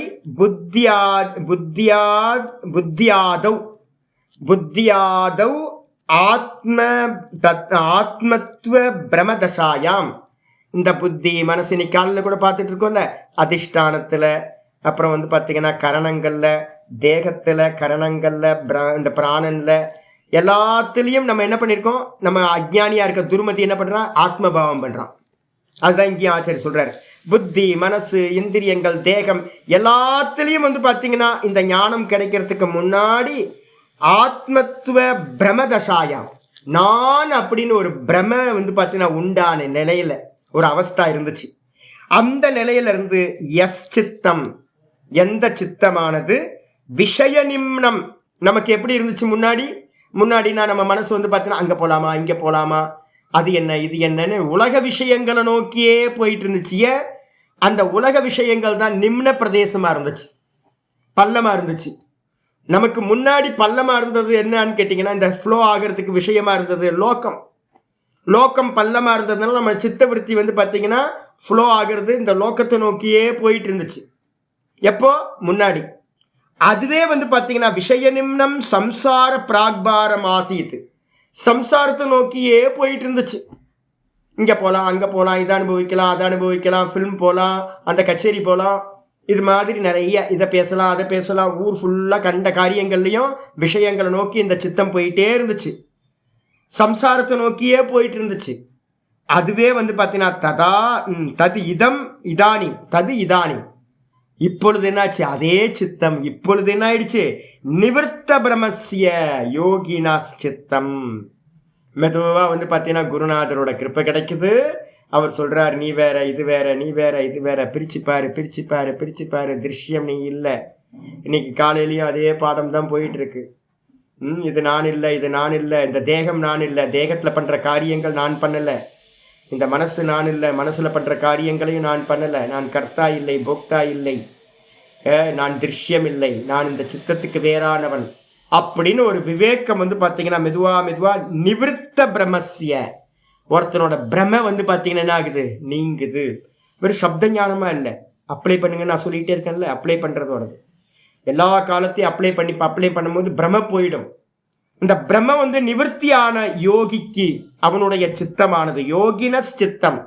புத்தியாதவ் ஆத்மத்துவ பிரமதசாயாம். இந்த புத்தி மனசு நீ காலில் கூட பார்த்துட்டு இருக்கோம்ல, அதிஷ்டானத்தில், அப்புறம் வந்து பார்த்தீங்கன்னா கரணங்களில், தேகத்தில், கரணங்களில், இந்த பிராணனில், எல்லாத்துலேயும் நம்ம என்ன பண்ணியிருக்கோம், நம்ம அஜ்ஞானியாக இருக்க துருமதி என்ன பண்ணுறான், ஆத்மபாவம் பண்ணுறான். அதுதான் இங்கேயும் ஆச்சாரி சொல்கிறார், புத்தி மனசு இந்திரியங்கள் தேகம் எல்லாத்துலேயும் வந்து பார்த்தீங்கன்னா இந்த ஞானம் கிடைக்கிறதுக்கு முன்னாடி ஆத்மத்துவ பிரமதசாயாம், நான் அப்படின்னு ஒரு பிரம வந்து பார்த்தீங்கன்னா உண்டான நிலையில் ஒரு அவஸ்தா இருந்துச்சு. அந்த நிலையிலிருந்து எஸ் சித்தம், எந்த சித்தமானது விஷய நிம்னம். நமக்கு எப்படி இருந்துச்சு முன்னாடினா நம்ம மனசு வந்து பார்த்தீங்கன்னா அங்கே போகலாமா இங்கே போகலாமா, அது என்ன இது என்னன்னு உலக விஷயங்களை நோக்கியே போயிட்டு இருந்துச்சு. அந்த உலக விஷயங்கள் தான் நிம்ன பிரதேசமாக இருந்துச்சு, பள்ளமாக இருந்துச்சு. நமக்கு முன்னாடி பள்ளமாக இருந்தது என்னன்னு கேட்டிங்கன்னா, இந்த ஃப்ளோ ஆகிறதுக்கு விஷயமாக இருந்தது லோக்கம் பள்ளமாக இருந்ததுனால நம்ம சித்தவருத்தி வந்து பார்த்தீங்கன்னா ஃப்ளோ ஆகிறது இந்த லோக்கத்தை நோக்கியே போயிட்டு இருந்துச்சு. எப்போ முன்னாடி. அதுவே வந்து பார்த்தீங்கன்னா விஷய நிம்னம் சம்சார பிராக்பாரம் ஆசித்து, சம்சாரத்தை நோக்கியே போயிட்டு இருந்துச்சு. இங்கே போகலாம் அங்கே போகலாம், இதை அனுபவிக்கலாம் அதை அனுபவிக்கலாம், ஃபிலிம் போகலாம், அந்த கச்சேரி போகலாம், இது மாதிரி நிறைய இதை பேசலாம் அதை பேசலாம். ஊர் ஃபுல்லாக கண்ட காரியங்கள்லையும் விஷயங்களை நோக்கி இந்த சித்தம் போயிட்டே இருந்துச்சு, சம்சாரத்தை நோக்கியே போயிட்டு இருந்துச்சு. அதுவே வந்து பார்த்தீங்கன்னா தது இதம் இதானி தது இதானி. இப்பொழுது என்னாச்சு, அதே சித்தம் இப்பொழுது என்ன ஆயிடுச்சு, நிவர்த்த பிரமஸ்ய யோகினாஸ் சித்தம். மெதுவாக வந்து பார்த்தீங்கன்னா குருநாதரோட கிருப்பை கிடைக்குது. அவர் சொல்றார், நீ வேற இது வேற, நீ வேற இது வேற, பிரிச்சுப்பாரு பிரிச்சுப்பாரு பிரிச்சுப்பாரு, திருஷ்யம் நீ இல்லை. இன்னைக்கு காலையிலையும் அதே பாடம் தான் போயிட்டு இருக்கு. இது நான் இல்லை, இது நான் இல்லை, இந்த தேகம் நான் இல்லை, தேகத்தில் பண்ணுற காரியங்கள் நான் பண்ணலை. இந்த மனசு நான் இல்லை, மனசில் பண்ணுற காரியங்களையும் நான் பண்ணலை. நான் கர்த்தா இல்லை, போக்தா இல்லை, நான் திருஷ்யம் இல்லை, நான் இந்த சித்தத்துக்கு வேறானவன் அப்படின்னு ஒரு விவேகம் வந்து பார்த்தீங்கன்னா மெதுவா நிவிருத்த பிரமஸ்ய, ஒருத்தனோட பிரம வந்து பார்த்தீங்கன்னா என்ன ஆகுது, நீங்குது. வெறும் சப்த ஞானமாக இல்லை, அப்ளை பண்ணுங்க நான் சொல்லிகிட்டே இருக்கேன்ல, அப்ளை பண்ணுறதோடது எல்லா காலத்தையும் அப்ளை பண்ணும்போது பிரம போயிடும். இந்த பிரம்ம வந்து நிவர்த்தியான யோகிக்கு அவனுடைய சித்தமானது யோகினஸ் சித்தம்.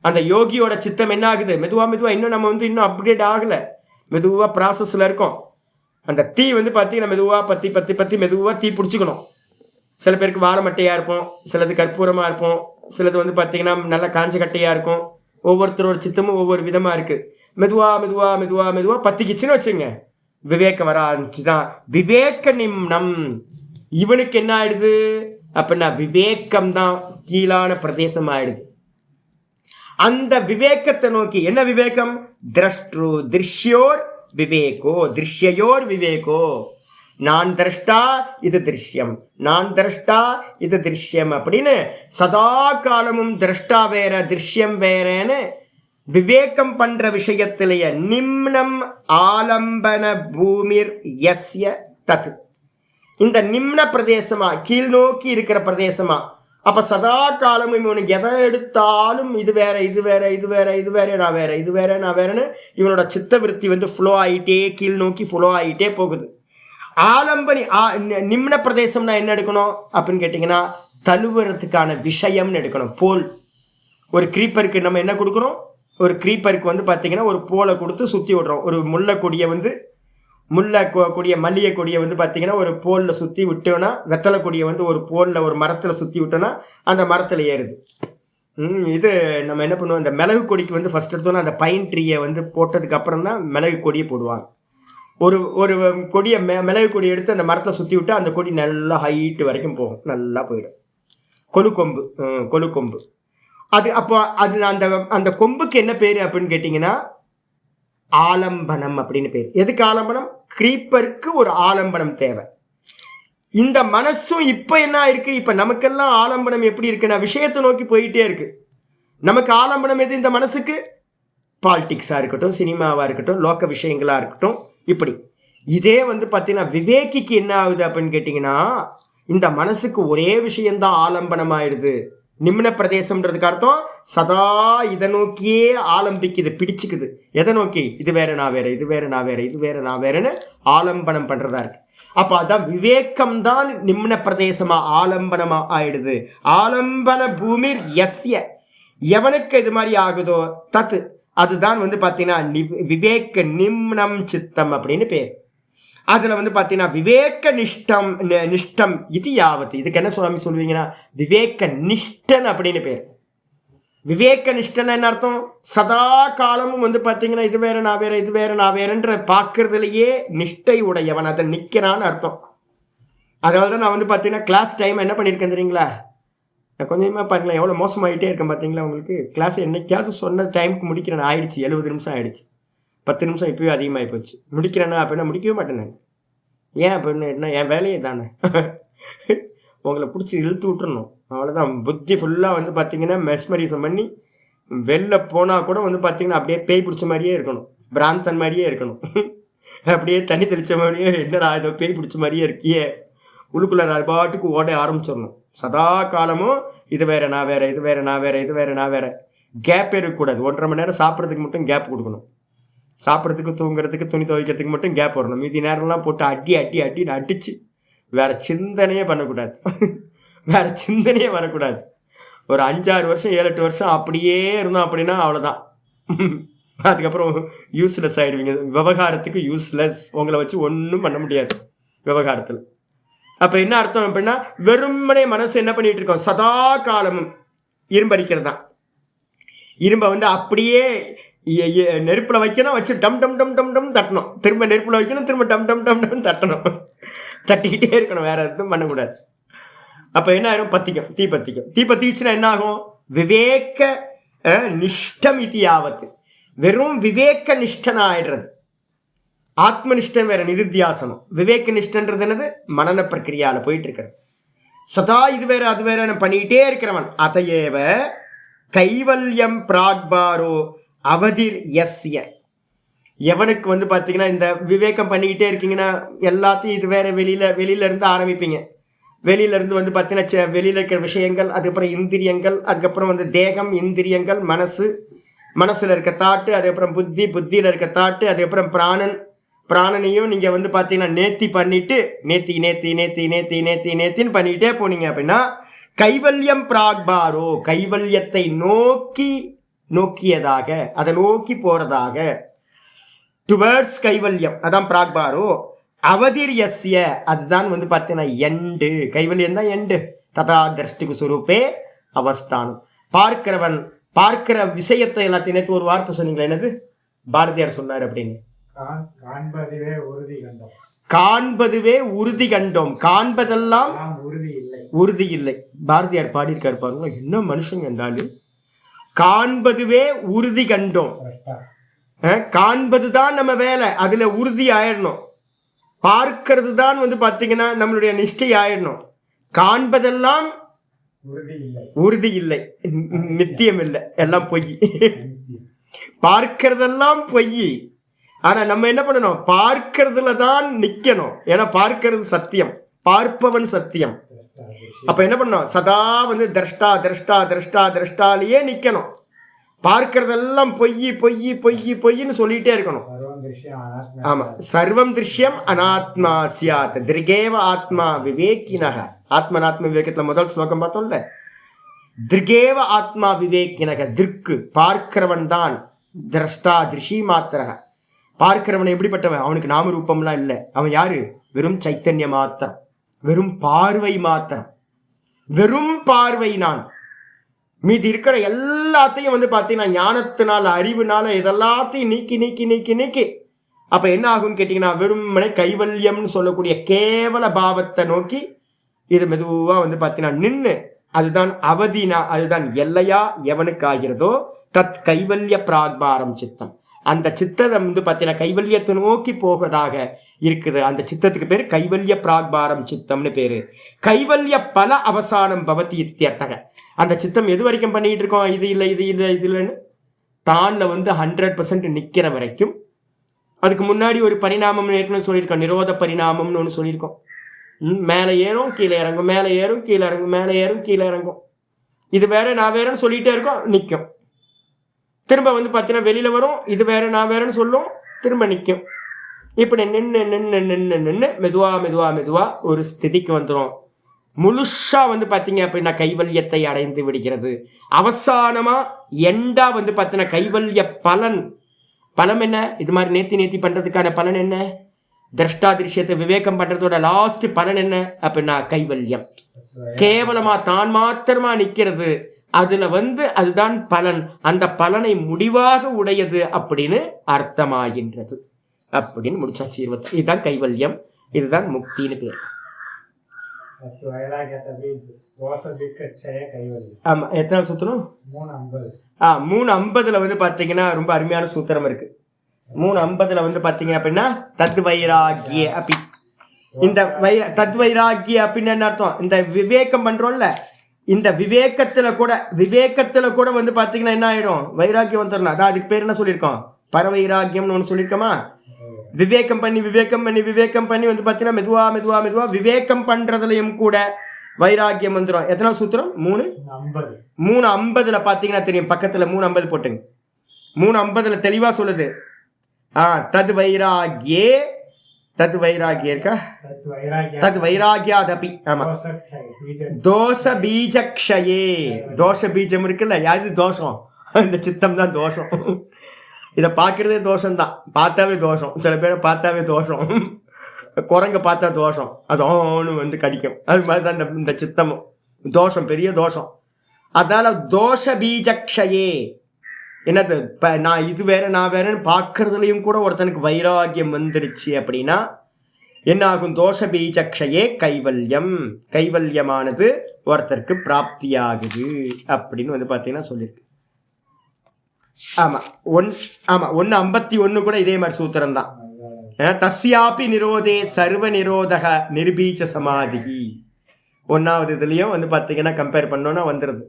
அந்த யோகியோட சித்தம் என்ன ஆகுது, மெதுவா இன்னும் நம்ம வந்து இன்னும் அப்கிரேட் ஆகலை, மெதுவாக ப்ராசஸில் இருக்கோம். அந்த தீ வந்து பார்த்தீங்கன்னா மெதுவாக பற்றி மெதுவாக தீ பிடிச்சிக்கணும். சில பேருக்கு வாழைமட்டையாக இருப்போம், சிலது கற்பூரமாக இருப்போம், சிலது வந்து பார்த்தீங்கன்னா நல்லா காஞ்ச கட்டையாக இருக்கும். ஒவ்வொருத்தரோட சித்தமும் ஒவ்வொரு விதமாக இருக்குது. மெதுவாக பற்றிக்கிச்சுன்னு வச்சுங்க, விவேகம் வர ஆரம்பிச்சுதான். விவேக நிம்னம். இவனுக்கு என்ன ஆயிடுது அப்படின்னா விவேகம் தான் கீழான பிரதேசம் ஆயிடுது. அந்த விவேகத்தை நோக்கி என்ன விவேகம், திருஷ்யோர் விவேகோ, நான் திரஷ்டா இது திருஷ்யம், நான் திரஷ்டா இது திருஷ்யம் அப்படின்னு சதா காலமும் திரஷ்டா வேற திருஷ்யம் வேறன்னு விவேகம் பண்ற விஷயத்திலேயே நிம்னம் ஆலம்பன பூமிர் யஸ்ய தத். இந்த நிம்ன பிரதேசமா கீழ் நோக்கி இருக்கிற பிரதேசமா, அப்ப சதா காலமும் இவனுக்கு எதை எடுத்தாலும் இது வேற இது வேற இது வேற இது வேற நான் வேற இது வேற நான் வேறன்னு இவனோட சித்தவிருத்தி வந்து ஃப்ளோ ஆகிட்டே கீழ் நோக்கி ஃப்ளோ ஆகிட்டே போகுது. ஆலம்பனி நிம்ன பிரதேசம்னா என்ன எடுக்கணும் அப்படின்னு கேட்டிங்கன்னா, தழுவுறதுக்கான விஷயம்னு எடுக்கணும். போல். ஒரு க்ரீப்பருக்கு நம்ம என்ன கொடுக்குறோம், ஒரு க்ரீப்பருக்கு வந்து பார்த்தீங்கன்னா ஒரு போலை கொடுத்து சுற்றி விடுறோம். ஒரு முல்லை கொடியை மல்லிகை கொடியை வந்து பார்த்தீங்கன்னா ஒரு போலில் சுற்றி விட்டோன்னா, வெத்தலை கொடியை வந்து ஒரு போலில் ஒரு மரத்தில் சுற்றி விட்டோன்னா அந்த மரத்தில் ஏறுது. இது நம்ம என்ன பண்ணுவோம், இந்த மிளகு கொடிக்கு வந்து ஃபஸ்ட் எடுத்தோன்னா அந்த பைன் ட்ரீயை வந்து போட்டதுக்கு அப்புறம் தான் மிளகு கொடியை போடுவாங்க. ஒரு கொடியை மிளகு கொடியை எடுத்து அந்த மரத்தை சுற்றி விட்டு அந்த கொடி நல்லா ஹைட்டு வரைக்கும் போகும், நல்லா போயிடும். கொழுக்கொம்பு அது. அப்போ அது அந்த கொம்புக்கு என்ன பேர் அப்படின்னு கேட்டிங்கன்னா ஆலம்பனம் அப்படின்னு பேர். எதுக்கு ஆலம்பனம், க்ரீப்பருக்கு ஒரு ஆலம்பனம் தேவை. இந்த மனசும் இப்போ என்ன இருக்கு, இப்போ நமக்கெல்லாம் ஆலம்பனம் எப்படி இருக்குன்னா விஷயத்தை நோக்கி போயிட்டே இருக்கு. நமக்கு ஆலம்பனம் எது இந்த மனசுக்கு, பாலிடிக்ஸாக இருக்கட்டும், சினிமாவாக இருக்கட்டும், லோக்க விஷயங்களாக இருக்கட்டும். இப்படி இதே வந்து பார்த்தீங்கன்னா விவேகிக்கு என்ன ஆகுது அப்படின்னு கேட்டிங்கன்னா, இந்த மனசுக்கு ஒரே விஷயந்தான் ஆலம்பனம் ஆயிடுது. நிம்ன பிரதேசம்ன்றதுக்கு அர்த்தம் சதா இதை நோக்கியே ஆலம்பிக்குது, பிடிச்சிக்குது. எதை நோக்கி, இது வேற நான் வேற இது வேற நான் வேற இது வேற நான் வேறன்னு ஆலம்பனம் பண்றதா இருக்கு. அப்ப அதான் விவேகம் தான் நிம்ன பிரதேசமா ஆலம்பனமா ஆயிடுது. ஆலம்பன பூமிர் யஸ்ய, எவனுக்கு இது மாதிரி ஆகுதோ தத்து, அதுதான் வந்து பார்த்தீங்கன்னா விவேக நிம்னம் சித்தம் அப்படின்னு பேர். அதுல வந்து பார்த்தீங்கன்னா விவேக நிஷ்டம் இது யாவத்து. இதுக்கு என்ன சுவாமி சொல்லுவீங்கன்னா விவேக நிஷ்டன் அப்படின்னு பேர். விவேக நிஷ்டன் என்ன அர்த்தம், சதா காலமும் வந்து பார்த்தீங்கன்னா இது வேற நான் வேற இது வேற நான் வேறன்ற பார்க்கறதுலையே நிஷ்டை உடையவன், அதை நிற்கிறான்னு அர்த்தம். அதனால தான் நான் வந்து பார்த்தீங்கன்னா கிளாஸ் டைம் என்ன பண்ணியிருக்கேன் தெரியுங்களா, கொஞ்சமாக பாருங்களேன் எவ்வளோ மோசமாகிட்டே இருக்கேன் பார்த்தீங்களா. உங்களுக்கு கிளாஸ் என்னைக்காவது சொன்ன டைமுக்கு முடிக்கிறேன் ஆயிடுச்சு, 70 நிமிஷம் ஆயிடுச்சு. 10 நிமிஷம் இப்போயும் அதிகமாகி போச்சு. முடிக்கிறேன்னா அப்படின்னா முடிக்கவே மாட்டேன் நான். ஏன் அப்படின்னு என்ன, என் வேலையே தானே. உங்களை பிடிச்சி இழுத்து விட்டுறணும், அவ்வளோதான். புத்தி ஃபுல்லாக வந்து பார்த்தீங்கன்னா மெஸ்மரிசம் பண்ணி வெளில போனால் கூட வந்து பார்த்தீங்கன்னா அப்படியே பேய் பிடிச்ச மாதிரியே இருக்கணும், பிராந்தன் மாதிரியே இருக்கணும். அப்படியே தண்ணி தெளித்த மாதிரியே, என்னடா ஏதோ பேய் பிடிச்ச மாதிரியே இருக்கியே, உள்ளுக்குள்ள அது பாட்டுக்கு ஓட ஆரம்பிச்சிடணும். சதா காலமும் இது வேற நான் வேற, இது வேற நான் வேற, இது வேற நான் வேற. கேப்பே இருக்கக்கூடாது. 1.5 மணி நேரம் சாப்பிட்றதுக்கு மட்டும் கேப் கொடுக்கணும். சாப்பிட்றதுக்கு, தூங்குறதுக்கு, துணி துவைக்கிறதுக்கு மட்டும் கேப் வரணும். மீதி நேரம்லாம் போட்டு அடின்னு அடிச்சு வேற சிந்தனையே பண்ணக்கூடாது. வேற சிந்தனையே வரக்கூடாது. ஒரு 5-6 வருஷம் 7-8 வருஷம் அப்படியே இருந்தோம் அப்படின்னா அவ்வளோதான். அதுக்கப்புறம் யூஸ்லெஸ் ஆகிடுவீங்க. விவகாரத்துக்கு யூஸ்லெஸ். உங்களை வச்சு ஒன்றும் பண்ண முடியாது விவகாரத்தில். அப்போ என்ன அர்த்தம் அப்படின்னா, வெறுமனே மனசு என்ன பண்ணிட்டு இருக்கோம், சதா காலமும் இரும்படிக்கிறது தான். இரும்பை வந்து அப்படியே நெருப்பில் வைக்கணும், வச்சு டம் டம் டம் டம் டம் தட்டணும். திரும்ப நெருப்பில் வைக்கணும், திரும்ப டம் டம் டம் டம் தட்டணும். தட்டிக்கிட்டே இருக்கணும், வேற எதுவும் பண்ணக்கூடாது. அப்போ என்ன ஆகும், பத்திக்கும், தீ பத்திக்கும். தீ பத்திச்சுன்னா என்ன ஆகும், விவேக நிஷ்டம் இது யாவத்து. வெறும் விவேக நிஷ்டன் ஆயிடுறது. ஆத்மனிஷ்டன் வேற, நிதித்தியாசனம். விவேக நிஷ்டன்றது என்னது, மனன பிரக்கிரியால போயிட்டு இருக்கிறது. சதா இது வேற அது வேற பண்ணிக்கிட்டே இருக்கிறவன். அதையேவ கைவல்யம் பிராக்பாரோ அவதிர் எஸ்ய. எவனுக்கு வந்து பார்த்தீங்கன்னா இந்த விவேகம் பண்ணிக்கிட்டே இருக்கீங்கன்னா எல்லாத்தையும் இது வேற வெளியில இருந்து ஆரம்பிப்பீங்க. வெளியில இருந்து வந்து பார்த்தீங்கன்னா வெளியில இருக்கிற விஷயங்கள், அதுக்கப்புறம் இந்திரியங்கள், அதுக்கப்புறம் வந்து தேகம், இந்திரியங்கள், மனசுல இருக்க தாட்டு, அதுக்கப்புறம் புத்தியில இருக்க தாட்டு, அதுக்கப்புறம் பிராணனையும் நீங்கள் வந்து பார்த்தீங்கன்னா நேர்த்தி பண்ணிட்டு நேத்தின்னு பண்ணிக்கிட்டே போனீங்க அப்படின்னா கைவல்யம் பிராக்பாரோ, கைவல்யத்தை நோக்கியதாக, அதை நோக்கி போறதாக, டுவர்ட்ஸ் கைவல்யம், அதான் பிராக்பாரோ. அவதிர் எஸ்ய, அதுதான் வந்து பார்த்தீங்கன்னா எண்டு. கைவல்யம் தான் எண்டு. ததா திரஷ்டிக்கு சுரூப்பே அவஸ்தானம். பார்க்கிறவன் பார்க்கிற விஷயத்தை எல்லாத்தையும் நேற்று ஒரு வார்த்தை சொன்னீங்களா, என்னது பாரதியார் சொன்னார் அப்படின்னு, காண்பதுவே உறுதி கண்டோம், காண்பதெல்லாம் உறுதி இல்லை. பாரதியார் பாடியிருக்காரு பாருங்க, என்ன மனுஷங்க என்றாலும். காண்பதுவே உறுதி கண்டோம். காண்பதுதான் நம்ம வேலை, அதுல உறுதி ஆயிடணும். பார்க்கிறது தான் வந்து பார்த்தீங்கன்னா நம்மளுடைய நிஷ்டை ஆயிடணும். காண்பதெல்லாம் உறுதி இல்லை, நித்தியம் இல்லை, எல்லாம் பொய். பார்க்கிறதெல்லாம் பொய். ஆனா நம்ம என்ன பண்ணணும், பார்க்கறதுல தான் நிக்கணும். ஏன்னா பார்க்கிறது சத்தியம், பார்ப்பவன் சத்தியம். அப்ப என்ன பண்ணணும், சதா வந்து திரஷ்டாலேயே நிக்கணும். பார்க்கறதெல்லாம் பொய்ன்னு சொல்லிட்டே இருக்கணும். ஆமா, சர்வம் திருஷ்யம் அனாத்மா சியாத் திருகேவ ஆத்மா விவேகினக. ஆத்மனாத்ம விவேகத்துல முதல் ஸ்லோகம் பார்த்தோம்ல, திருகேவ ஆத்மா விவேகினக. திருக்கு பார்க்கிறவன் தான், திரஷ்டா திருஷி மாத்திரக. பார்க்கிறவனை எப்படிப்பட்டவன், அவனுக்கு நாம ரூபம்லாம் இல்லை. அவன் யாரு, வெறும் சைத்தன்ய மாத்திரம், வெறும் பார்வை மாத்திரம், வெறும் பார்வை. நான் மீதி இருக்கிற எல்லாத்தையும் வந்து பார்த்தீங்கன்னா ஞானத்தினால, அறிவுனால இதெல்லாத்தையும் நீக்கி அப்ப என்ன ஆகும்னு கேட்டீங்கன்னா, வெறுமனை கைவல்யம்னு சொல்லக்கூடிய கேவல பாவத்தை நோக்கி இது மெதுவா வந்து பார்த்தீங்கன்னா நின்று, அதுதான் அவதினா, அதுதான் எல்லையா எவனுக்கு ஆகிறதோ தத் கைவல்ய பிராக்பாரம் சித்தம். அந்த சித்தத்தை வந்து பார்த்தீங்கன்னா கைவல்யத்தை நோக்கி போவதாக இருக்குது. அந்த சித்தத்துக்கு பேர் கைவல்ய பிராக்பாரம் சித்தம்னு பேரு. கைவல்ய பல அவசானம் பவதி இத்தியர்த்தக. அந்த சித்தம் எது வரைக்கும் பண்ணிட்டு இருக்கோம், இது இல்லைன்னு தான்ல வந்து 100% நிக்கிற வரைக்கும். அதுக்கு முன்னாடி ஒரு பரிணாமம் ஏற்கனவே சொல்லியிருக்கோம், நிரோத பரிணாமம்னு ஒன்று சொல்லியிருக்கோம். மேலே ஏறும் கீழே இறங்கும், மேலே ஏறும் கீழே இறங்கும், மேலே ஏறும் கீழே இறங்கும். இது வேற நான் வேறன்னு சொல்லிட்டே இருக்கோம், நிற்கும். திரும்ப வந்து பார்த்தீங்கன்னா வெளியில வரும், இது வேற நான் வேறன்னு சொல்லும், திரும்ப நிற்கும். இப்படி நின்று மெதுவா ஒரு ஸ்திதிக்கு வந்துடும். முழுஷா வந்து பார்த்தீங்க அப்படின்னா கைவல்யத்தை அடைந்து விடுகிறது. அவசானமா எண்டா வந்து பார்த்தீங்கன்னா கைவல்ய பலன் என்ன, இது மாதிரி நேர்த்தி பண்றதுக்கான பலன் என்ன, திரஷ்டாதிருஷ்யத்தை விவேகம் பண்றதோட லாஸ்ட் பலன் என்ன அப்படின்னா கைவல்யம். கேவலமா தான் மாத்திரமா நிக்கிறது, அதுல வந்து அதுதான் பலன். அந்த பலனை முடிவாக உடையது அப்படின்னு அர்த்தமாகின்றது. அப்படின்னு முடிச்சாச்சு. இதுதான் கைவல்யம், இதுதான் முக்தின்னு பேர். ஆமா, எத்தனை சூத்திரம்? 350 வந்து பாத்தீங்கன்னா ரொம்ப அருமையான சூத்திரம் இருக்கு. 350 வந்து பாத்தீங்க அப்படின்னா தத் வைராகிய அப்படி. இந்த தத் வைராகிய அப்படின்னு என்ன அர்த்தம்? இந்த விவேகம் பண்றோம்ல, இந்த விவேகத்துல கூட வந்து பாத்தீங்கன்னா என்ன ஆயிடும்? வைராக்கியம் வந்துடணும். அதான் அதுக்கு பேர் என்ன சொல்லியிருக்கோம்? பரவைராக்கியம்னு ஒன்று சொல்லியிருக்கோமா? விவேகம் பண்ணி வந்து பாத்தீங்கன்னா மெதுவா விவேகம் பண்றதுலயும் கூட வைராக்கியம் வந்துடும். எத்தனை சூத்திரம்? 350 பாத்தீங்கன்னா தெரியும், பக்கத்துல 350 போட்டுங்க. 350 தெளிவா சொல்லுது. தத் வைராகியே, தத் வைராகிய இருக்கா? தத் வைராகியாதபி. ஆமா, தோஷ பீஜக்ஷயே. தோஷ பீஜம் இருக்குல்ல, யாரு தோஷம்? இந்த சித்தம் தான் தோஷம். இதை பார்க்கறதே தோஷம்தான், பார்த்தாவே தோஷம். சில பேரை பார்த்தாவே தோஷம், குரங்க பார்த்தா தோஷம், அது ஓன்னு வந்து கடிக்கும். அது மாதிரி தான் இந்த சித்தமும் தோஷம், பெரிய தோஷம். அதனால தோஷ பீஜக்ஷயே என்னது? நான் இது வேற நான் வேறன்னு பார்க்கறதுலையும் கூட ஒருத்தனுக்கு வைராகியம் வந்துருச்சு அப்படின்னா என்ன ஆகும்? தோஷ பீஜக்ஷயே கைவல்யம். கைவல்யமானது ஒருத்தருக்கு பிராப்தியாகுது அப்படின்னு வந்து பார்த்தீங்கன்னா சொல்லியிருக்கு. ஆமா 151 கூட இதே மாதிரி சூத்திரம் தான். தஸ்யாபி நிரோதே சர்வ நிரோதக நிர்பீஜ சமாதி. 1வது இதுலயும் வந்து பாத்தீங்கன்னா கம்பேர் பண்ணோம்னா வந்துருது.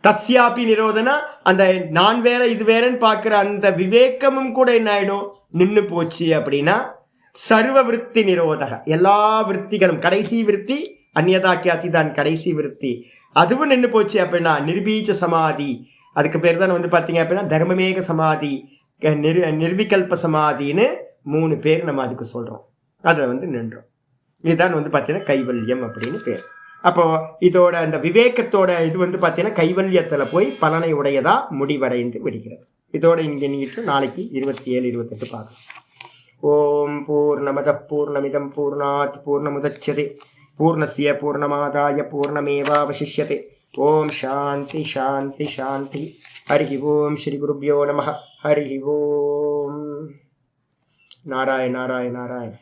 தஸ்யாபி நிரோதனா அந்த நான் வேற இது வேறன்னு பாக்குற அந்த விவேகமும் கூட என்ன ஆயிடும்? நின்று போச்சு அப்படின்னா சர்வ விருத்தி நிரோதக. எல்லா விற்த்திகளும், கடைசி விற்பி அந்நியதாக்கியாத்தி தான் கடைசி விற்பி, அதுவும் நின்று போச்சு அப்படின்னா நிர்பீஜ சமாதி. அதுக்கு பேர் தான் வந்து பார்த்தீங்க அப்படின்னா தர்மமேக சமாதி, நிர்விகல்ப சமாதின்னு 3 பேர் நம்ம அதுக்கு சொல்கிறோம். அதில் வந்து நின்றோம். இதுதான் வந்து பார்த்தீங்கன்னா கைவல்யம் அப்படின்னு பேர். அப்போ இதோட அந்த விவேகத்தோட இது வந்து பார்த்தீங்கன்னா கைவல்யத்தில் போய் பலனை உடையதா முடிவடைந்து விடுகிறது. இதோட இங்கே நீட்டு நாளைக்கு 27, 28 பார்க்கலாம். ஓம் பூர்ணமத பூர்ணமிதம் பூர்ணாத் பூர்ணமுதச்யதே பூர்ணஸ்ய பூர்ணமாதாய பூர்ணமேவாவசிஷ்யதே. ஓம் சாந்தி சாந்தி சாந்தி. ஹரி ஓம் ஸ்ரீ குருப்யோ நமஹ. ஹரி ஓம். நாராயண நாராயண நாராயண.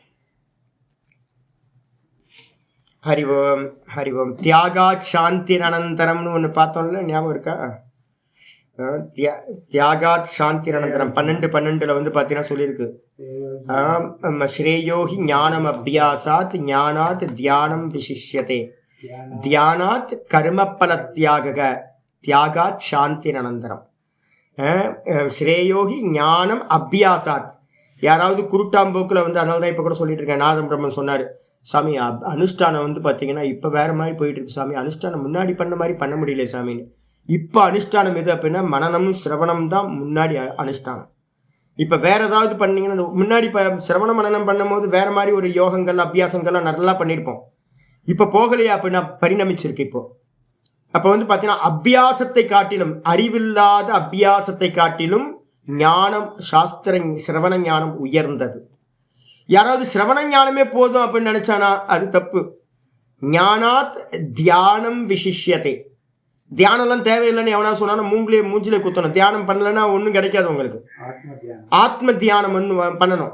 ஹரி ஓம் ஹரி ஓம். தியாகாத் சாந்தி அனந்தரம்னு ஒன்று பார்த்தோம்ல, ஞாபகம் இருக்கா? தியாகாத் சாந்தி அனந்தரம் 12:12 வந்து பார்த்தீங்கன்னா சொல்லியிருக்கு. ஸ்ரேயோஹி ஞானம் அபியாசாத் ஞானாத் தியானம் விசிஷ்யதே தியானாத் கர்மபல தியாகாத் சாந்தி அனந்தரம். ஸ்ரேயோகி ஞானம் அபியாசாத். யாராவது குருட்டாம்போக்கில் வந்து, அதனால தான் இப்போ கூட சொல்லிட்டு இருக்கேன். நாதம் பிரம்மன் சொன்னார், சாமி அனுஷ்டானம் வந்து பார்த்தீங்கன்னா இப்போ வேற மாதிரி போயிட்டு இருக்கு சாமி, அனுஷ்டானம் முன்னாடி பண்ண மாதிரி பண்ண முடியல சாமின்னு. இப்போ அனுஷ்டானம் எது அப்படின்னா மனநமும் சிரவணம் தான் முன்னாடி அனுஷ்டானம். இப்போ வேற ஏதாவது பண்ணீங்கன்னா, முன்னாடி சிரவண மனனம் பண்ணும் போது வேற மாதிரி ஒரு யோகங்கள் அபியாசங்கள்லாம் நல்லா பண்ணியிருப்போம். இப்போ போகலையா அப்படின்னா பரிணமிச்சிருக்கு இப்போ. அப்போ வந்து பார்த்தீங்கன்னா அபியாசத்தை காட்டிலும், அறிவில்லாத அபியாசத்தை காட்டிலும் ஞானம், சாஸ்திர சிரவண ஞானம் உயர்ந்தது. யாராவது சிரவண ஞானமே போதும் அப்படின்னு நினைச்சானா அது தப்பு. ஞானாத் தியானம் விசிஷ்யத்தை. தியானம்லாம் தேவையில்லைன்னு எவனா சொன்னா மூஞ்சிலே குத்தணும். தியானம் பண்ணலன்னா ஒன்றும் கிடைக்காது உங்களுக்கு. ஆத்ம தியானம் பண்ணணும்.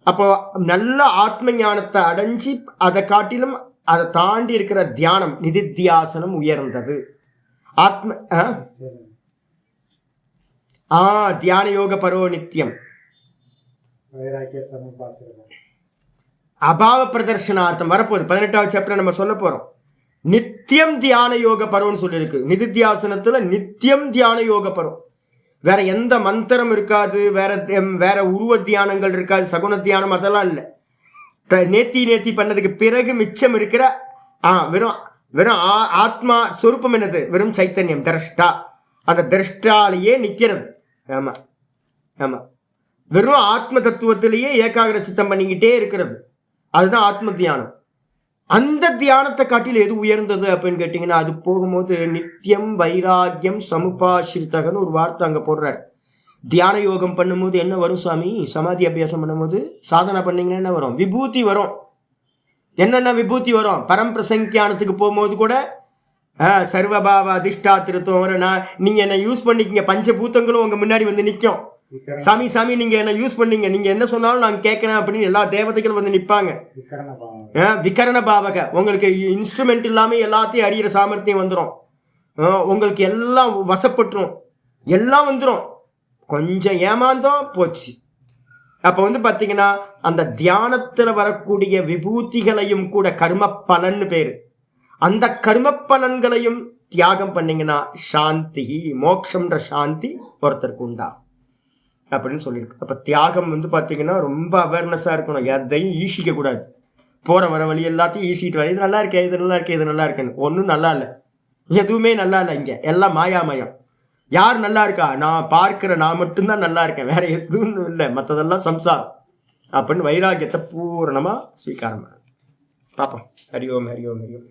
அப்போ நல்ல ஆத்ம ஞானத்தை அடைஞ்சி அதை காட்டிலும் அதை தாண்டி இருக்கிற தியானம் நிதித்தியாசனம் உயர்ந்தது. ஆத்ம தியான யோக பரோ நித்தியம் அபாவ பிரதர்ஷனார்த்தம் வரப்போகுது. 18வது சாப்டர் நம்ம சொல்ல போறோம். நித்தியம் தியான யோக பரோன்னு சொல்லியிருக்கு. நிதித்தியாசனத்துல நித்தியம் தியான யோக பரம். வேற எந்த மந்திரம் இருக்காது, வேற உருவ தியானங்கள் இருக்காது, சகுன தியானம் அதெல்லாம் இல்லை. நேத்தி பண்ணதுக்கு பிறகு மிச்சம் இருக்கிற வெறும் ஆத்மா சொரூபம் என்னது? வெறும் சைத்தன்யம், திரஷ்டா. அந்த திரஷ்டாலேயே நிற்கிறது. ஆமா ஆமா, வெறும் ஆத்ம தத்துவத்திலேயே ஏகாகிர சித்தம் பண்ணிக்கிட்டே இருக்கிறது. அதுதான் ஆத்ம தியானம். அந்த தியானத்தை காட்டில் எது உயர்ந்தது அப்படின்னு கேட்டிங்கன்னா, அது போகும்போது நித்தியம் வைராக்கியம் சமுபாசிரித்தகன்னு ஒரு வார்த்தை அங்கே போடுறாரு. தியான யோகம் பண்ணும்போது என்ன வரும் சாமி? சமாதி அபியாசம் பண்ணும்போது சாதனை பண்ணீங்கன்னா என்ன வரும்? விபூதி வரும். என்னென்ன விபூதி வரும்? பரம்பிரசங்கியானத்துக்கு போகும்போது கூட சர்வபாவ அதிஷ்டா திருத்தம் வரும். நீங்கள் என்ன யூஸ் பண்ணிக்கிங்க, பஞ்சபூத்தங்களும் உங்கள் முன்னாடி வந்து நிற்கும். சாமி சாமி நீங்க என்ன யூஸ் பண்ணீங்க, நீங்க என்ன சொன்னாலும் நான் கேட்கறேன் அப்படின்னு எல்லா தேவதைகளும் வந்து நிற்பாங்க. விகரண பாவக, உங்களுக்கு இன்ஸ்ட்ருமெண்ட் இல்லாம எல்லாத்தையும் அறியிற சாமர்த்தியம் வந்துடும். உங்களுக்கு எல்லாம் வசப்பட்டுரும், எல்லாம் வந்துடும். கொஞ்சம் ஏமாந்தோம் போச்சு. அப்போ வந்து பார்த்தீங்கன்னா அந்த தியானத்தில் வரக்கூடிய விபூதிகளையும் கூட கர்ம பலன்னு பேர். அந்த கர்ம பலன்களையும் தியாகம் பண்ணீங்கன்னா சாந்தி, மோட்சம்ன்ற சாந்தி ஒருத்தருக்கு உண்டா அப்படின்னு சொல்லியிருக்கு. அப்போ தியாகம் வந்து பார்த்தீங்கன்னா ரொம்ப அவேர்னஸாக இருக்கணும். எதையும் ஈசிக்க கூடாது. போகிற வர வழி எல்லாத்தையும் ஈசிட்டு வர, இது நல்லா இருக்கே, இது நல்லா இருக்கே, இது நல்லா இருக்குன்னு. ஒன்றும் நல்லா இல்லை, எதுவுமே நல்லா இல்லை. இங்கே எல்லாம் மாயாமயம். யார் நல்லா இருக்கா? நான் பார்க்கிற நான் மட்டும்தான் நல்லா இருக்கேன், வேற எதுவும் இல்லை, மற்றதெல்லாம் சம்சாரம் அப்படின்னு வைராக்கியத்தை பூரணமாக ஸ்வீகாரம் பார்ப்போம். ஹரி ஓம், ஹரி ஓம், ஹரி ஓம்.